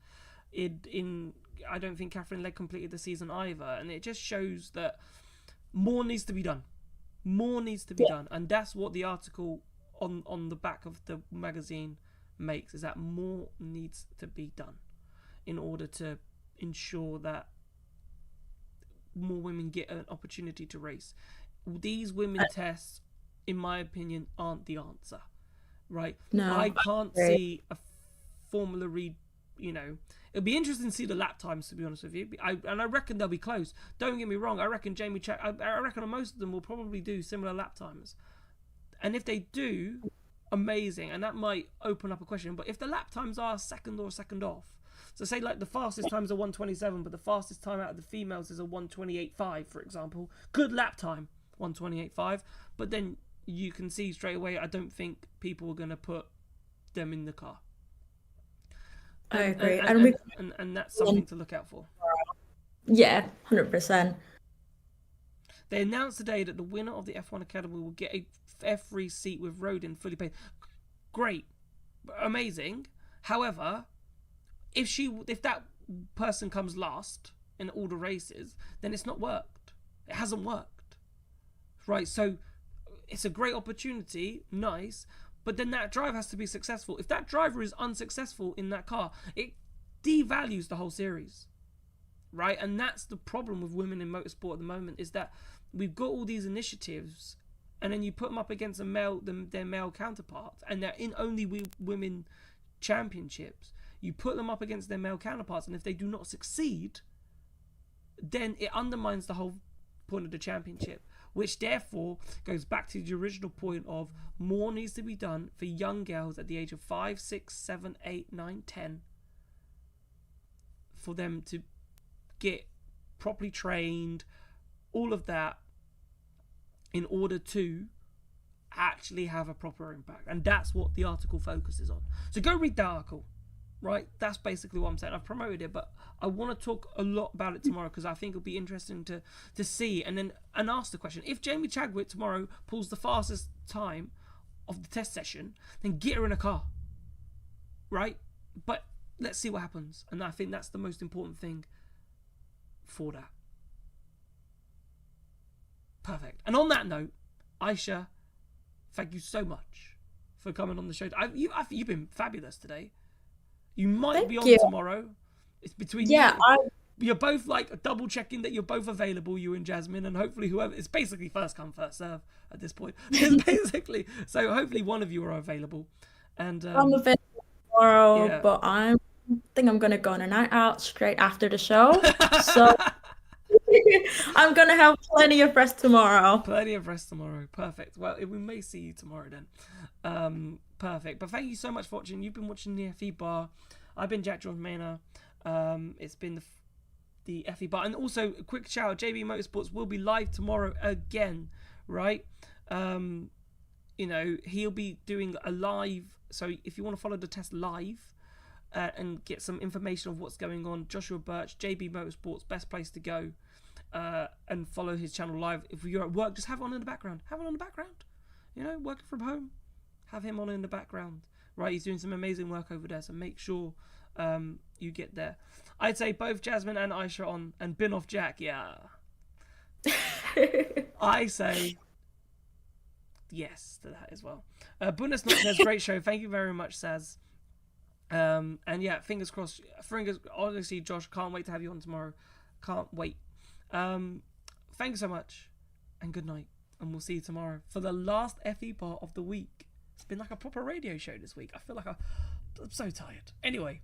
I don't think Catherine Legg completed the season either. And it just shows that more needs to be done. More needs to be done. And that's what the article on the back of the magazine makes, is that more needs to be done in order to ensure that more women get an opportunity to race. These women tests, in my opinion, aren't the answer, right? No, I can't see a Formula E, you know, it'll be interesting to see the lap times, to be honest with you. I reckon they'll be close. Don't get me wrong. I reckon I reckon most of them will probably do similar lap times, and if they do, amazing, and that might open up a question. But if the lap times are second or second off, so say like the fastest times are 1:27, but the fastest time out of the females is a 1:28.5, for example, good lap time, 1:28.5, but then you can see straight away, I don't think people are going to put them in the car. I agree, and that's something to look out for. Yeah, 100%. They announced today that the winner of the F1 Academy will get a F3 seat with Rowland fully paid. Great, amazing. However, if that person comes last in all the races, then it's not worked. It hasn't worked, right? So it's a great opportunity, nice. But then that drive has to be successful. If that driver is unsuccessful in that car, it devalues the whole series, right? And that's the problem with women in motorsport at the moment, is that we've got all these initiatives, and then you put them up against their male counterparts, and they're in only women championships. You put them up against their male counterparts, and if they do not succeed, then it undermines the whole point of the championship. which therefore goes back to the original point of more needs to be done for young girls at the age of 5, 6, 7, 8, 9, 10 for them to get properly trained, all of that, in order to actually have a proper impact. And that's what the article focuses on. So go read the article, right? That's basically what I'm saying. I've promoted it, but I want to talk a lot about it tomorrow because I think it'll be interesting to see and ask the question. If Jamie Chadwick tomorrow pulls the fastest time of the test session, then get her in a car, right? But let's see what happens. And I think that's the most important thing for that. Perfect. And on that note, Aisha, thank you so much for coming on the show. You've been fabulous today. You might be on tomorrow. It's between you. You're both like double checking that you're both available, you and Jasmine, and hopefully whoever. It's basically first come, first serve at this point. It's basically. So hopefully one of you are available. And I'm available tomorrow, but I think I'm going to go on a night out straight after the show. So I'm going to have plenty of rest tomorrow. Plenty of rest tomorrow. Perfect. Well, we may see you tomorrow then. Perfect. But thank you so much for watching. You've been watching the FE Bar. I've been Jack Jordan Maynard. It's been the FE Bar. And also, a quick shout out, JBMotorsports will be live tomorrow again, right? You know, he'll be doing a live. So if you want to follow the test live and get some information of what's going on, Joshua Birch, JBMotorsports, best place to go. And follow his channel live. If you're at work, just have it on in the background. Have it on in the background. You know, working from home, have him on in the background. Right, he's doing some amazing work over there, so make sure you get there. I'd say both Jasmine and Aisha on, and bin off Jack, yeah. I say yes to that as well. Bundesnot says, great show. Thank you very much, Saz. And yeah, fingers crossed. Honestly, Josh, can't wait to have you on tomorrow. Can't wait. Thanks so much, and good night, and we'll see you tomorrow for the last FE Bar of the week. It's been like a proper radio show this week. I feel like I'm so tired. Anyway,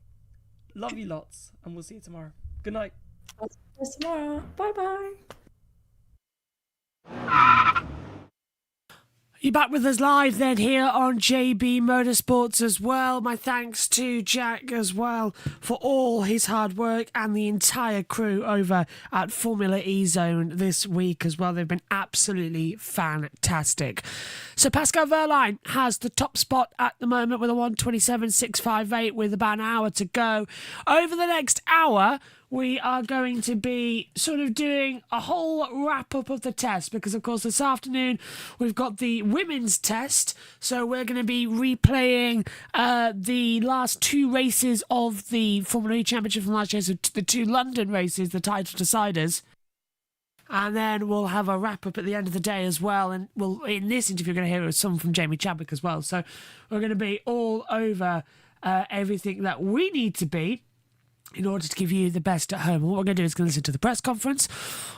love you lots, and we'll see you tomorrow. Good night. I'll see you tomorrow. Bye bye. You're back with us live then here on JB Motorsports as well. My thanks to Jack as well for all his hard work and the entire crew over at Formula E Zone this week as well. They've been absolutely fantastic. So Pascal Wehrlein has the top spot at the moment with a 1:27.658 with about an hour to go. Over the next hour, we are going to be sort of doing a whole wrap-up of the test because, of course, this afternoon we've got the women's test. So we're going to be replaying the last two races of the Formula E Championship from last year, so the two London races, the title deciders. And then we'll have a wrap-up at the end of the day as well. And in this interview, you're going to hear some from Jamie Chadwick as well. So we're going to be all over everything that we need to be in order to give you the best at home. And what we're going to do is going to listen to the press conference.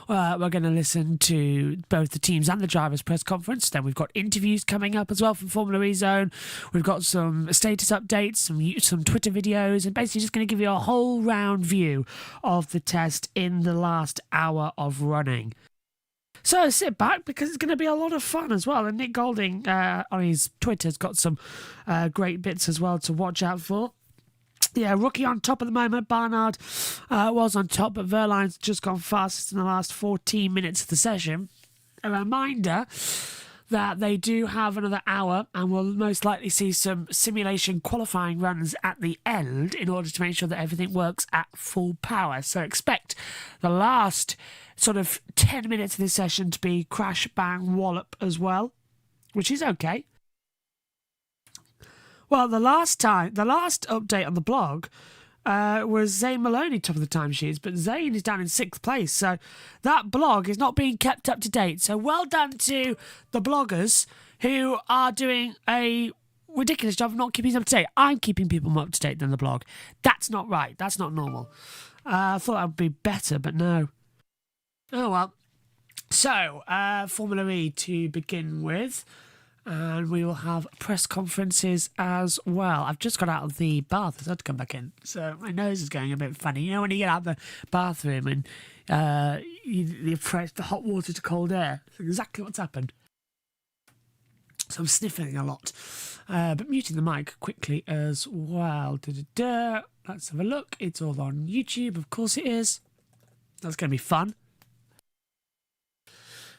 We're going to listen to both the teams and the drivers' press conference. Then we've got interviews coming up as well from Formula E Zone. We've got some status updates, some Twitter videos, and basically just going to give you a whole round view of the test in the last hour of running. So sit back because it's going to be a lot of fun as well. And Nick Golding on his Twitter's got some great bits as well to watch out for. Yeah, rookie on top at the moment. Barnard was on top, but Wehrlein's just gone fastest in the last 14 minutes of the session. A reminder that they do have another hour and we'll most likely see some simulation qualifying runs at the end in order to make sure that everything works at full power. So expect the last sort of 10 minutes of this session to be crash, bang, wallop as well, which is okay. Well, the last update on the blog was Zane Maloney top of the timesheets, but Zane is down in 6th place, so that blog is not being kept up to date. So well done to the bloggers who are doing a ridiculous job of not keeping them up to date. I'm keeping people more up to date than the blog. That's not right. That's not normal. I thought that would be better, but no. Oh well. So, Formula E to begin with. And we will have press conferences as well. I've just got out of the bath. I had to come back in. So my nose is going a bit funny. You know when you get out of the bathroom and you approach the hot water to cold air? That's exactly what's happened. So I'm sniffing a lot. But muting the mic quickly as well. Let's have a look. It's all on YouTube. Of course it is. That's going to be fun.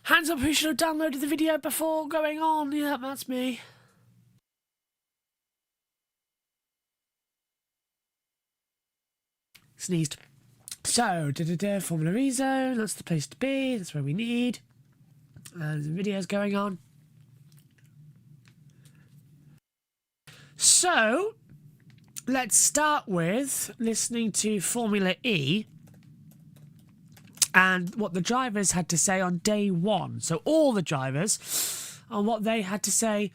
Hands up who should have downloaded the video before going on. Yeah, that's me. Sneezed. So, Formula E Zone. That's the place to be. That's where we need. The video's going on. So, let's start with listening to Formula E and what the drivers had to say on day one. So all the drivers on what they had to say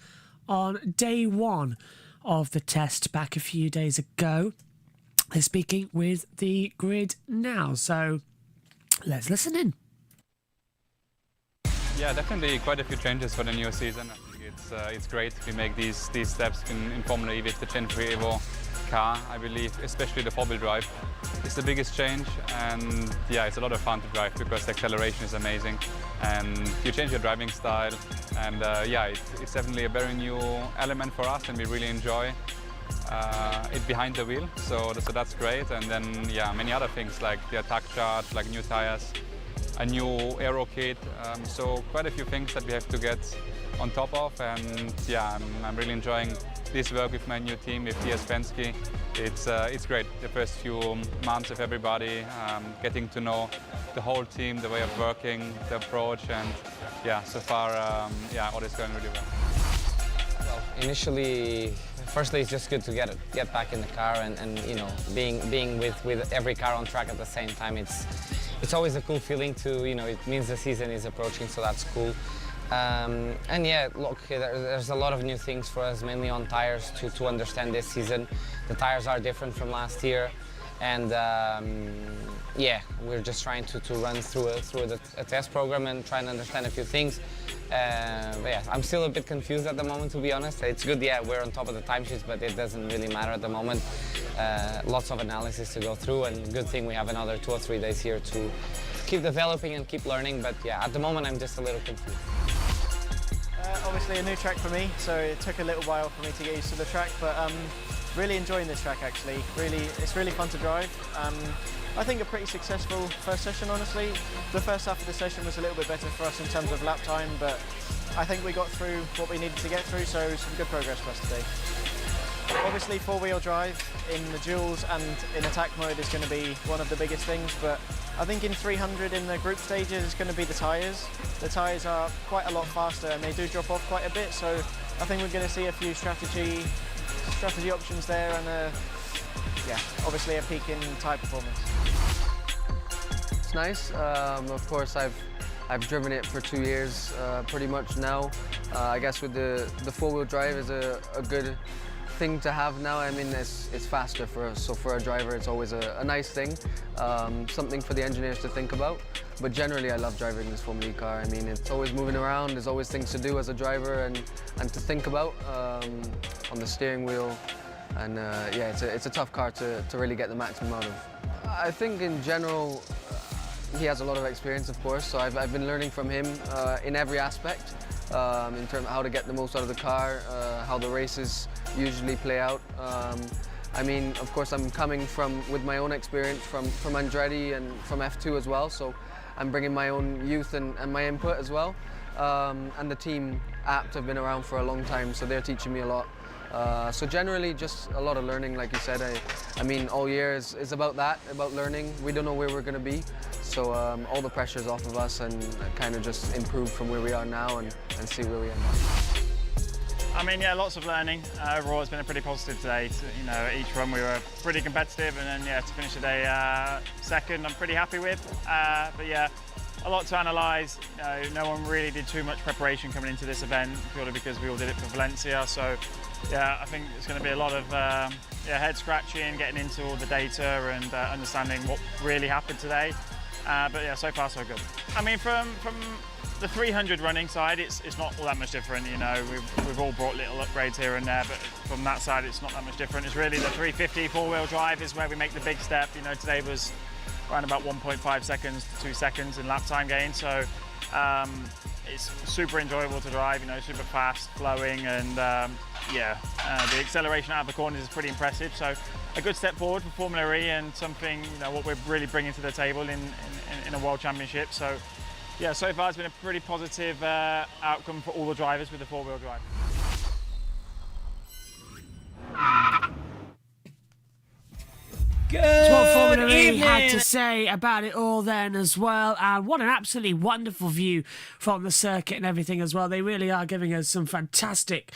on day one of the test back a few days ago. They're speaking with the grid now. So let's listen in. Yeah, definitely quite a few changes for the new season. I think it's great we make these steps in Formula E with the Gen 3 Evo car. I believe especially the four-wheel drive is the biggest change, and yeah, it's a lot of fun to drive because the acceleration is amazing and you change your driving style, and yeah, it's definitely a very new element for us and we really enjoy it behind the wheel, so that's great. And then yeah, many other things like the attack charge, like new tires, a new aero kit, so quite a few things that we have to get on top of. And yeah, I'm really enjoying this work with my new team, with Vries Penske. It's great, the first few months of everybody, getting to know the whole team, the way of working, the approach, and yeah, so far, yeah, all is going really well. Well, initially, firstly, it's just good to get back in the car and you know, being with every car on track at the same time. It's always a cool feeling to, you know, it means the season is approaching, so that's cool. And yeah, look, there's a lot of new things for us, mainly on tires, to understand this season. The tires are different from last year, and yeah, we're just trying to run through a test program and try and understand a few things. But yeah, I'm still a bit confused at the moment, to be honest. It's good, yeah, we're on top of the timesheets, but it doesn't really matter at the moment. Lots of analysis to go through, and good thing we have another 2 or 3 days here to keep developing and keep learning. But yeah, at the moment I'm just a little confused. Obviously a new track for me, so it took a little while for me to get used to the track, but really enjoying this track actually. It's really fun to drive. I think a pretty successful first session, honestly. The first half of the session was a little bit better for us in terms of lap time, but I think we got through what we needed to get through, so some good progress for us today. Obviously four-wheel drive in the duels and in attack mode is going to be one of the biggest things, but I think in 300 in the group stages it's going to be the tyres. The tyres are quite a lot faster and they do drop off quite a bit, so I think we're going to see a few strategy options there, and yeah, obviously a peak in tyre performance. It's nice. Of course, I've driven it for 2 years pretty much now. I guess with the four-wheel drive is a good thing to have now. I mean, it's faster for us, so for a driver it's always a nice thing, something for the engineers to think about. But generally I love driving this Formula E car. I mean, it's always moving around, there's always things to do as a driver and to think about on the steering wheel, and yeah, it's a tough car to really get the maximum out of. I think in general he has a lot of experience, of course, so I've been learning from him in every aspect, in terms of how to get the most out of the car, how the races usually play out. I mean, of course, I'm coming with my own experience from Andretti and from F2 as well, so I'm bringing my own youth and my input as well. And the team APT have been around for a long time, so they're teaching me a lot. So generally, just a lot of learning, like you said. I mean, all year is about that, about learning. We don't know where we're going to be, so all the pressure's off of us, and kind of just improve from where we are now and see where we end up. I mean, yeah, lots of learning. Overall, it's been a pretty positive day. You know, each run we were pretty competitive, and then yeah, to finish the day second, I'm pretty happy with. But yeah, a lot to analyse. You know, no one really did too much preparation coming into this event, purely because we all did it for Valencia. So yeah, I think it's going to be a lot of yeah, head scratching, getting into all the data and understanding what really happened today. But yeah, so far so good. I mean, from the 300 running side, it's not all that much different. You know, we've all brought little upgrades here and there, but from that side, it's not that much different. It's really the 350 four-wheel drive is where we make the big step. You know, today was around about 1.5 seconds to 2 seconds in lap time gain. So it's super enjoyable to drive. You know, super fast, flowing, and the acceleration out of the corners is pretty impressive. So a good step forward for Formula E and something, you know, what we're really bringing to the table in a World Championship. So yeah, so far it's been a pretty positive outcome for all the drivers with the four-wheel drive. That's what Formula E had to say about it all then as well. And what an absolutely wonderful view from the circuit and everything as well. They really are giving us some fantastic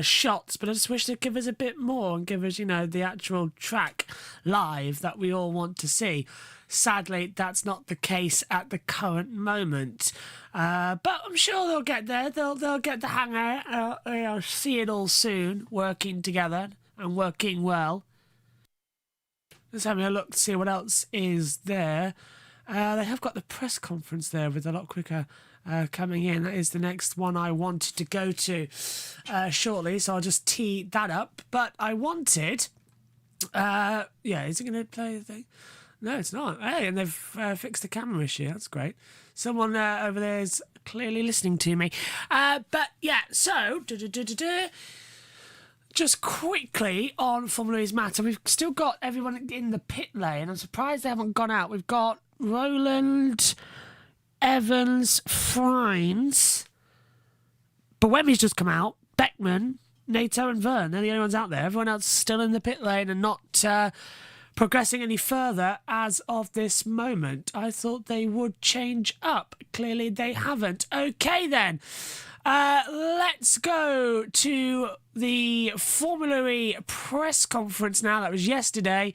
shots, but I just wish they'd give us a bit more and give us, you know, the actual track live that we all want to see. Sadly, that's not the case at the current moment. But I'm sure they'll get there. They'll get the hang of it. They'll see it all soon, working together and working well. Just having a look to see what else is there. They have got the press conference there with a lot quicker coming in. That is the next one I wanted to go to shortly, so I'll just tee that up. But I wanted... is it going to play the thing? No, it's not. Hey, and they've fixed the camera issue. That's great. Someone over there is clearly listening to me. But yeah, so... Just quickly on Formula E's matter, we've still got everyone in the pit lane. I'm surprised they haven't gone out. We've got Rowland, Evans, Vries, Buemi's just come out, Beckman, Nato and Verne. They're the only ones out there. Everyone else is still in the pit lane and not progressing any further as of this moment. I thought they would change up. Clearly they haven't. Okay then. Let's go to the Formula E press conference now. That was yesterday.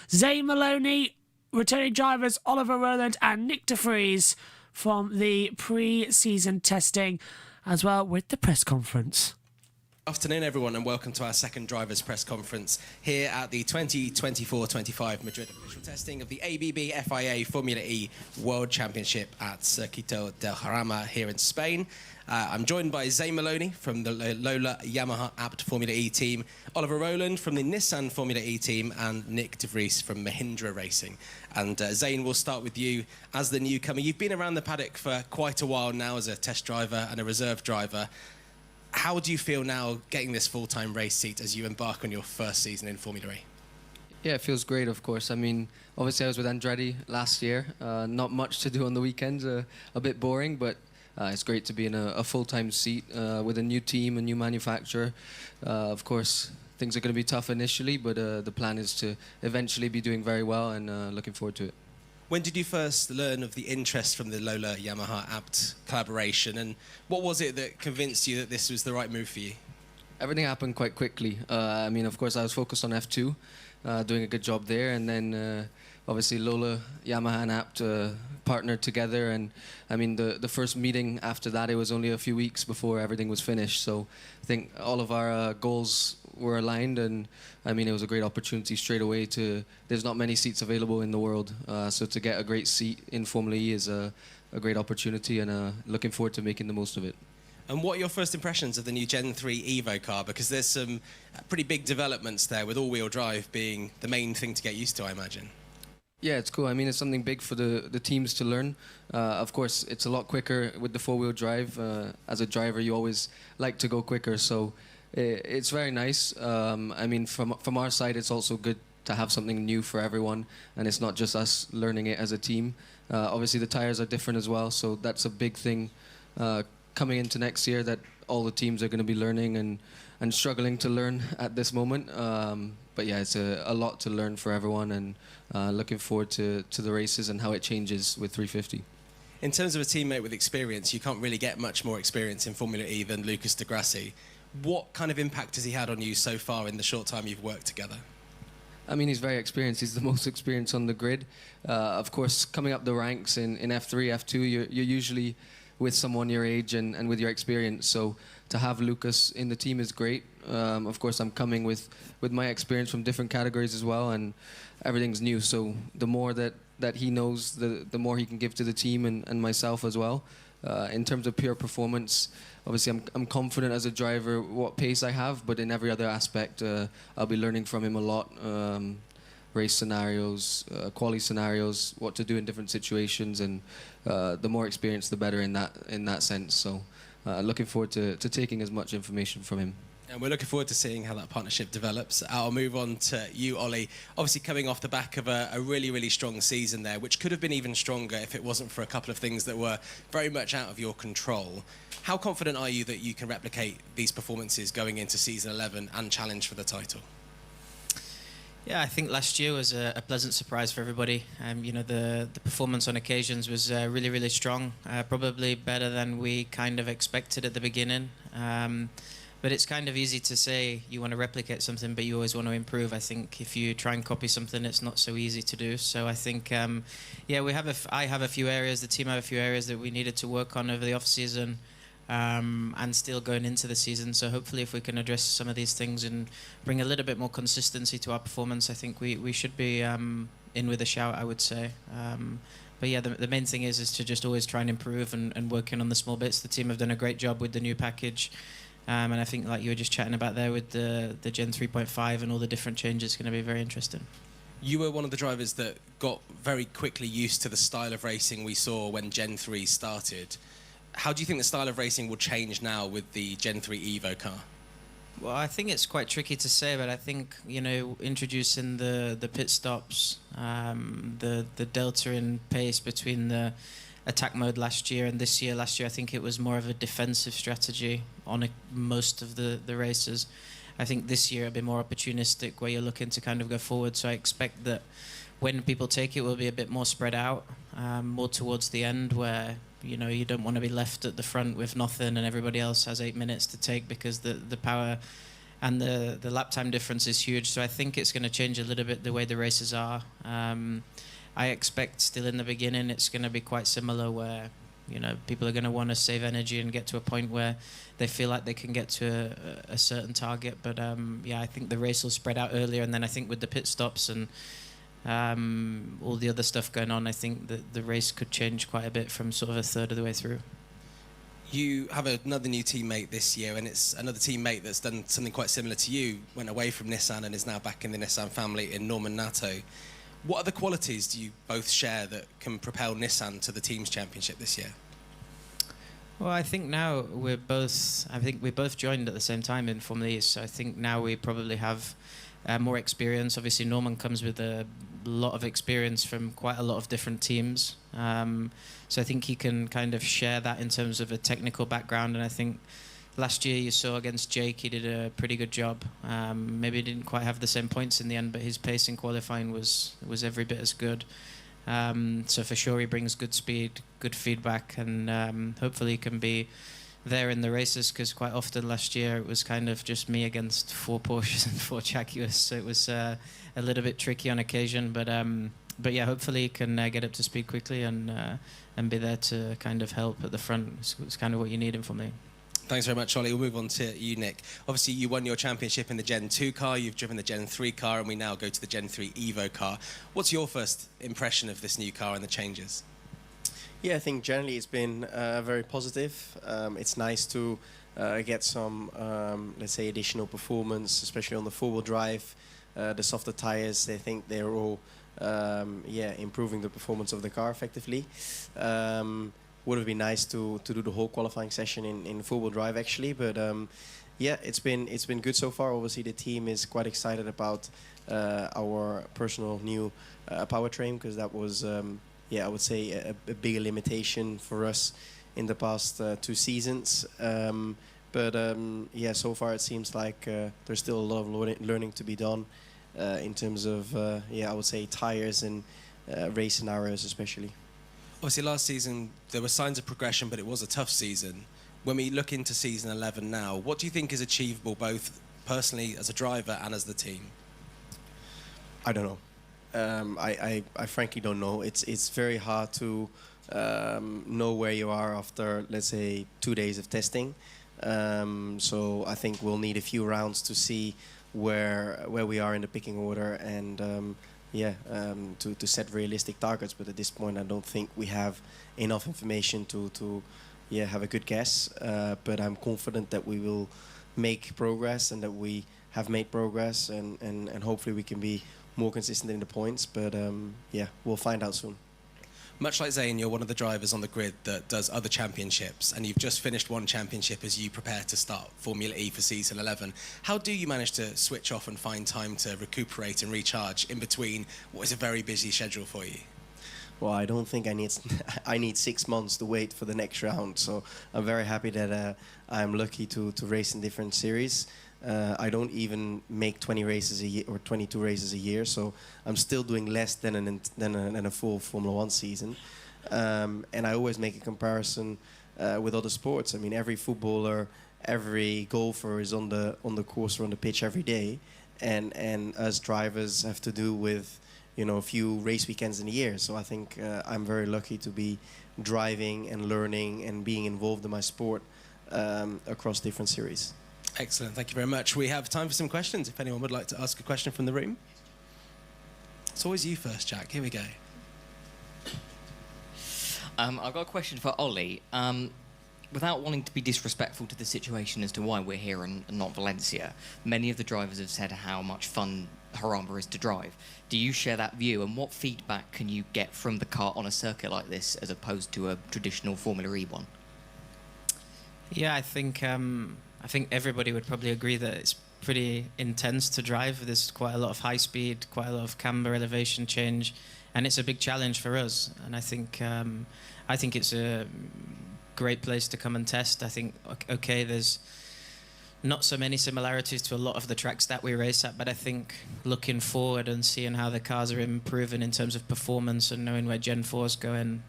Zane Maloney, returning drivers Oliver Rowland and Nick de Vries from the pre-season testing as well with the press conference. Afternoon everyone and welcome to our second drivers press conference here at the 2024-25 Madrid official testing of the ABB FIA Formula E World Championship at Circuito del Jarama here in Spain. I'm joined by Zane Maloney from the Lola Yamaha Abt Formula E team, Oliver Rowland from the Nissan Formula E team, and Nick de Vries from Mahindra Racing. And Zane, we'll start with you as the newcomer. You've been around the paddock for quite a while now as a test driver and a reserve driver. How do you feel now getting this full-time race seat as you embark on your first season in Formula E? Yeah, it feels great, of course. I mean, obviously I was with Andretti last year. Not much to do on the weekends, a bit boring, but it's great to be in a full-time seat with a new team, a new manufacturer. Of course, things are going to be tough initially, but the plan is to eventually be doing very well and looking forward to it. When did you first learn of the interest from the Lola Yamaha Abt collaboration, and what was it that convinced you that this was the right move for you? Everything happened quite quickly. I mean, of course, I was focused on F2, doing a good job there, and then obviously Lola, Yamaha and Abt partnered together, and I mean the first meeting after that, it was only a few weeks before everything was finished, so I think all of our goals were aligned, and I mean it was a great opportunity straight away there's not many seats available in the world, so to get a great seat in Formula E is a great opportunity, and looking forward to making the most of it. And what are your first impressions of the new Gen 3 Evo car? Because there's some pretty big developments there, with all-wheel drive being the main thing to get used to, I imagine. Yeah, it's cool. I mean, it's something big for the teams to learn. Of course, it's a lot quicker with the four-wheel drive. As a driver, you always like to go quicker, so it's very nice. I mean, from our side, it's also good to have something new for everyone, and it's not just us learning it as a team. Obviously, the tires are different as well, so that's a big thing coming into next year that all the teams are going to be learning and struggling to learn at this moment. But yeah, it's a lot to learn for everyone, and looking forward to the races and how it changes with 350. In terms of a teammate with experience, you can't really get much more experience in Formula E than Lucas Di Grassi. What kind of impact has he had on you so far in the short time you've worked together? I mean, he's very experienced. He's the most experienced on the grid. Of course, coming up the ranks in F3, F2, you're usually with someone your age and with your experience. So to have Lucas in the team is great. Of course, I'm coming with my experience from different categories as well, and everything's new. So the more that he knows, the more he can give to the team and myself as well. In terms of pure performance, obviously I'm confident as a driver what pace I have, but in every other aspect, I'll be learning from him a lot. Race scenarios, quality scenarios, what to do in different situations, and the more experience, the better in that sense. So, looking forward to taking as much information from him. And we're looking forward to seeing how that partnership develops. I'll move on to you, Ollie. Obviously coming off the back of a really, really strong season there, which could have been even stronger if it wasn't for a couple of things that were very much out of your control. How confident are you that you can replicate these performances going into season 11 and challenge for the title? Yeah, I think last year was a pleasant surprise for everybody. You know, the performance on occasions was really, really strong. Probably better than we kind of expected at the beginning. But it's kind of easy to say you want to replicate something, but you always want to improve. I think if you try and copy something, it's not so easy to do. So I think, yeah, I have a few areas, the team have a few areas that we needed to work on over the off-season. And still going into the season. So hopefully if we can address some of these things and bring a little bit more consistency to our performance, I think we should be in with a shout, I would say. But yeah, the main thing is to just always try and improve and working on the small bits. The team have done a great job with the new package. And I think like you were just chatting about there with the Gen 3.5 and all the different changes, it's going to be very interesting. You were one of the drivers that got very quickly used to the style of racing we saw when Gen 3 started. How do you think the style of racing will change now with the Gen 3 Evo car? Well, I think it's quite tricky to say, but I think, you know, introducing the pit stops, the delta in pace between the attack mode last year and this year. Last year, I think it was more of a defensive strategy on most of the races. I think this year it'll be more opportunistic, where you're looking to kind of go forward. So I expect that when people take it, will be a bit more spread out, more towards the end, where you know you don't want to be left at the front with nothing and everybody else has 8 minutes to take, because the power and the lap time difference is huge. So I think it's going to change a little bit the way the races are. I expect still in the beginning it's going to be quite similar, where you know people are going to want to save energy and get to a point where they feel like they can get to a certain target. But yeah, I think the race will spread out earlier, and then I think with the pit stops and all the other stuff going on, I think that the race could change quite a bit from sort of a third of the way through. You have another new teammate this year, and it's another teammate that's done something quite similar to you, went away from Nissan and is now back in the Nissan family in Norman Nato. What other qualities do you both share that can propel Nissan to the Teams Championship this year? Well, I think now we both joined at the same time in Formula E, so I think now we probably have more experience. Obviously, Norman comes with a lot of experience from quite a lot of different teams. So I think he can kind of share that in terms of a technical background. And I think last year you saw against Jake, he did a pretty good job. Maybe he didn't quite have the same points in the end, but his pace in qualifying was every bit as good. So for sure he brings good speed, good feedback, and hopefully he can be there in the races, because quite often last year it was kind of just me against 4 Porsches and 4 Jaguars, so it was a little bit tricky on occasion. But yeah, hopefully he can get up to speed quickly and be there to kind of help at the front. It's kind of what you need him for me. Thanks very much, Ollie. We'll move on to you, Nick. Obviously, you won your championship in the Gen 2 car, you've driven the Gen 3 car, and we now go to the Gen 3 Evo car. What's your first impression of this new car and the changes? Yeah, I think generally it's been very positive. It's nice to get some, let's say, additional performance, especially on the four-wheel drive. The softer tires, I think they're all, improving the performance of the car effectively. Would have been nice to do the whole qualifying session in four-wheel drive actually, but yeah, it's been good so far. Obviously, the team is quite excited about our personal new powertrain, because that was. I would say a bigger limitation for us in the past 2 seasons. Yeah, so far it seems like there's still a lot of learning to be done in terms of, I would say tires and race scenarios especially. Obviously, last season there were signs of progression, but it was a tough season. When we look into season 11 now, what do you think is achievable, both personally as a driver and as the team? I don't know. I frankly don't know. It's very hard to know where you are after, let's say, 2 days of testing. So I think we'll need a few rounds to see where we are in the picking order, and to set realistic targets. But at this point, I don't think we have enough information to have a good guess. But I'm confident that we will make progress and that we have made progress, and hopefully we can be more consistent in the points. But we'll find out soon. Much like Zane, you're one of the drivers on the grid that does other championships, and you've just finished one championship as you prepare to start Formula E for season 11. How do you manage to switch off and find time to recuperate and recharge in between what is a very busy schedule for you? Well, I don't think I need 6 months to wait for the next round. So I'm very happy that I'm lucky to race in different series. I don't even make 20 races a year or 22 races a year, so I'm still doing less than a full Formula One season. And I always make a comparison with other sports. I mean, every footballer, every golfer is on the course or on the pitch every day, and us drivers have to do with a few race weekends in a year. So I think I'm very lucky to be driving and learning and being involved in my sport across different series. Excellent, thank you very much. We have time for some questions, if anyone would like to ask a question from the room. It's always you first, Jack. Here we go. I've got a question for Ollie. Without wanting to be disrespectful to the situation as to why we're here and not Valencia, many of the drivers have said how much fun Jarama is to drive. Do you share that view, and what feedback can you get from the car on a circuit like this as opposed to a traditional Formula E one? Yeah, I think everybody would probably agree that it's pretty intense to drive. There's quite a lot of high speed, quite a lot of camber elevation change, and it's a big challenge for us. And I think it's a great place to come and test. I think, okay, there's not so many similarities to a lot of the tracks that we race at, but I think looking forward and seeing how the cars are improving in terms of performance and knowing where Gen 4 is going,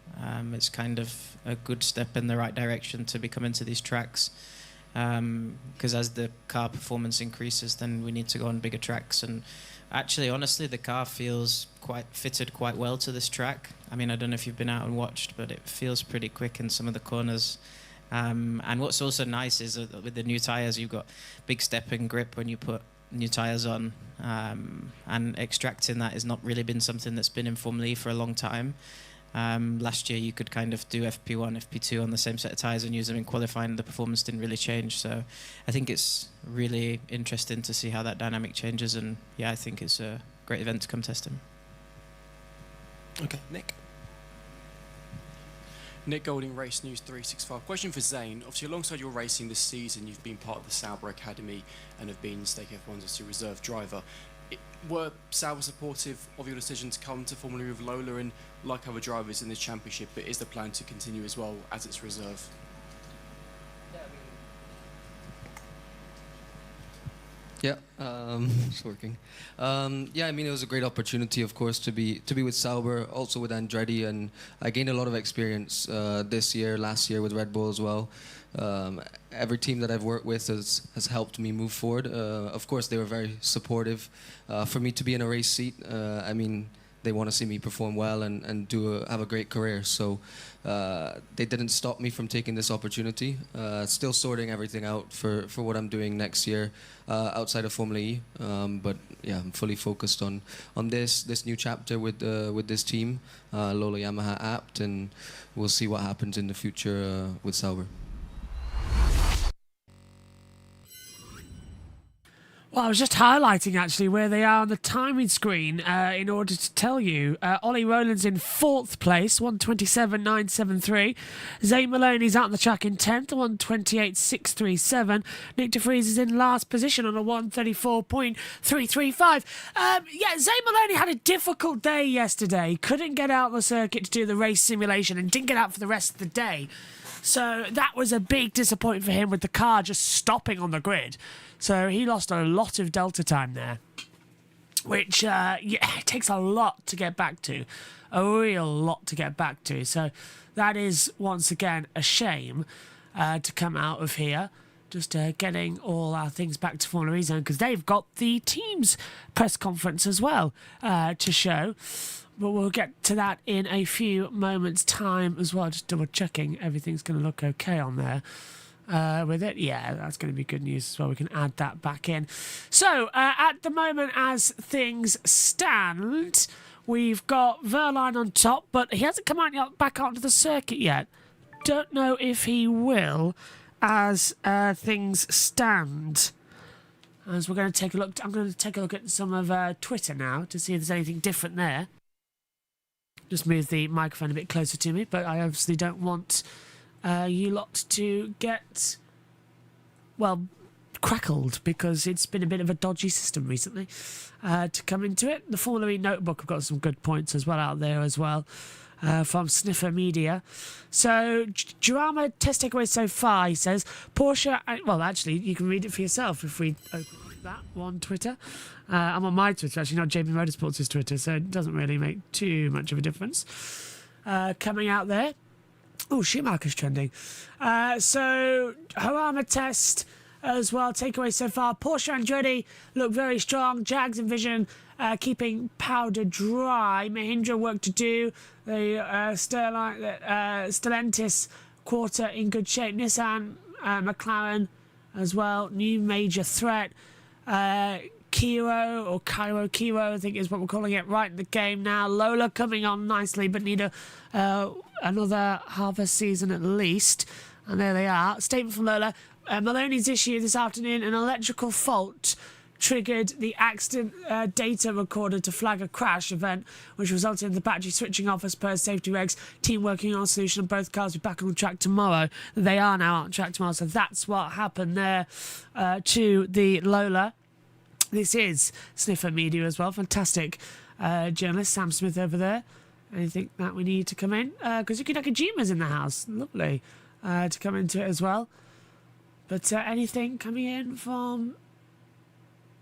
it's kind of a good step in the right direction to be coming to these tracks. Because as the car performance increases, then we need to go on bigger tracks. And actually, honestly, the car feels fitted quite well to this track. I mean, I don't know if you've been out and watched, but it feels pretty quick in some of the corners. And what's also nice is that with the new tyres, you've got big step and grip when you put new tyres on. And extracting that has not really been something that's been in Formula E for a long time. Last year you could kind of do FP1, FP2 on the same set of tyres and use them in qualifying. The performance didn't really change, so I think it's really interesting to see how that dynamic changes, and yeah, I think it's a great event to come test him. Okay, Nick. Nick Golding, Race News 365. Question for Zane. Obviously, alongside your racing this season, you've been part of the Sauber Academy and have been Stake F1's reserve driver. Were Sauber supportive of your decision to come to Formula E with Lola, and like other drivers in this championship, but is the plan to continue as well as its reserve? Yeah, it's working. Yeah, I mean, it was a great opportunity, of course, to be with Sauber, also with Andretti, and I gained a lot of experience this year, last year with Red Bull as well. Every team that I've worked with has helped me move forward. Of course, they were very supportive for me to be in a race seat. I mean, they want to see me perform well and have a great career. So they didn't stop me from taking this opportunity. Still sorting everything out for what I'm doing next year outside of Formula E. But yeah, I'm fully focused on this new chapter with this team, Lola Yamaha Apt, and we'll see what happens in the future with Sauber. Well, I was just highlighting actually where they are on the timing screen in order to tell you. Ollie Rowland's in 4th place, 1:27.973. Zane Maloney's out on the track in 10th, 1:28.637. Nick de Vries is in last position on a 1:34.335. Yeah, Zane Maloney had a difficult day yesterday. Couldn't get out on the circuit to do the race simulation and didn't get out for the rest of the day. So that was a big disappointment for him with the car just stopping on the grid. So he lost a lot of delta time there, which yeah, it takes a lot to get back to, a real lot to get back to. So that is, once again, a shame to come out of here. Just getting all our things back to Formula E Zone, because they've got the team's press conference as well to show. But we'll get to that in a few moments' time as well. Just double checking everything's going to look okay on there. With it, yeah, that's going to be good news as well. We can add that back in. So at the moment, as things stand, we've got Verline on top, but he hasn't come out back onto the circuit yet. don't know if he will, as things stand. As we're going to take a look, I'm going to take a look at some of Twitter now to see if there's anything different there. Just move the microphone a bit closer to me, but I obviously don't want you lot to get, well, crackled, because it's been a bit of a dodgy system recently to come into it. The Formula E Notebook have got some good points as well out there as well from Sniffer Media. So drama test takeaway so far, he says. Porsche, well, actually, you can read it for yourself if we open that on Twitter. I'm on my Twitter, actually, not JBMotorsports' Twitter, so it doesn't really make too much of a difference. Coming out there. Oh, Schumacher's trending. So, Harama test as well. Takeaway so far. Porsche and Andretti look very strong. Jags and Vision keeping powder dry. Mahindra work to do. The Stellantis quarter in good shape. Nissan, McLaren as well. New major threat. Kiro, I think is what we're calling it, right in the game now. Lola coming on nicely, but need another half a season at least. And there they are. Statement from Lola. Maloney's issue this afternoon, an electrical fault triggered the accident data recorder to flag a crash event, which resulted in the battery switching off as per safety regs. Team working on a solution, and both cars will be back on track tomorrow. They are now on track tomorrow, so that's what happened there to the Lola. This is Sniffer Media as well. Fantastic journalist, Sam Smith over there. Anything that we need to come in? Kazuki Nakajima's in the house. Lovely to come into it as well. But anything coming in from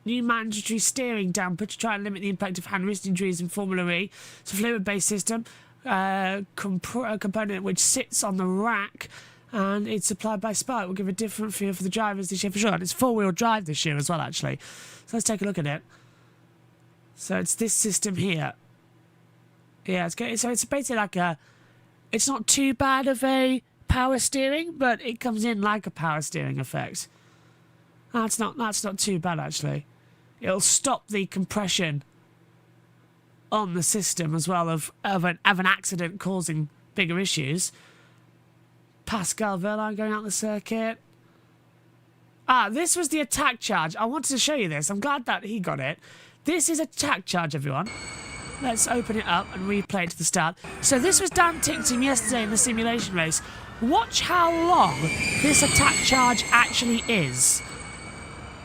new mandatory steering damper to try and limit the impact of hand wrist injuries in Formula E. It's a fluid-based system, component which sits on the rack, and it's supplied by Spark. Will give a different feel for the drivers this year for sure. And it's four-wheel drive this year as well, actually. So let's take a look at it. So it's this system here. Yeah, it's good. So it's basically like a... It's not too bad of a power steering, but it comes in like a power steering effect. That's not too bad, actually. It'll stop the compression on the system as well of an accident causing bigger issues. Pascal Wehrlein going out the circuit. This was the attack charge. I wanted to show you this. I'm glad that he got it. This is attack charge, everyone. Let's open it up and replay it to the start. So this was Dan Tickton yesterday in the simulation race. Watch how long this attack charge actually is.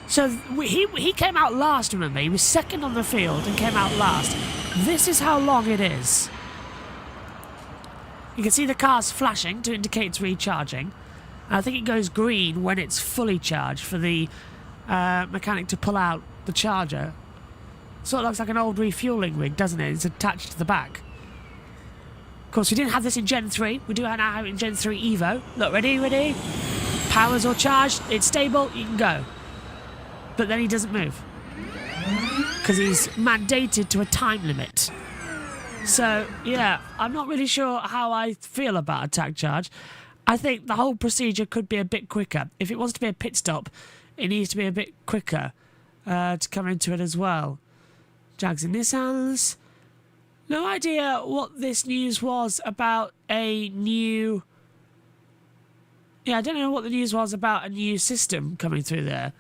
So he came out last, remember? He was second on the field and came out last. This is how long it is. You can see the car's flashing to indicate it's recharging. And I think it goes green when it's fully charged for the mechanic to pull out the charger. Sort of looks like an old refueling rig, doesn't it? It's attached to the back. Of course, we didn't have this in Gen 3. We do now have it in Gen 3 Evo. Look, ready? Power's all charged. It's stable. You can go. But then he doesn't move. Because he's mandated to a time limit. So, yeah, I'm not really sure how I feel about attack charge. I think the whole procedure could be a bit quicker. If it wants to be a pit stop, it needs to be a bit quicker to come into it as well. Jags and Nissans. No idea what this news was about a new... Yeah, I don't know what the news was about a new system coming through there.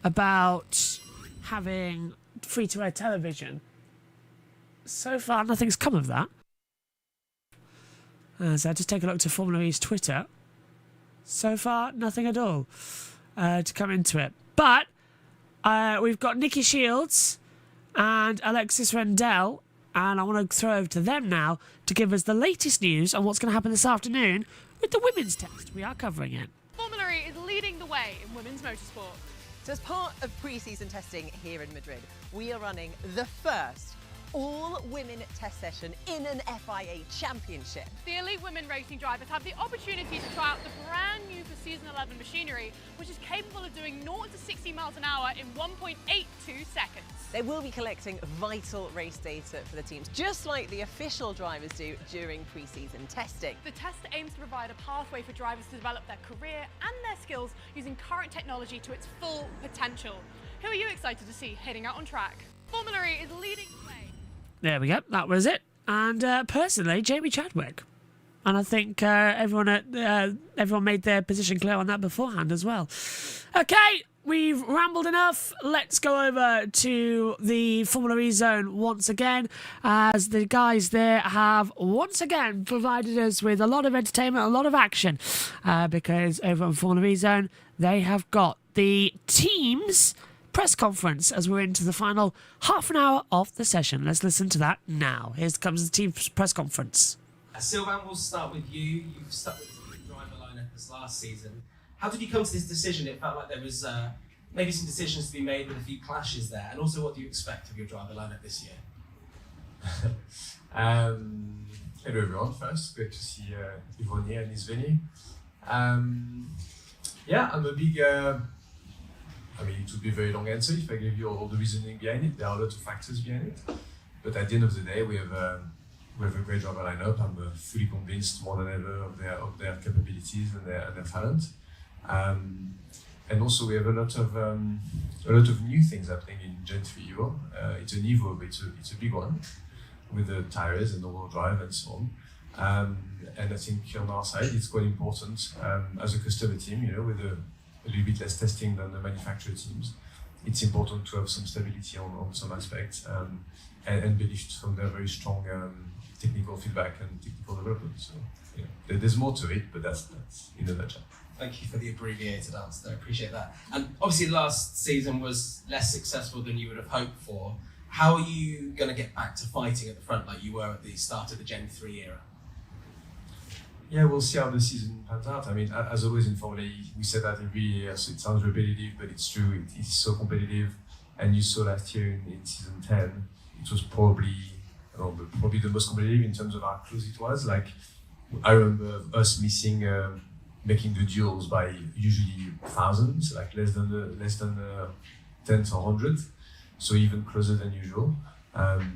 About having free-to-air television. So far, nothing's come of that. So just take a look to Formula E's Twitter. So far, nothing at all to come into it. But we've got Nikki Shields and Alexis Rendell, and I want to throw over to them now to give us the latest news on what's going to happen this afternoon with the women's test. We are covering it. Formula E is leading the way in women's motorsport. So as part of pre-season testing here in Madrid, we are running the first all-women test session in an FIA championship. The elite women racing drivers have the opportunity to try out the brand new for Season 11 machinery, which is capable of doing 0 to 60 miles an hour in 1.82 seconds. They will be collecting vital race data for the teams, just like the official drivers do during pre-season testing. The test aims to provide a pathway for drivers to develop their career and their skills using current technology to its full potential. Who are you excited to see heading out on track? Formula E is leading the way. There we go. That was it. And personally, Jamie Chadwick. And I think everyone made their position clear on that beforehand as well. Okay, we've rambled enough. Let's go over to the Formula E zone once again, as the guys there have once again provided us with a lot of entertainment, a lot of action, because over on Formula E zone, they have got the team's press conference as we're into the final half an hour of the session. Let's listen to that now. Here comes the team's press conference. Sylvain, we'll start with you. You've stuck with the driver lineup as last season. How did you come to this decision? It felt like there was maybe some decisions to be made with a few clashes there. And also, what do you expect of your driver lineup this year? Hello everyone, first. Great to see everyone here in this venue. Yeah, I'm a big... I mean, it would be a very long answer if I gave you all the reasoning behind it. There are a lot of factors behind it. But at the end of the day, we have a great driver lineup. I'm fully convinced more than ever of their capabilities and their talent. And also we have a lot of new things happening in Gen 3 Euro. It's an Evo, but it's a big one with the tires and the all-wheel drive and so on. And I think on our side, it's quite important as a customer team, with a little bit less testing than the manufacturer teams. It's important to have some stability on some aspects and benefit from their very strong technical feedback and technical development. So there's more to it, but that's in a nutshell. Thank you for the abbreviated answer. I appreciate that. And obviously last season was less successful than you would have hoped for. How are you going to get back to fighting at the front like you were at the start of the Gen 3 era? Yeah, we'll see how the season pans out. I mean, as always in Formula E, we say that every year, so it sounds repetitive, but it's true. It's so competitive. And you saw last year in season 10, it was probably the most competitive in terms of how close it was. Like, I remember us making the duels by usually thousands, like less than tenth or hundredth, so even closer than usual.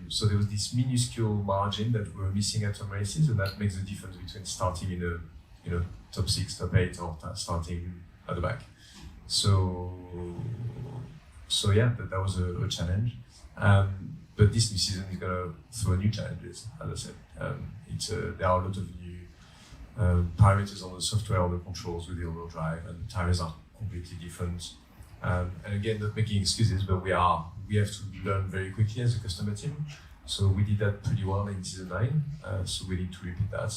So there was this minuscule margin that we were missing at some races, and that makes the difference between starting in a top 6, top 8, or starting at the back. So yeah, that was a challenge. But this new season is gonna throw new challenges, as I said. There are a lot of new parameters on the software, on the controls with the all-wheel drive, and the tires are completely different. And again, not making excuses, but we have to learn very quickly as a customer team. So we did that pretty well in season 9. So we need to repeat that.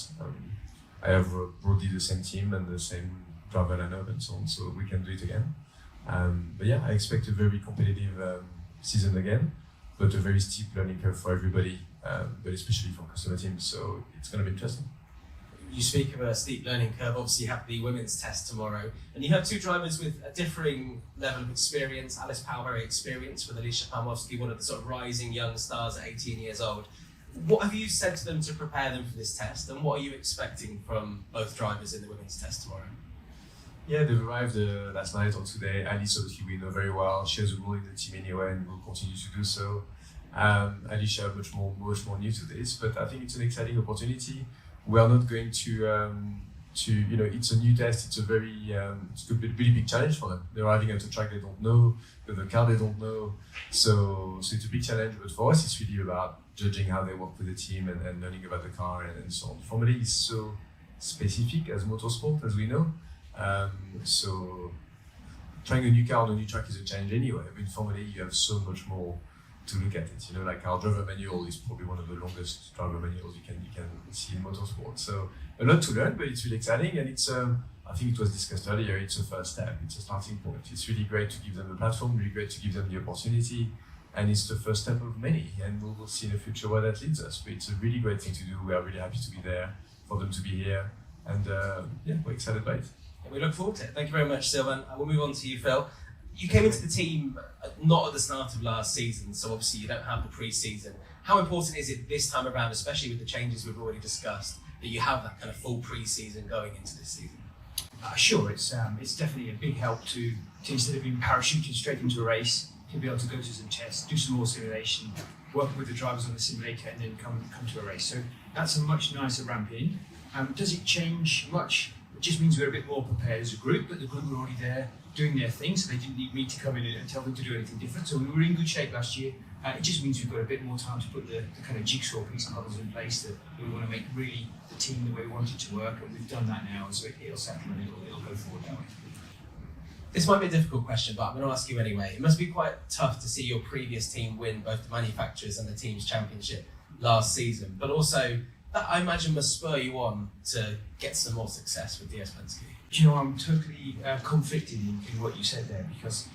I have broadly the same team and the same driver lineup and so on, so we can do it again. But yeah, I expect a very competitive season again, but a very steep learning curve for everybody, but especially for customer teams. So it's going to be interesting. You speak of a steep learning curve. Obviously, you have the women's test tomorrow, and you have two drivers with a differing level of experience. Alice Powell, very experienced, with Alicia Palmowski, one of the sort of rising young stars at 18 years old. What have you said to them to prepare them for this test, and what are you expecting from both drivers in the women's test tomorrow? Yeah, they've arrived last night or today. Alice, obviously, we know very well. She has a role in the team anyway, and will continue to do so. Alicia, much more new to this, but I think it's an exciting opportunity. We are not going to it's a new test. It's a really big challenge for them. They're arriving at a track they don't know, with a car they don't know. So it's a big challenge, but for us, it's really about judging how they work with the team and learning about the car and so on. Formula E is so specific as motorsport, as we know. So trying a new car on a new track is a challenge anyway. But in Formula E, you have so much more to look at it. Like our driver manual is probably one of the longest driver manuals you can see in motorsport. So a lot to learn, but it's really exciting, and it's I think it was discussed earlier, it's a first step, it's a starting point. It's really great to give them the platform, really great to give them the opportunity, and it's the first step of many, and we will see in the future where that leads us. But it's a really great thing to do. We are really happy to be there, for them to be here, and yeah, we're excited by it. And we look forward to it. Thank you very much, Sylvain. We'll move on to you, Phil. You came into the team not at the start of last season, so obviously you don't have the pre-season. How important is it this time around, especially with the changes we've already discussed, that you have that kind of full pre-season going into this season? Sure, it's definitely a big help to instead of being parachuted straight into a race, to be able to go to some tests, do some more simulation, work with the drivers on the simulator, and then come to a race. So that's a much nicer ramp in. Does it change much? It just means we're a bit more prepared as a group, but the group were already there doing their thing, so they didn't need me to come in and tell them to do anything different. So we were in good shape last year. It just means we've got a bit more time to put the kind of jigsaw piece puzzles in place that we want to make really the team the way we want it to work, and we've done that now, so it'll settle and it'll go forward that way. This might be a difficult question, but I'm going to ask you anyway. It must be quite tough to see your previous team win both the manufacturers and the team's championship last season, but also that I imagine must spur you on to get some more success with DS Penske. Do you know, I'm totally conflicted in what you said there, because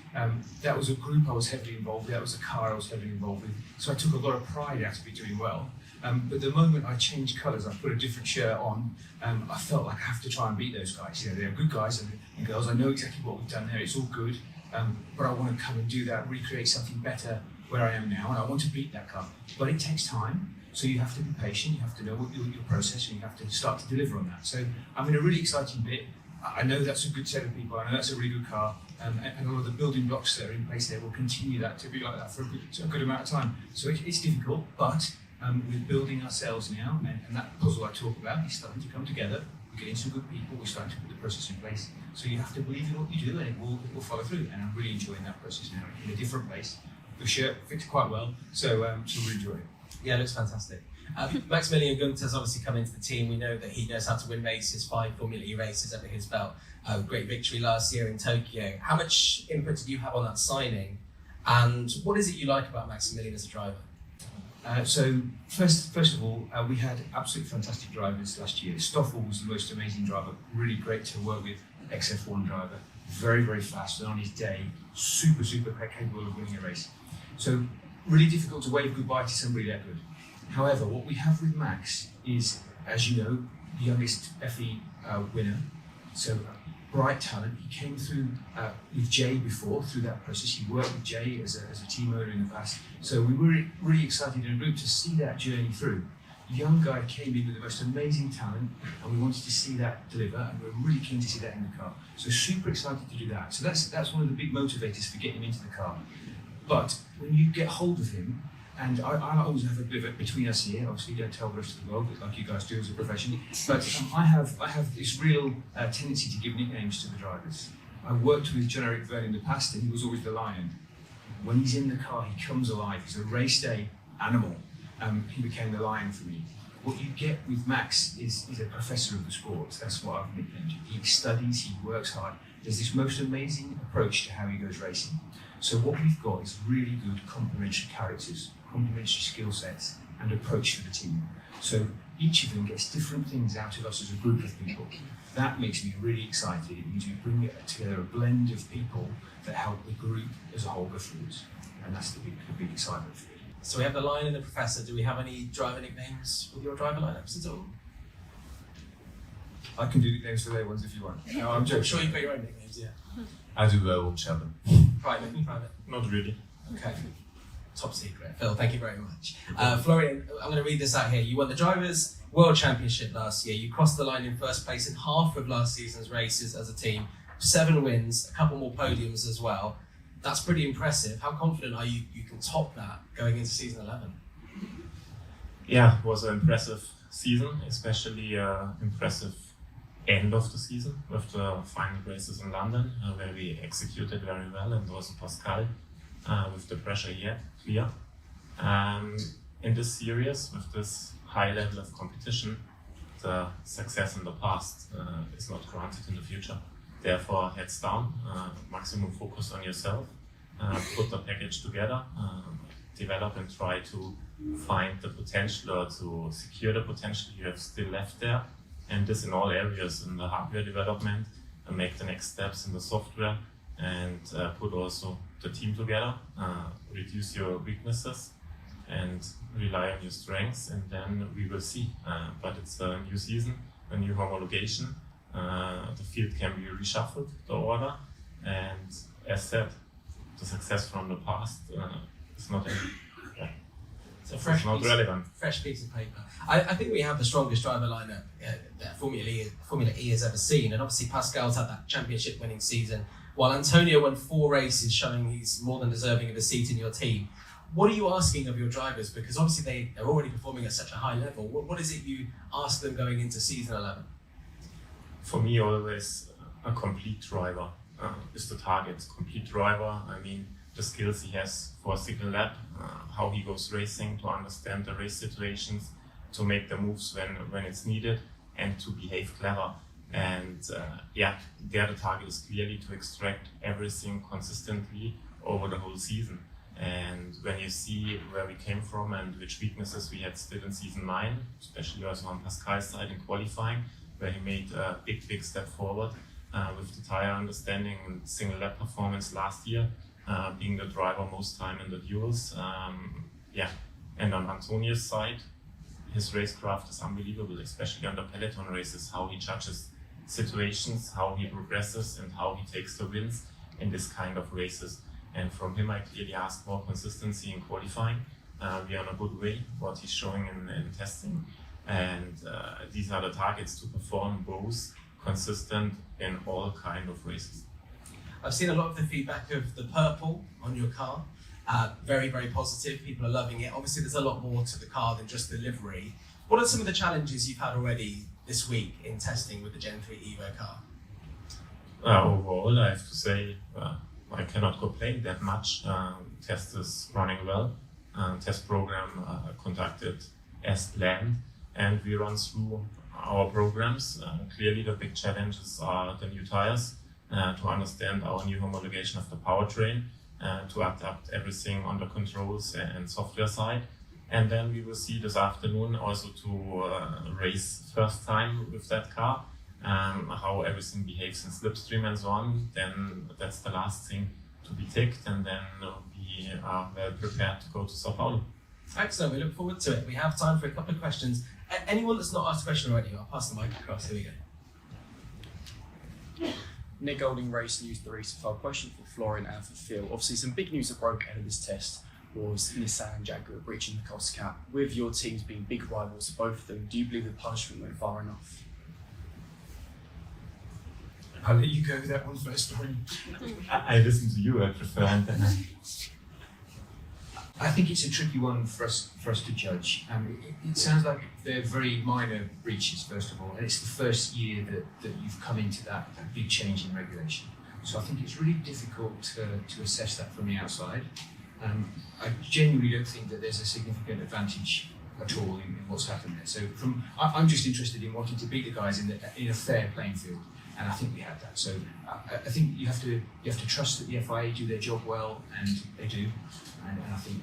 that was a group I was heavily involved with, that was a car I was heavily involved with, so I took a lot of pride out of it doing well. But the moment I changed colours, I put a different shirt on, I felt like I have to try and beat those guys. You know, they're good guys and girls, I know exactly what we've done there, it's all good, but I want to come and do that, recreate something better where I am now, and I want to beat that car. But it takes time. So you have to be patient, you have to know what your process, and you have to start to deliver on that. So I'm in a really exciting bit. I know that's a good set of people, I know that's a really good car, and a lot of the building blocks that are in place there will continue that to be like that for a good amount of time. So it's difficult, but we're building ourselves now, and that puzzle I talk about is starting to come together. We're getting some good people, we're starting to put the process in place. So you have to believe in what you do, and it will follow through. And I'm really enjoying that process now in a different place. The shirt fits quite well, so we're enjoying it. Yeah, it looks fantastic. Maximilian Gunter's obviously come into the team. We know that he knows how to win races, 5 Formula E races under his belt. Great victory last year in Tokyo. How much input did you have on that signing? And what is it you like about Maximilian as a driver? So first of all, we had absolutely fantastic drivers last year. Stoffel was the most amazing driver, really great to work with, XF1 driver, very, very fast, and on his day, super capable of winning a race. So really difficult to wave goodbye to somebody that good. However, what we have with Max is, as you know, the youngest FE winner, so bright talent. He came through with Jay before, through that process. He worked with Jay as a team owner in the past. So we were really excited in a group to see that journey through. Young guy came in with the most amazing talent, and we wanted to see that deliver, and we're really keen to see that in the car. So super excited to do that. So that's one of the big motivators for getting him into the car. But when you get hold of him, and I always have a bit of it between us here, obviously you don't tell the rest of the world, like you guys do as a profession, but I have this real tendency to give nicknames to the drivers. I worked with John-Eric Verne in the past, and he was always the lion. When he's in the car, he comes alive. He's a race day animal. He became the lion for me. What you get with Max is a professor of the sport. That's what I've nicknamed him. He studies, he works hard. There's this most amazing approach to how he goes racing. So what we've got is really good complementary characters, complementary skill sets, and approach to the team. So each of them gets different things out of us as a group of people. That makes me really excited. It means we bring together a blend of people that help the group as a whole go forwards. And that's the big excitement for me. So we have the Lion and the Professor. Do we have any driver nicknames with your driver lineups at all? I can do nicknames for their ones if you want. No, I'm joking. I'm sure you've got your own nicknames, yeah. I do Sheldon. Private. Not really. Okay. Top secret. Phil, thank you very much. Florian, I'm going to read this out here. You won the Drivers' World Championship last year. You crossed the line in first place in half of last season's races as a team. 7 wins, a couple more podiums as well. That's pretty impressive. How confident are you can top that going into season 11? Yeah, it was an impressive season, especially impressive end of the season with the final races in London, where we executed very well, and also Pascal with the pressure clear. In this series, with this high level of competition, the success in the past is not granted in the future. Therefore, heads down, maximum focus on yourself, put the package together, develop and try to find the potential or to secure the potential you have still left there. And this in all areas, in the hardware development, and make the next steps in the software, and put also the team together, reduce your weaknesses and rely on your strengths, and then we will see. But it's a new season, a new homologation. The field can be reshuffled, the order, and as said, the success from the past is not it's not relevant. Fresh piece of paper. I think we have the strongest driver lineup that Formula E has ever seen, and obviously Pascal's had that championship winning season, while Antonio won 4 races, showing he's more than deserving of a seat in your team. What are you asking of your drivers? Because obviously they're already performing at such a high level. What is it you ask them going into season 11? For me, always a complete driver is the target. Complete driver, I mean, the skills he has for a single lap, how he goes racing, to understand the race situations, to make the moves when it's needed, and to behave clever. And there the target is clearly to extract everything consistently over the whole season. And when you see where we came from and which weaknesses we had still in season 9, especially also on Pascal's side in qualifying, where he made a big step forward with the tire understanding and single lap performance last year, being the driver most time in the duels. And on Antonio's side, his racecraft is unbelievable, especially on the peloton races, how he judges situations, how he progresses, and how he takes the wins in this kind of races. And from him, I clearly ask more consistency in qualifying. We are on a good way, what he's showing in testing. And these are the targets, to perform both consistent in all kind of races. I've seen a lot of the feedback of the purple on your car. Very, very positive. People are loving it. Obviously, there's a lot more to the car than just the livery. What are some of the challenges you've had already this week in testing with the Gen 3 Evo car? Overall, I have to say, I cannot complain that much. Test is running well. Test program conducted as planned, and we run through our programs. Clearly, the big challenges are the new tires, to understand our new homologation of the powertrain, to adapt everything on the controls and software side. And then we will see this afternoon also to race first time with that car, how everything behaves in slipstream and so on. Then that's the last thing to be ticked, and then we are well prepared to go to Sao Paulo. Excellent, we look forward to it. We have time for a couple of questions. Anyone that's not asked a question already, I'll pass the mic across. Here we go. Nick Golding, Race News 365. Question for Florian and for Phil. Obviously, some big news that broke ahead of this test was Nissan and Jaguar breaching the cost cap. With your teams being big rivals to both of them, do you believe the punishment went far enough? I'll let you go with that one first, Florian. I listen to you, I prefer. I think it's a tricky one for us to judge. It sounds like they're very minor breaches, first of all, and it's the first year that you've come into that big change in regulation. So I think it's really difficult to assess that from the outside. I genuinely don't think that there's a significant advantage at all in what's happened there. So I'm just interested in wanting to beat the guys in a fair playing field, and I think we had that. So I think you have to trust that the FIA do their job well, and they do. And I think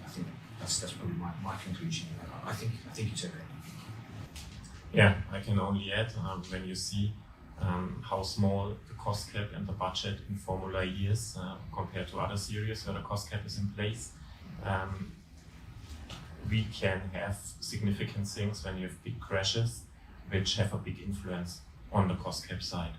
that's probably my conclusion. I think it's okay. Yeah, I can only add, when you see how small the cost cap and the budget in Formula E is compared to other series where the cost cap is in place, we can have significant things when you have big crashes which have a big influence on the cost cap side.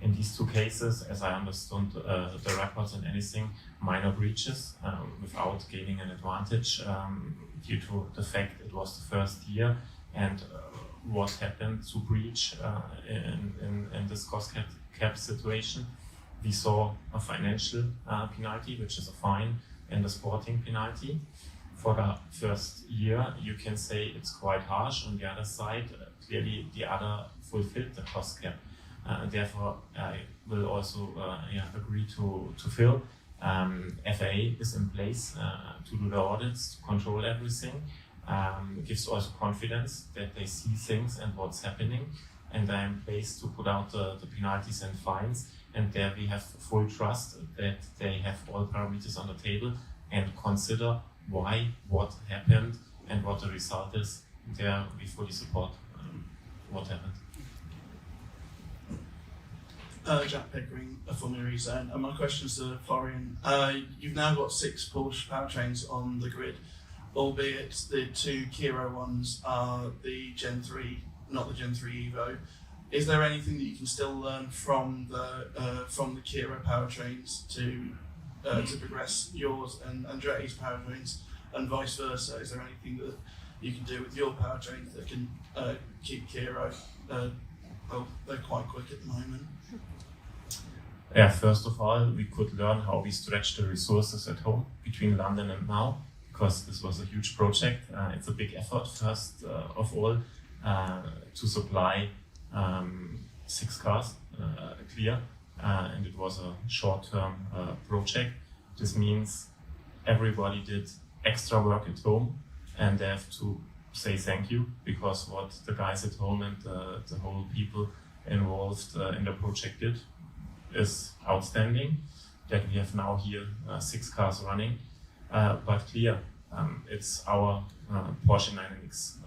In these two cases, as I understood the records and anything, minor breaches without gaining an advantage due to the fact it was the first year and what happened to breach in this cost cap situation. We saw a financial penalty, which is a fine, and a sporting penalty. For the first year, you can say it's quite harsh. On the other side, clearly the other fulfilled the cost cap. Therefore, I will also agree to Phil. FIA is in place to do the audits, to control everything. It gives also confidence that they see things and what's happening, and they are in place to put out the penalties and fines. And there we have full trust that they have all parameters on the table and consider why, what happened, and what the result is. There we fully support what happened. Jack Pickering, a Formula E Zone. And my question is to Florian. You've now got 6 Porsche powertrains on the grid, albeit the 2 Kiro ones are the Gen 3, not the Gen 3 Evo. Is there anything that you can still learn from the Kiro powertrains to progress yours and Andretti's powertrains, and vice versa? Is there anything that you can do with your powertrains that can keep Kiro? Well, they're quite quick at the moment. Yeah, first of all, we could learn how we stretch the resources at home between London and now, because this was a huge project. It's a big effort, first of all, to supply 6 cars clear, and it was a short-term project. This means everybody did extra work at home, and they have to say thank you, because what the guys at home and the whole people involved in the project did is outstanding. That we have now here 6 cars running, but clear, it's our Porsche 9NX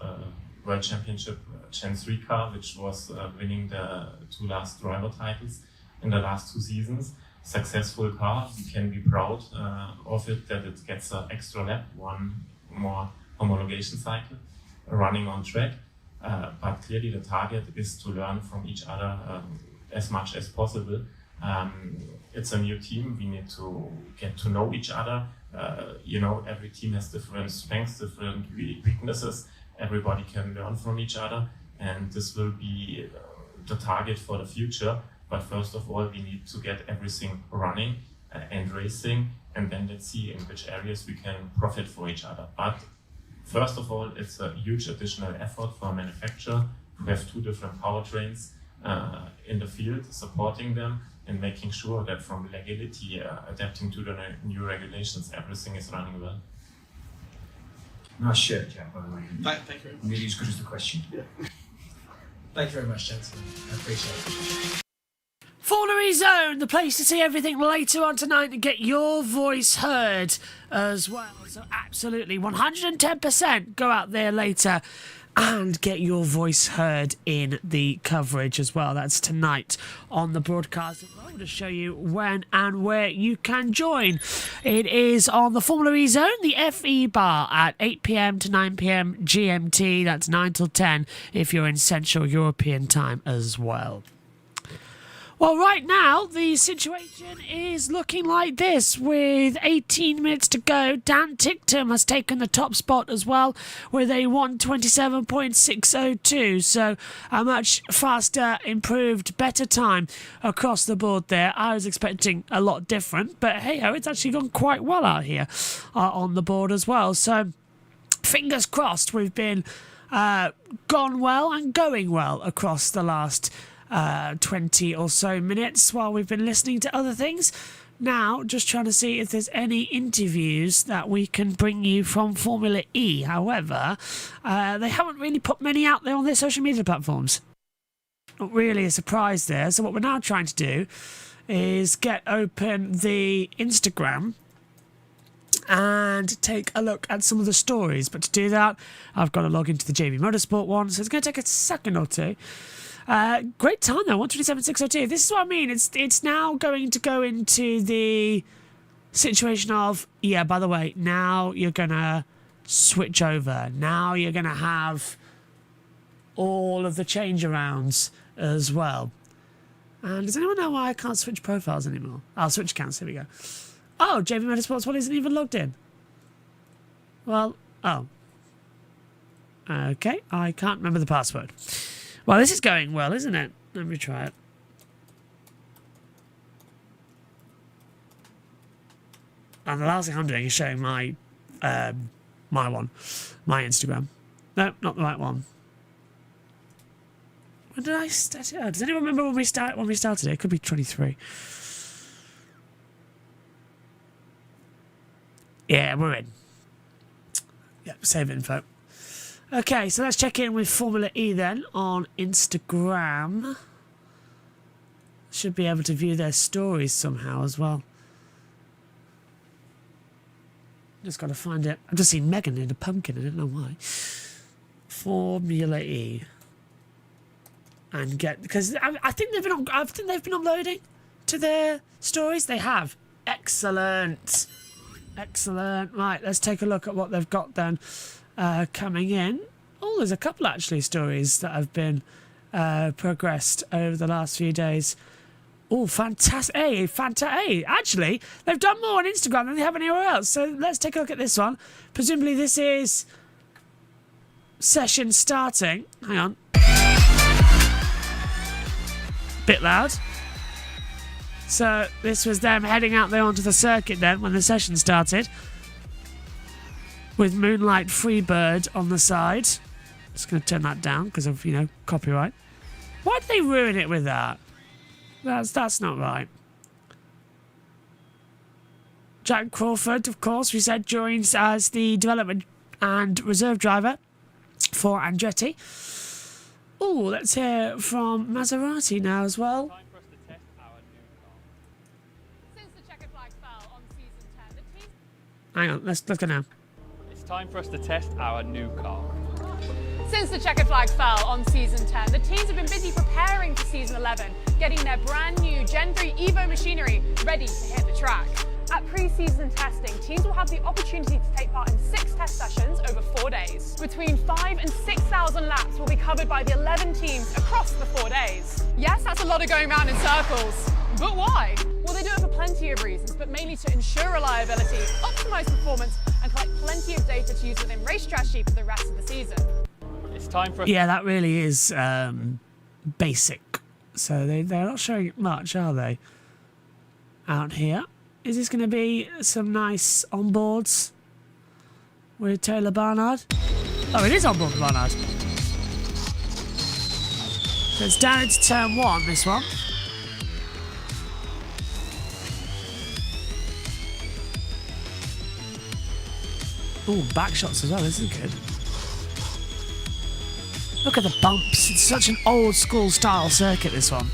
World Championship Gen 3 car, which was winning the 2 last driver titles in the last 2 seasons. Successful car, we can be proud of it, that it gets an extra lap, 1 more homologation cycle running on track. But clearly the target is to learn from each other as much as possible. It's a new team, we need to get to know each other. Every team has different strengths, different weaknesses. Everybody can learn from each other, and this will be the target for the future. But first of all, we need to get everything running and racing, and then let's see in which areas we can profit for each other. But first of all, it's a huge additional effort for a manufacturer to have 2 different powertrains in the field, supporting them and making sure that from legality, adapting to the new regulations, everything is running well. Nice shirt, Jack, by the way. Thank you. Nearly as good as the question. Yeah. Thank you very much, gentlemen. I appreciate it. Formula E Zone, the place to see everything later on tonight and get your voice heard as well. So absolutely, 110% go out there later and get your voice heard in the coverage as well. That's tonight on the broadcast as well, to show you when and where you can join. It is on the Formula E Zone, the FE bar, at 8 p.m. to 9 p.m. GMT. That's 9 till 10 if you're in Central European time as well. Well, right now, the situation is looking like this. With 18 minutes to go, Dan Ticktum has taken the top spot as well with a 1:27.602. So a much faster, improved, better time across the board there. I was expecting a lot different, but hey-ho, it's actually gone quite well out here on the board as well. So fingers crossed, we've been gone well and going well across the last 20 or so minutes while we've been listening to other things. Now, just trying to see if there's any interviews that we can bring you from Formula E. However, they haven't really put many out there on their social media platforms. Not really a surprise there. So what we're now trying to do is get open the Instagram and take a look at some of the stories. But to do that, I've got to log into the JBMotorsports one, so it's going to take a second or two. Great time though, 1:27.602. This is what I mean. It's now going to go into the situation of, yeah, by the way, now you're gonna switch over. Now you're gonna have all of the change arounds as well. And does anyone know why I can't switch profiles anymore? I'll switch accounts. Here we go. Oh, JBMotorsports 1 isn't even logged in. Well, oh. Okay, I can't remember the password. Well, this is going well, isn't it? Let me try it. And the last thing I'm doing is showing my my Instagram. No, not the right one. When did I start it? Oh, does anyone remember when we started it? It could be 23. Yeah, we're in. Yep, save info. Okay, so let's check in with Formula E then on Instagram. Should be able to view their stories somehow as well. Just got to find it. I've just seen Megan in a pumpkin. I don't know why. Formula E. And get, because I think they've been uploading to their stories. They have. Excellent. Excellent. Right, let's take a look at what they've got then. Coming in. Oh, there's a couple actually stories that have been progressed over the last few days. Oh, fantastic. Hey, actually, they've done more on Instagram than they have anywhere else. So let's take a look at this one. Presumably this is session starting. Hang on. Bit loud. So this was them heading out there onto the circuit then when the session started. With Moonlight Freebird on the side. Just going to turn that down because of, copyright. Why did they ruin it with that? That's not right. Jack Crawford, of course, we said, joins as the development and reserve driver for Andretti. Oh, let's hear from Maserati now as well. Since the checkered flag fell on season 10, the team... Hang on, let's go now. It's time for us to test our new car. Since the checkered flag fell on season 10, the teams have been busy preparing for season 11, getting their brand new Gen 3 Evo machinery ready to hit the track. At pre-season testing, teams will have the opportunity to take part in 6 test sessions over 4 days. Between 5,000 and 6,000 laps will be covered by the 11 teams across the 4 days. Yes, that's a lot of going round in circles. But why? Well, they do it for plenty of reasons, but mainly to ensure reliability, optimise performance, and collect plenty of data to use within race strategy for the rest of the season. It's time for... Yeah, that really is basic. So they're not showing it much, are they? Out here. Is this going to be some nice onboards with Taylor Barnard? Oh, it is onboard with Barnard. So it's down into turn 1, this one. Oh, back shots as well. This is good. Look at the bumps. It's such an old school style circuit, this one.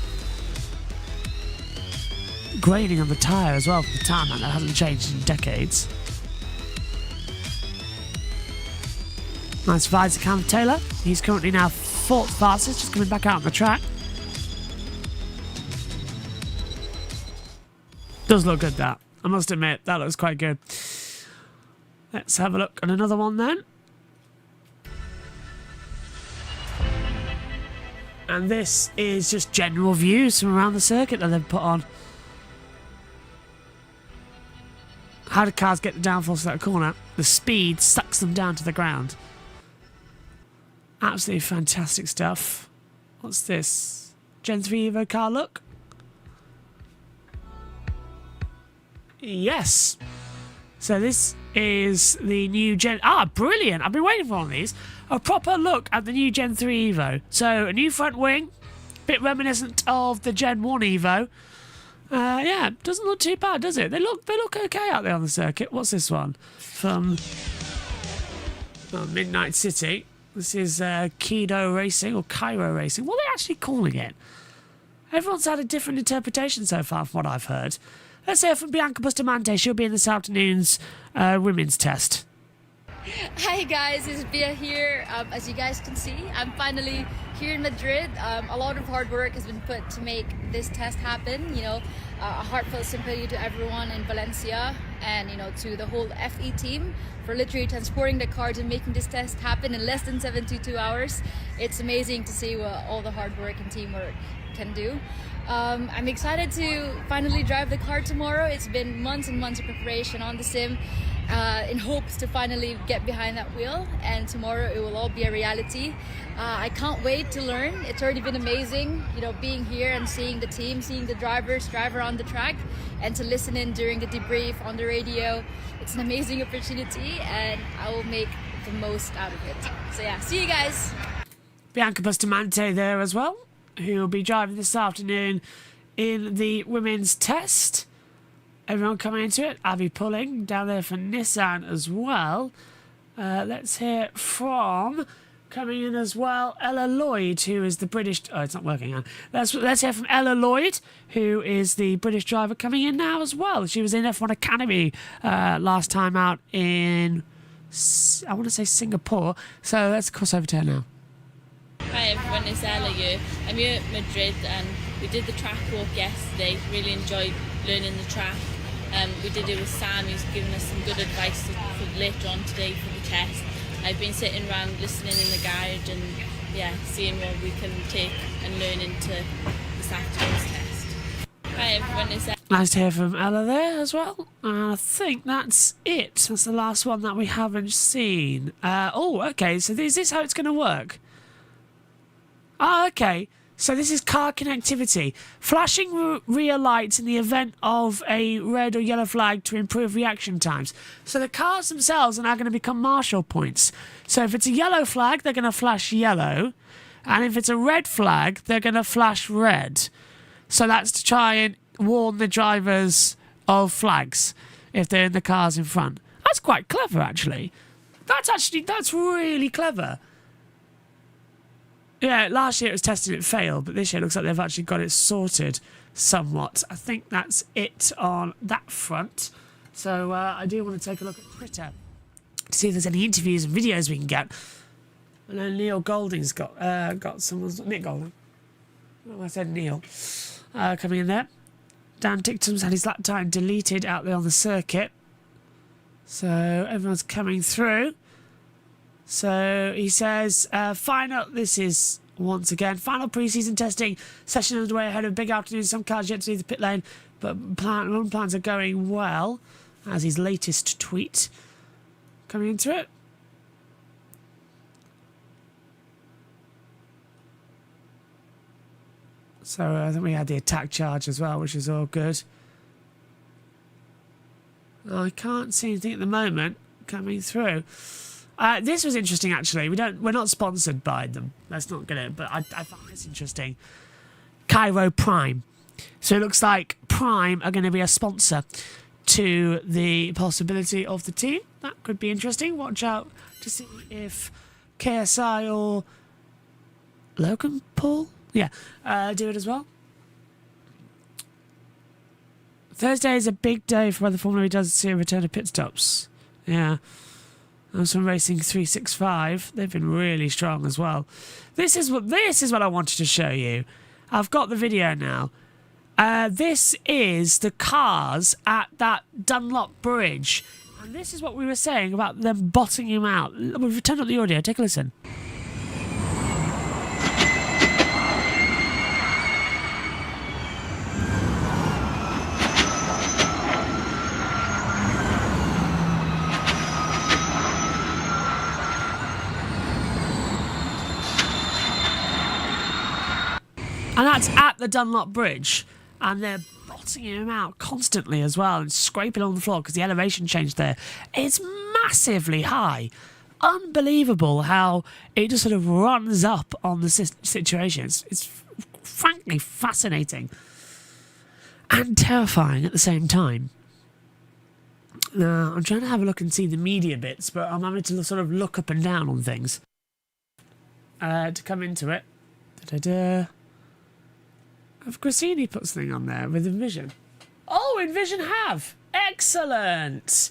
Grading on the tyre as well for the tarmac. That hasn't changed in decades. Nice visor cam for Taylor. He's currently now 4th fastest, just coming back out on the track. Does look good, that. I must admit, that looks quite good. Let's have a look at another one then. And this is just general views from around the circuit that they've put on. How do cars get the downforce of that corner? The speed sucks them down to the ground. Absolutely fantastic stuff. What's this? Gen 3 Evo car look? Yes. So this is the new Gen... Ah, brilliant. I've been waiting for one of these. A proper look at the new Gen 3 Evo. So a new front wing. Bit reminiscent of the Gen 1 Evo. Yeah, doesn't look too bad, does it? They look okay out there on the circuit. What's this one? From Midnight City. This is Kido Racing or Cairo Racing. What are they actually calling it? Everyone's had a different interpretation so far from what I've heard. Let's hear from Bianca Bustamante. She'll be in this afternoon's women's test. Hi guys, it's Bia here. As you guys can see, I'm finally here in Madrid. A lot of hard work has been put to make this test happen. You know, a heartfelt sympathy to everyone in Valencia and, you know, to the whole FE team for literally transporting the cars and making this test happen in less than 72 hours. It's amazing to see what all the hard work and teamwork can do. I'm excited to finally drive the car tomorrow. It's been months and months of preparation on the sim. In hopes to finally get behind that wheel, and tomorrow it will all be a reality. I can't wait to learn. It's already been amazing, you know, being here and seeing the team, seeing the driver on the track, and to listen in during the debrief on the radio. It's an amazing opportunity and I will make the most out of it. So yeah, see you guys. Bianca Bustamante there as well, who will be driving this afternoon in the women's test. Everyone coming into it. Abby Pulling down there for Nissan as well. Let's hear from, coming in as well, Ella Lloyd, who is the British... Oh, it's not working now. Let's hear from Ella Lloyd, who is the British driver, coming in now as well. She was in F1 Academy last time out in, I want to say Singapore. So let's cross over to her now. Hi everyone, it's Ella here. I'm here at Madrid and we did the track walk yesterday. Really enjoyed learning the track. We did it with Sam, who's given us some good advice for later on today for the test. I've been sitting around listening in the garage and yeah, seeing what we can take and learn into this afternoon's test. Hi everyone, it's Ella. Nice to hear from Ella there as well. I think that's it. That's the last one that we haven't seen. Oh, okay, so is this how it's going to work? Oh, okay. So this is car connectivity. Flashing rear lights in the event of a red or yellow flag to improve reaction times. So the cars themselves are now going to become marshal points. So if it's a yellow flag, they're going to flash yellow. And if it's a red flag, they're going to flash red. So that's to try and warn the drivers of flags. if they're in the cars in front. That's quite clever, actually. That's really clever. Yeah, last year it was tested, it failed, but this year it looks like they've actually got it sorted somewhat. I think that's it on that front. So I do want to take a look at Twitter to see if there's any interviews and videos we can get. I know Neil Golding's got someone's Nick Golding. Oh, I said Neil. Coming in there. Dan Ticktum's had his lap time deleted out there on the circuit. So everyone's coming through. So he says, this is once again final pre-season testing session underway ahead of a big afternoon. Some cars yet to leave the pit lane, but run plans are going well. As his latest tweet coming into it. So I think we had the attack charge as well, which is all good. I can't see anything at the moment coming through. This was interesting, actually. We're not sponsored by them. Let's not get it, but I found this interesting. Cairo Prime. So it looks like Prime are going to be a sponsor to the possibility of the team. That could be interesting. Watch out to see if KSI or Logan Paul, do it as well. Thursday is a big day for when the Formula E does see a return of pit stops. Yeah. There's some Racing 365. They've been really strong as well. This is what I wanted to show you. I've got the video now. This is the cars at that Dunlop Bridge. And this is what we were saying about them bottoming him out. We've turned up the audio. Take a listen. And that's at the Dunlop Bridge. And they're bottoming him out constantly as well and scraping on the floor because the elevation change there. It's massively high. Unbelievable how it just sort of runs up on the situation. It's frankly fascinating and terrifying at the same time. Now, I'm trying to have a look and see the media bits, but I'm having to sort of look up and down on things to come into it. Have Grassini put something on there with Envision? Oh, Envision have! Excellent!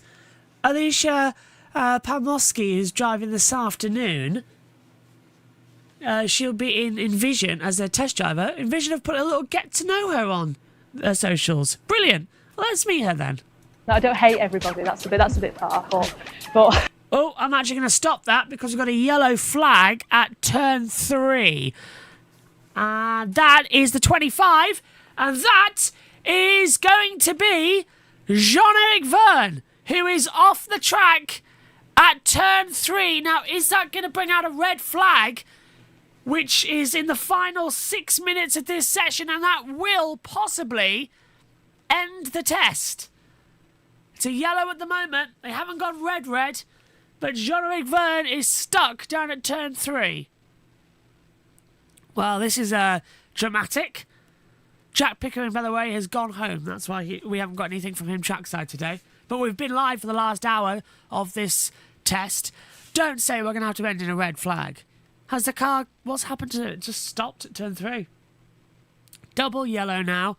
Alicia Palmosky, who's driving this afternoon, she'll be in Envision as their test driver. Envision have put a little get to know her on their socials. Brilliant! Let's meet her then. No, I don't hate everybody. That's a bit far, but. Oh, I'm actually going to stop that because we've got a yellow flag at turn 3. And that is the 25, and that is going to be Jean-Eric Verne, who is off the track at turn 3. Now, is that going to bring out a red flag, which is in the final 6 minutes of this session, and that will possibly end the test? It's a yellow at the moment. They haven't gone red, but Jean-Eric Verne is stuck down at turn 3. Well, this is dramatic. Jack Pickering, by the way, has gone home. That's why we haven't got anything from him trackside today. But we've been live for the last hour of this test. Don't say we're going to have to end in a red flag. Has the car... What's happened to it? It just stopped at turn 3. Double yellow now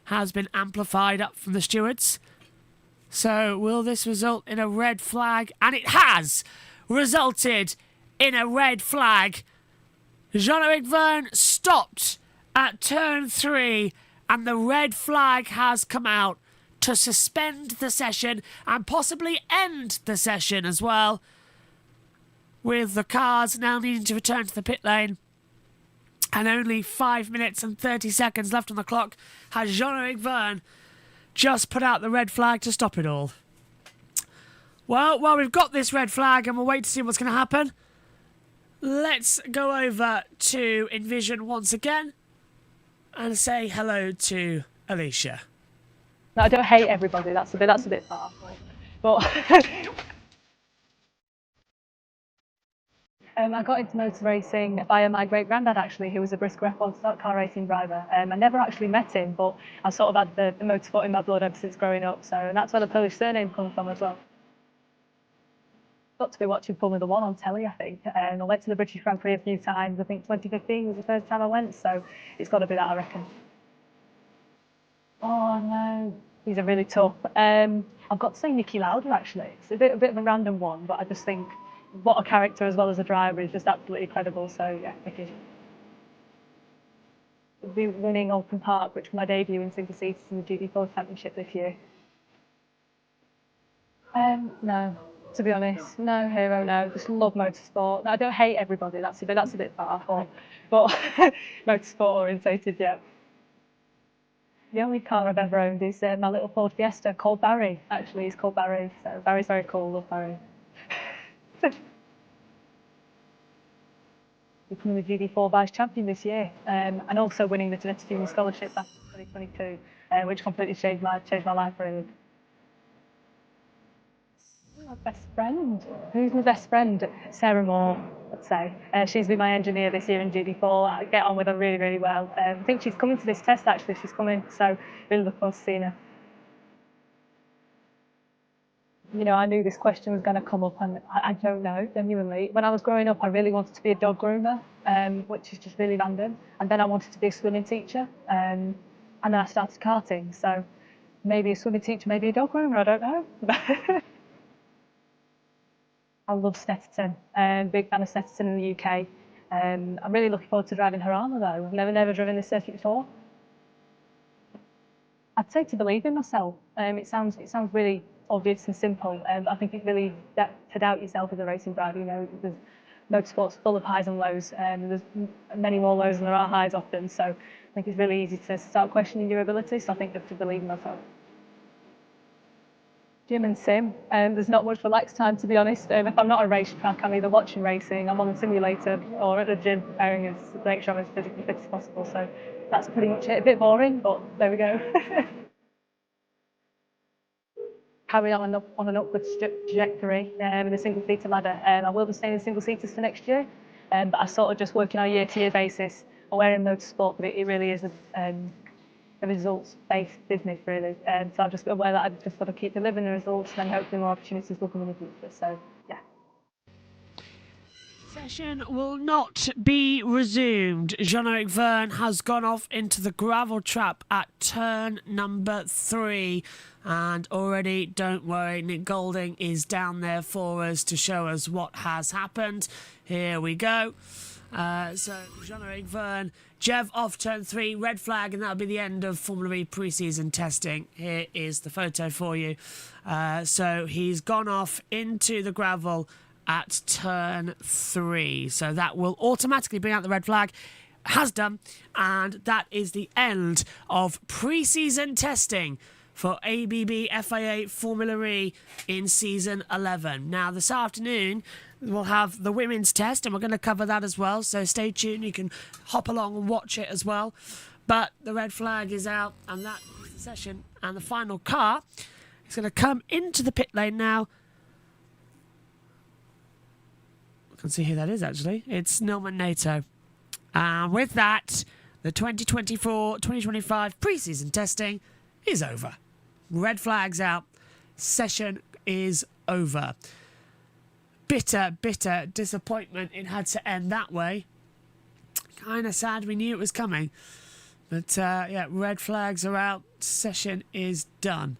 has been amplified up from the stewards. So will this result in a red flag? And it has resulted in a red flag. Jean-Eric Verne stopped at turn 3 and the red flag has come out to suspend the session and possibly end the session as well, with the cars now needing to return to the pit lane. And only 5 minutes and 30 seconds left on the clock has Jean-Eric Verne just put out the red flag to stop it all. Well, while we've got this red flag and we'll wait to see what's going to happen, let's go over to Envision once again and say hello to Alicia. No, I don't hate everybody. That's a bit far, but. I got into motor racing via my great granddad, actually, who was a brisk F1 stock car racing driver. I never actually met him, but I sort of had the motorsport in my blood ever since growing up. So, and that's where the Polish surname comes from as well. Got to be watching Formula One on telly, I think. I went to the British Grand Prix a few times. I think 2015 was the first time I went, so it's got to be that, I reckon. Oh no, these are really tough. I've got to say Niki Lauda, actually. It's a bit of a random one, but I just think what a character as well as a driver is just absolutely incredible. So yeah, Niki. I'll be winning Open Park, which was my debut in single seaters in the GT4 Championship this year. No, to be honest, no hero, no. Just love motorsport. I don't hate everybody. That's a bit far, but motorsport orientated, yeah. The only car I've ever owned is my little Ford Fiesta called Barry. Actually, it's called Barry. So Barry's very cool. Love Barry. Becoming the GD4 Vice Champion this year, and also winning the Genetic Human Scholarship back in 2022, which completely changed my life really. My best friend. Who's my best friend? Sarah Moore, I'd say. She's been my engineer this year in GD4. I get on with her really, really well. I think she's coming to this test actually. She's coming, so really look forward to seeing her. You know, I knew this question was going to come up, and I don't know, genuinely. When I was growing up, I really wanted to be a dog groomer, which is just really random. And then I wanted to be a swimming teacher, and then I started karting. So maybe a swimming teacher, maybe a dog groomer, I don't know. I love Stetson, big fan of Stetson in the UK. I'm really looking forward to driving her armour though. I've never driven this circuit before. I'd say to believe in myself. It sounds really obvious and simple. I think it's really to doubt yourself as a racing driver. You know, there's motorsport's full of highs and lows, and there's many more lows than there are highs often. So I think it's really easy to start questioning your ability. So I think just to believe in myself. Gym and sim. There's not much relaxed time, to be honest. If I'm not on a racetrack, I'm either watching racing, I'm on a simulator, or at the gym, preparing to make sure I'm as physically fit as possible. So that's pretty much it. A bit boring, but there we go. Carry on an upward trajectory in the single-seater ladder. I will be staying in single-seaters for next year, but I sort of just working on a year-to-year basis. I'm wearing motorsport, but it really is a results-based business, really. So I've just been aware that I've just got to keep delivering the results, and then hopefully more opportunities will come in the future. So, yeah. Session will not be resumed. Jean-Eric Verne has gone off into the gravel trap at turn number 3. And already, don't worry, Nick Golding is down there for us to show us what has happened. Here we go. So, Jean-Eric Verne, Jev off turn 3, red flag, and that'll be the end of Formula E pre-season testing. Here is the photo for you. So, he's gone off into the gravel at turn 3. So, that will automatically bring out the red flag. Has done. And that is the end of pre-season testing for ABB FIA Formula E in Season 11. Now, this afternoon, we'll have the women's test, and we're going to cover that as well, so stay tuned. You can hop along and watch it as well. But the red flag is out, and that is the session. And the final car is going to come into the pit lane now. I can see who that is, actually. It's Norman Nato. And with that, the 2024-2025 pre-season testing is over. Red flags out. Session is over. Bitter disappointment it had to end that way. Kind of sad, we knew it was coming. But yeah, red flags are out. Session is done.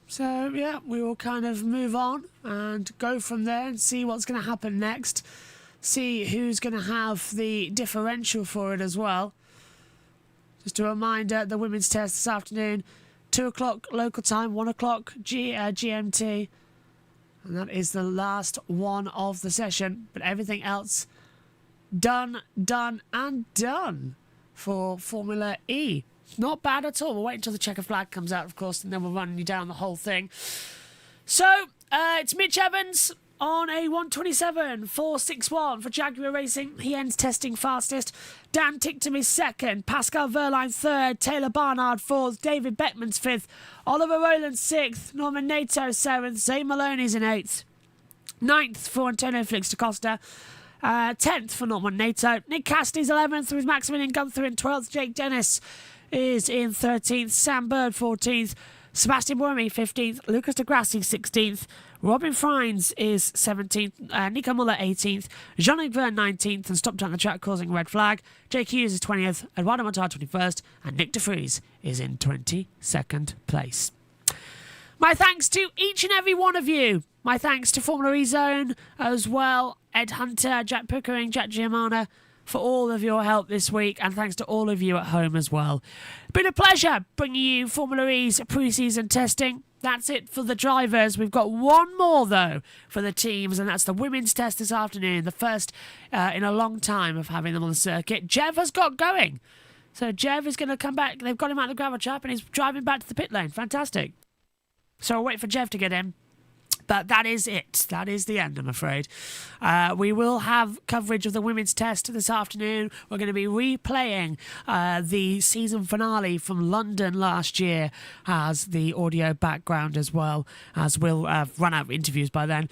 So yeah, we will kind of move on and go from there and see what's going to happen next. See who's going to have the differential for it as well. Just a reminder, the women's test this afternoon, 2 o'clock local time, 1 o'clock GMT. And that is the last one of the session. But everything else done for Formula E. Not bad at all. We'll wait until the checker flag comes out, of course, and then we'll run you down the whole thing. So, it's Mitch Evans on a 1:27.461 for Jaguar Racing. He ends testing fastest. Dan Ticktum is second. Pascal Verline third. Taylor Barnard fourth. David Beckman's fifth. Oliver Rowland sixth. Norman Nato seventh. Zane Maloney's in eighth. 9th for Antonio Felix da Costa. 10th for Norman Nato. Nick Cassidy's 11th with Maximilian Gunther in 12th. Jake Dennis is in 13th. Sam Bird 14th. Sebastian Buemi 15th. Lucas de Grassi 16th. Robin Frines is 17th. Nico Muller 18th. Jean-Luc Verne 19th and stopped on the track causing a red flag. Jake Hughes is 20th. Eduardo Montoya 21st. And Nick de Vries is in 22nd place. My thanks to each and every one of you. My thanks to Formula E Zone as well. Ed Hunter, Jack Pickering, Jack Giamana, for all of your help this week, and thanks to all of you at home as well. Been a pleasure bringing you Formula E's pre-season testing. That's it for the drivers. We've got one more, though, for the teams, and that's the women's test this afternoon, the first in a long time of having them on the circuit. Jev has got going. So Jev is going to come back. They've got him out of the gravel trap, and he's driving back to the pit lane. Fantastic. So I'll wait for Jev to get in. But that is it. That is the end, I'm afraid. We will have coverage of the women's test this afternoon. We're going to be replaying the season finale from London last year as the audio background as well, as we'll run out of interviews by then.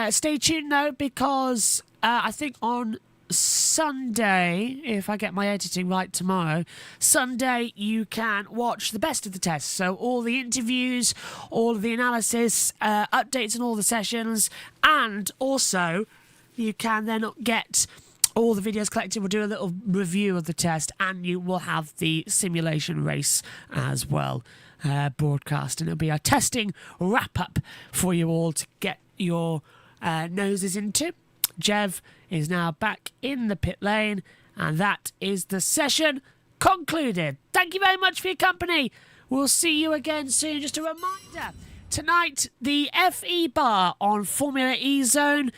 Stay tuned, though, because I think on Sunday, if I get my editing right tomorrow, Sunday you can watch the best of the tests. So all the interviews, all of the analysis, updates on all the sessions, and also you can then get all the videos collected. We'll do a little review of the test, and you will have the simulation race as well broadcast, and it'll be a testing wrap-up for you all to get your noses into. Jev is now back in the pit lane, and that is the session concluded. Thank you very much for your company. We'll see you again soon. Just a reminder, tonight the FE bar on Formula E Zone,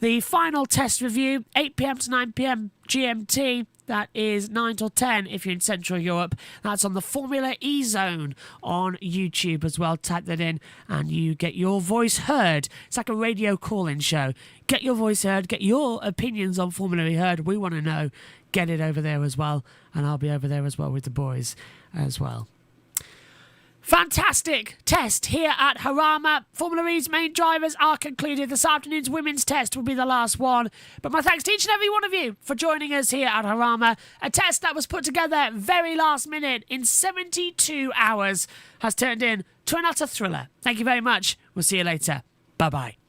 the final test review, 8 p.m. to 9 p.m. GMT. That is 9 till 10 if you're in Central Europe. That's on the Formula E Zone on YouTube as well. Type that in and you get your voice heard. It's like a radio call-in show. Get your voice heard. Get your opinions on Formula E heard. We want to know. Get it over there as well. And I'll be over there as well with the boys as well. Fantastic test here at Harama. Formula E's main drivers are concluded. This afternoon's women's test will be the last one. But my thanks to each and every one of you for joining us here at Harama. A test that was put together very last minute in 72 hours has turned into an utter thriller. Thank you very much. We'll see you later. Bye-bye.